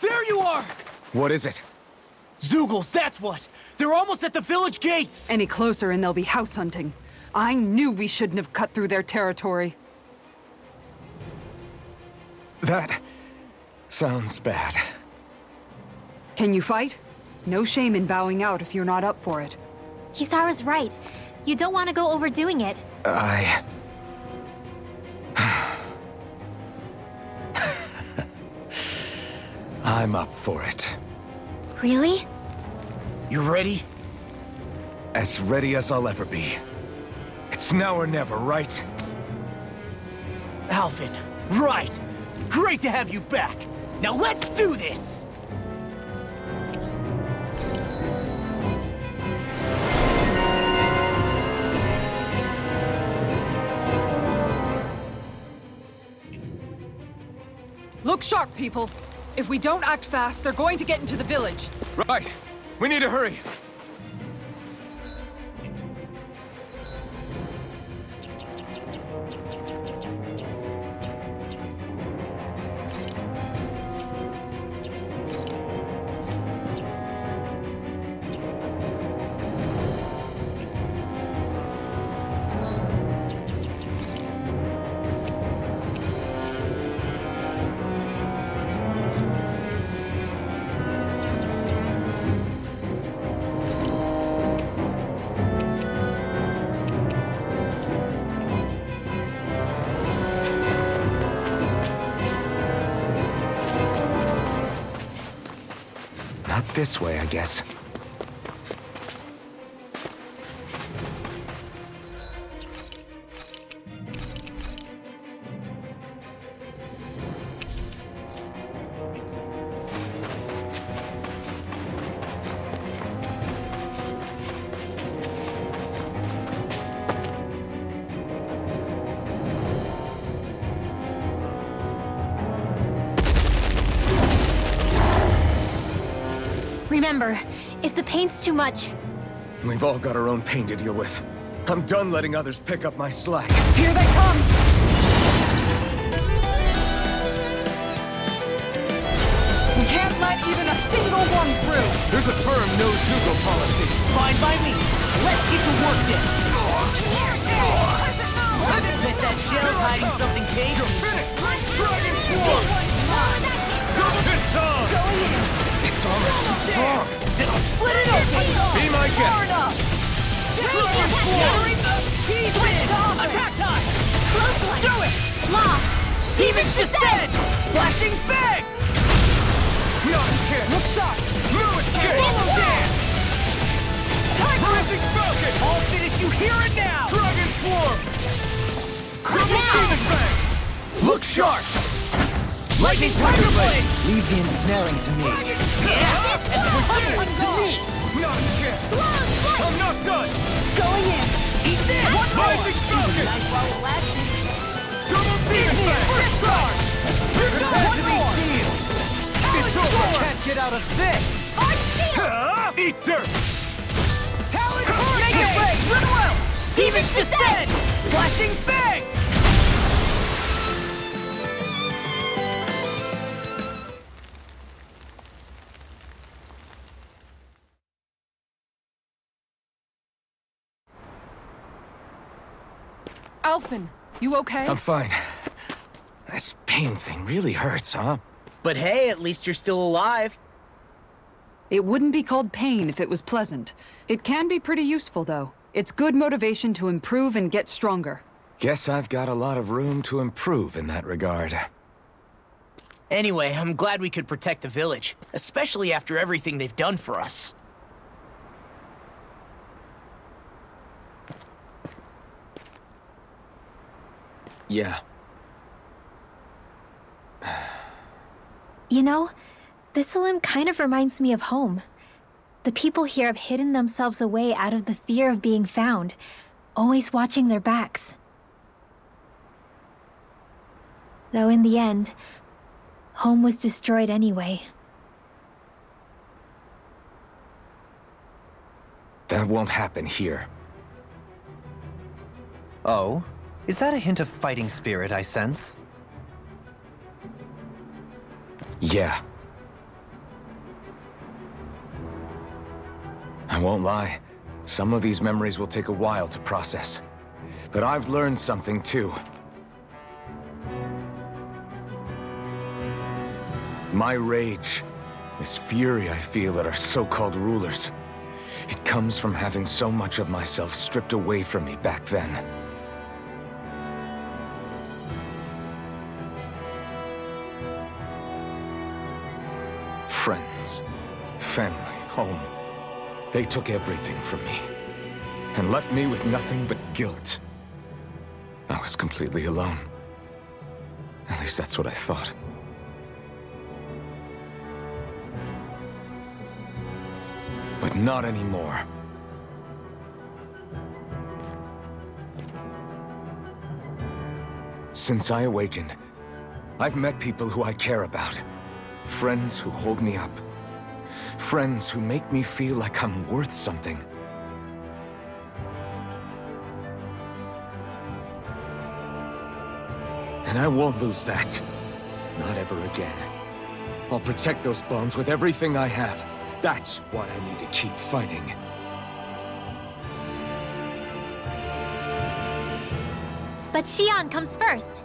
There you are! What is it? Zeugles, that's what! They're almost at the village gates! Any closer and they'll be house hunting. I knew we shouldn't have cut through their territory. That sounds bad. Can you fight? No shame in bowing out if you're not up for it. Kisara's right. You don't want to go overdoing it. I'm up for it. Really? You ready? As ready as I'll ever be. It's now or never, right? Alphen, right! Great to have you back! Now let's do this! Look sharp, people. If we don't act fast, they're going to get into the village. Right. We need to hurry. This way, I guess. Remember, if the pain's too much... We've all got our own pain to deal with. I'm done letting others pick up my slack. Here they come! We can't let even a single one through! There's a firm no-Google policy. Fine by me. Let's get to work then. Bet that shell's hiding something tasty. You're finished! Dragon Swarm! Double hit time! It's almost too strong. Then I'll split it open. Be my guest! Dragon Swarm! Attack time! Close one! Do it! Lock! Demon's Descent! Flashing Fang! Beyond kick! Look sharp! Fluid kick! Follow dance! Time for Rising Falcon! I'll finish you here and now! Dragon Swarm! Double Demon Fang! Look sharp! Lightning Tiger Blade! Leave the ensnaring to me. Yeah! And the pummeling to me! Not yet! I'm not done! Going in! Eat this! One Rising Falcon! Nice while it lasted. Double Demon Fang! First charge! One more! It's over! Can't get out of this! Eat dirt! Talon Make it break! Run well! Demon's Descent! Flashing Fang! Alphen, you okay? I'm fine. This pain thing really hurts, huh? But hey, at least you're still alive. It wouldn't be called pain if it was pleasant. It can be pretty useful, though. It's good motivation to improve and get stronger. Guess I've got a lot of room to improve in that regard. Anyway, I'm glad we could protect the village, especially after everything they've done for us. Yeah. You know, Thistlym kind of reminds me of home. The people here have hidden themselves away out of the fear of being found, always watching their backs. Though in the end, home was destroyed anyway. That won't happen here. Oh? Is that a hint of fighting spirit I sense? Yeah. I won't lie. Some of these memories will take a while to process. But I've learned something too. My rage, this fury I feel at our so-called rulers, it comes from having so much of myself stripped away from me back then. Friends, family, home. They took everything from me and left me with nothing but guilt. I was completely alone. At least that's what I thought. But not anymore. Since I awakened, I've met people who I care about. Friends who hold me up. Friends who make me feel like I'm worth something. And I won't lose that. Not ever again. I'll protect those bonds with everything I have. That's why I need to keep fighting. But Xion comes first.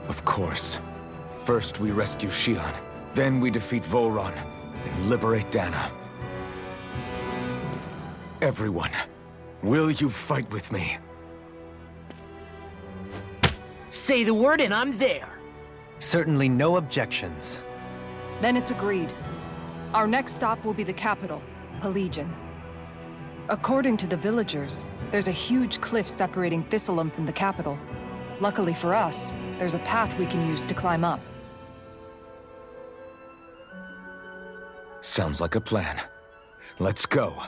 Of course. First we rescue Xion, then we defeat Volron and liberate Dana. Everyone, will you fight with me? Say the word and I'm there. Certainly no objections. Then it's agreed. Our next stop will be the capital, Pelagian. According to the villagers, there's a huge cliff separating Thistlym from the capital. Luckily for us, there's a path we can use to climb up. Sounds like a plan. Let's go.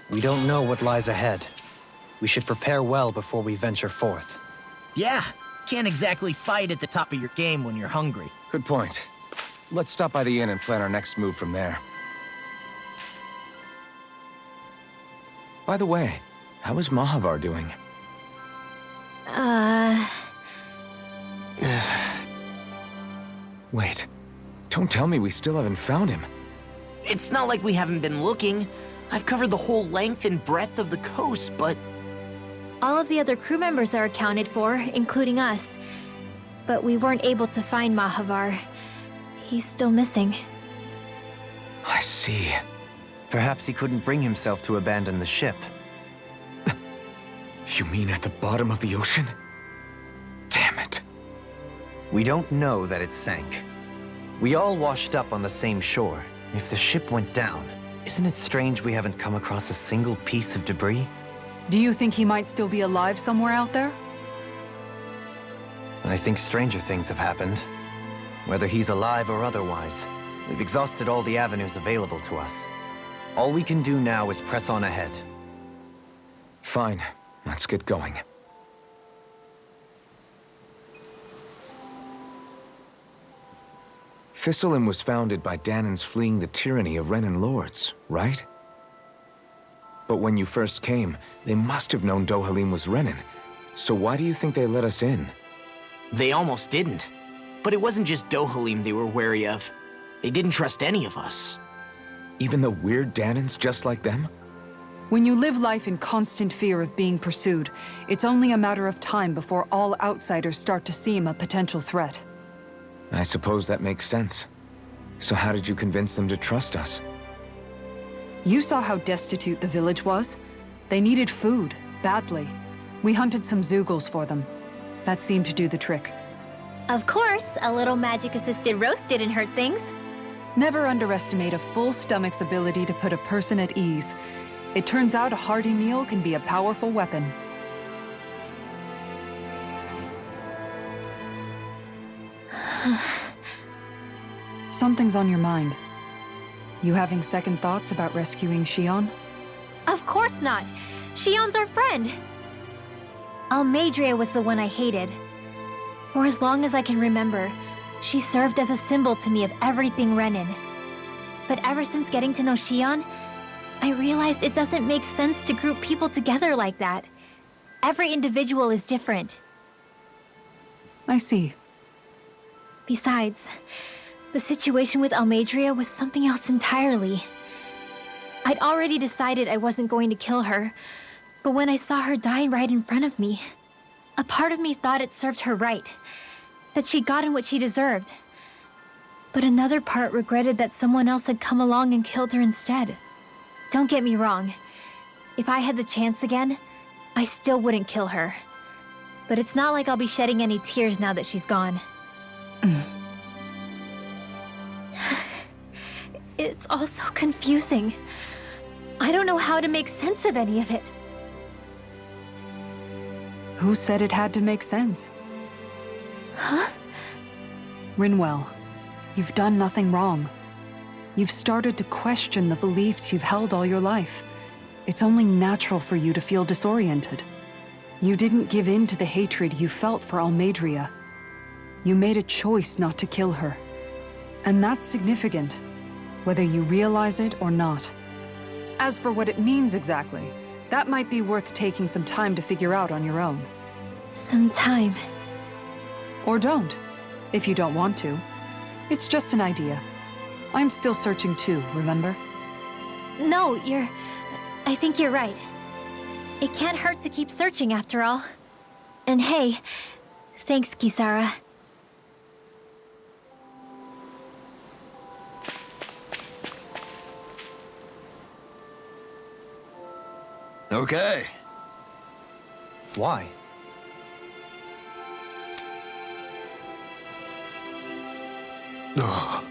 We don't know what lies ahead. We should prepare well before we venture forth. Yeah, can't exactly fight at the top of your game when you're hungry. Good point. Let's stop by the inn and plan our next move from there. By the way, how is Mahavar doing? Wait, don't tell me we still haven't found him. It's not like we haven't been looking. I've covered the whole length and breadth of the coast, but... All of the other crew members are accounted for, including us. But we weren't able to find Mahavar. He's still missing. I see. Perhaps he couldn't bring himself to abandon the ship. You mean at the bottom of the ocean? Damn it. We don't know that it sank. We all washed up on the same shore. If the ship went down, isn't it strange we haven't come across a single piece of debris? Do you think he might still be alive somewhere out there? I think stranger things have happened. Whether he's alive or otherwise, we've exhausted all the avenues available to us. All we can do now is press on ahead. Fine, let's get going. Thistlym was founded by Danans fleeing the tyranny of Renan lords, right? But when you first came, they must have known Dohalim was Renan. So why do you think they let us in? They almost didn't. But it wasn't just Dohalim they were wary of. They didn't trust any of us. Even the weird Danans just like them? When you live life in constant fear of being pursued, it's only a matter of time before all outsiders start to seem a potential threat. I suppose that makes sense. So how did you convince them to trust us? You saw how destitute the village was. They needed food, badly. We hunted some Zeugles for them. That seemed to do the trick. Of course, a little magic-assisted roast didn't hurt things. Never underestimate a full stomach's ability to put a person at ease. It turns out a hearty meal can be a powerful weapon. Something's on your mind. You having second thoughts about rescuing Shion? Of course not. Shion's our friend. Almadria was the one I hated. For as long as I can remember, she served as a symbol to me of everything Renan. But ever since getting to know Shion, I realized it doesn't make sense to group people together like that. Every individual is different. I see. Besides, the situation with Almadria was something else entirely. I'd already decided I wasn't going to kill her, but when I saw her die right in front of me, a part of me thought it served her right, that she'd gotten what she deserved. But another part regretted that someone else had come along and killed her instead. Don't get me wrong. If I had the chance again, I still wouldn't kill her. But it's not like I'll be shedding any tears now that she's gone. It's all so confusing. I don't know how to make sense of any of it. Who said it had to make sense? Huh? Rinwell, you've done nothing wrong. You've started to question the beliefs you've held all your life. It's only natural for you to feel disoriented. You didn't give in to the hatred you felt for Almadria. You made a choice not to kill her. And that's significant, whether you realize it or not. As for what it means exactly, that might be worth taking some time to figure out on your own. Some time. Or don't, if you don't want to. It's just an idea. I'm still searching too, remember? No, I think you're right. It can't hurt to keep searching after all. And hey, thanks, Kisara. Okay. Why? Ugh.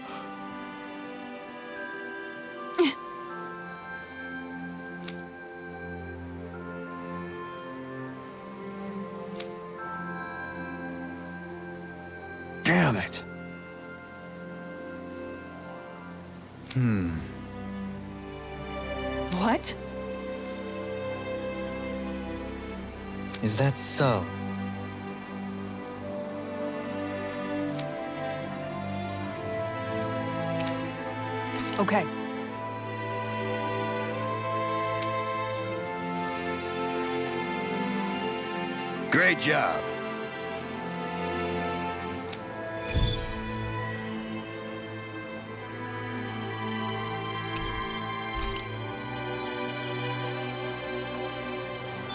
Damn it. What? Is that so? Okay. Great job.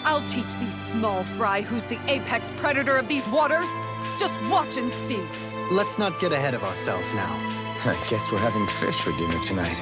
I'll teach these small fry who's the apex predator of these waters. Just watch and see. Let's not get ahead of ourselves now. I guess we're having fish for dinner tonight.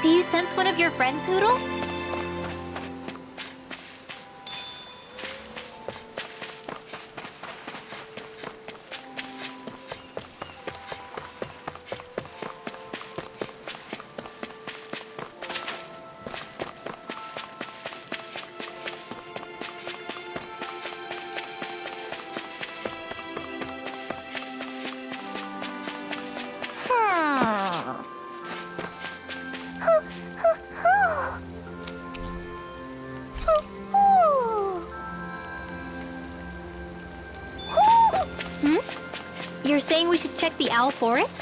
Do you sense one of your friends, Hoodle? You're saying we should check the owl forest?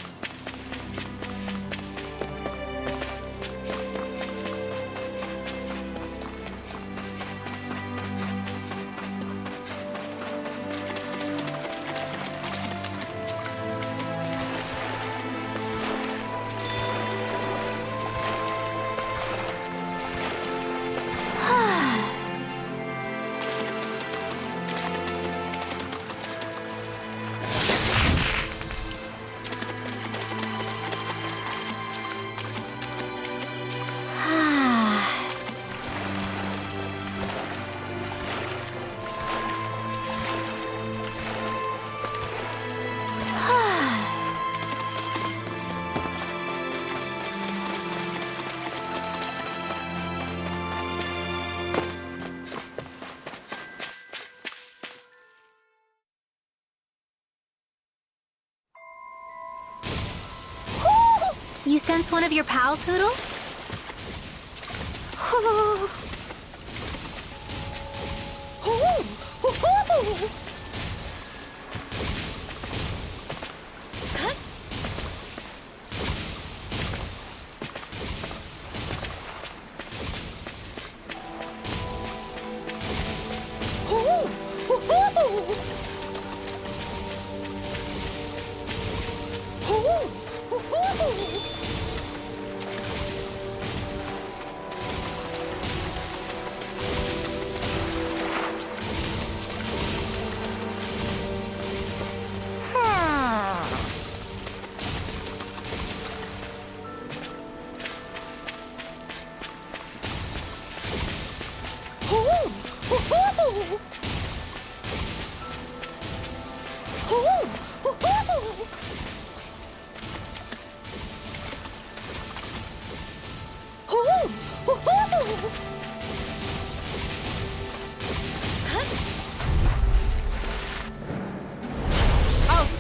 You sense one of your pals, Hoodle?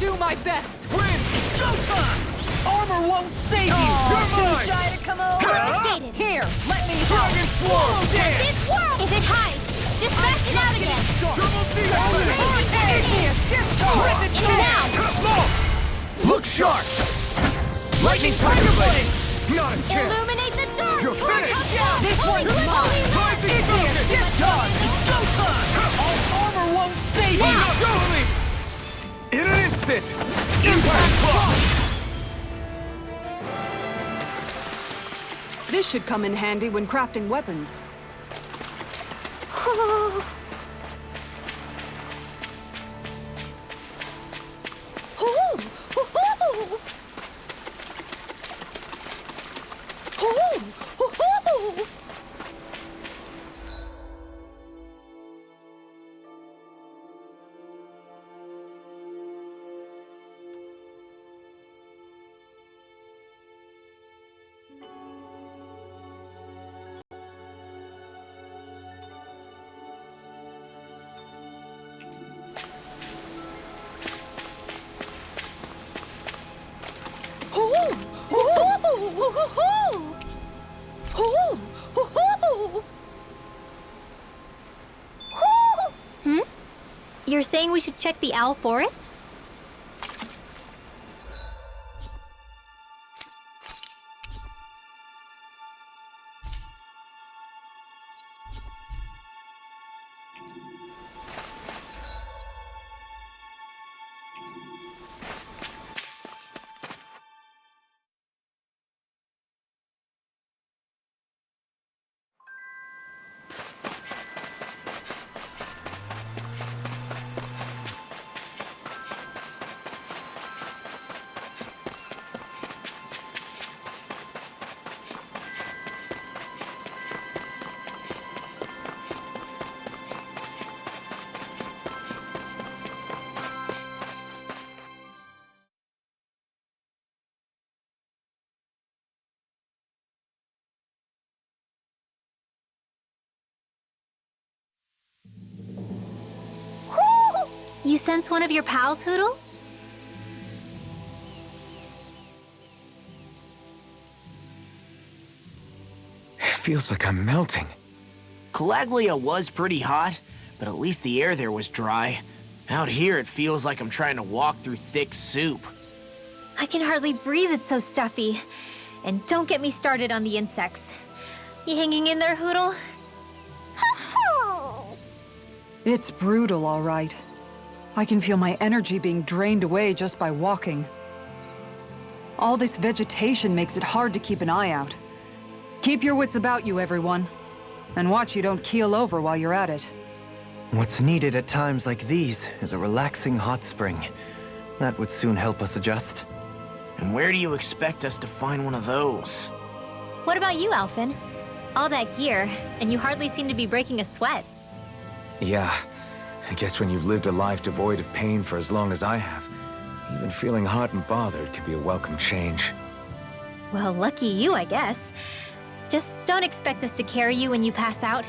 do my best. Win! Showtime! Armor won't save you! You're mine! Too shy to come over. Devastated. Here, let me Dragon Swallow Dance! This world! If it hides, just smash it out again! Double D! Now! Look sharp! Lightning Tiger Blade! Not a chance! Illuminate the dark! You're finished! This one's mine. Time is broken! This time! Showtime! All armor won't save you! Totally! In an instant! Impact Block! This should come in handy when crafting weapons. You're saying we should check the Owl Forest? You sense one of your pals, Hoodle? It feels like I'm melting. Calaglia was pretty hot, but at least the air there was dry. Out here, it feels like I'm trying to walk through thick soup. I can hardly breathe, it's so stuffy. And don't get me started on the insects. You hanging in there, Hoodle? It's brutal, all right. I can feel my energy being drained away just by walking. All this vegetation makes it hard to keep an eye out. Keep your wits about you, everyone. And watch you don't keel over while you're at it. What's needed at times like these is a relaxing hot spring. That would soon help us adjust. And where do you expect us to find one of those? What about you, Alphen? All that gear, and you hardly seem to be breaking a sweat. Yeah, I guess when you've lived a life devoid of pain for as long as I have, even feeling hot and bothered could be a welcome change. Well, lucky you, I guess. Just don't expect us to carry you when you pass out.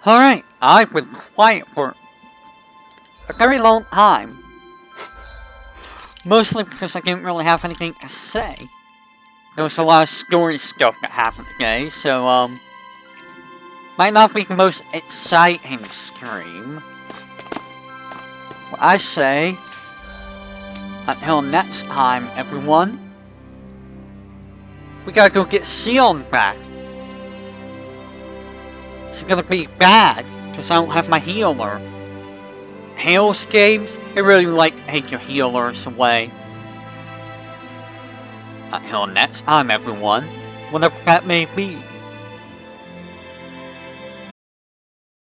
Alright, I've been quiet for a very long time. Mostly because I didn't really have anything to say. There was a lot of story stuff that happened today, so, might not be the most exciting stream. Well, I say, until next time, everyone, we gotta go get Sion back. It's gonna be bad, because I don't have my healer. Hailscapes, It really like takes your healers away. Until next time, everyone, whatever that may be.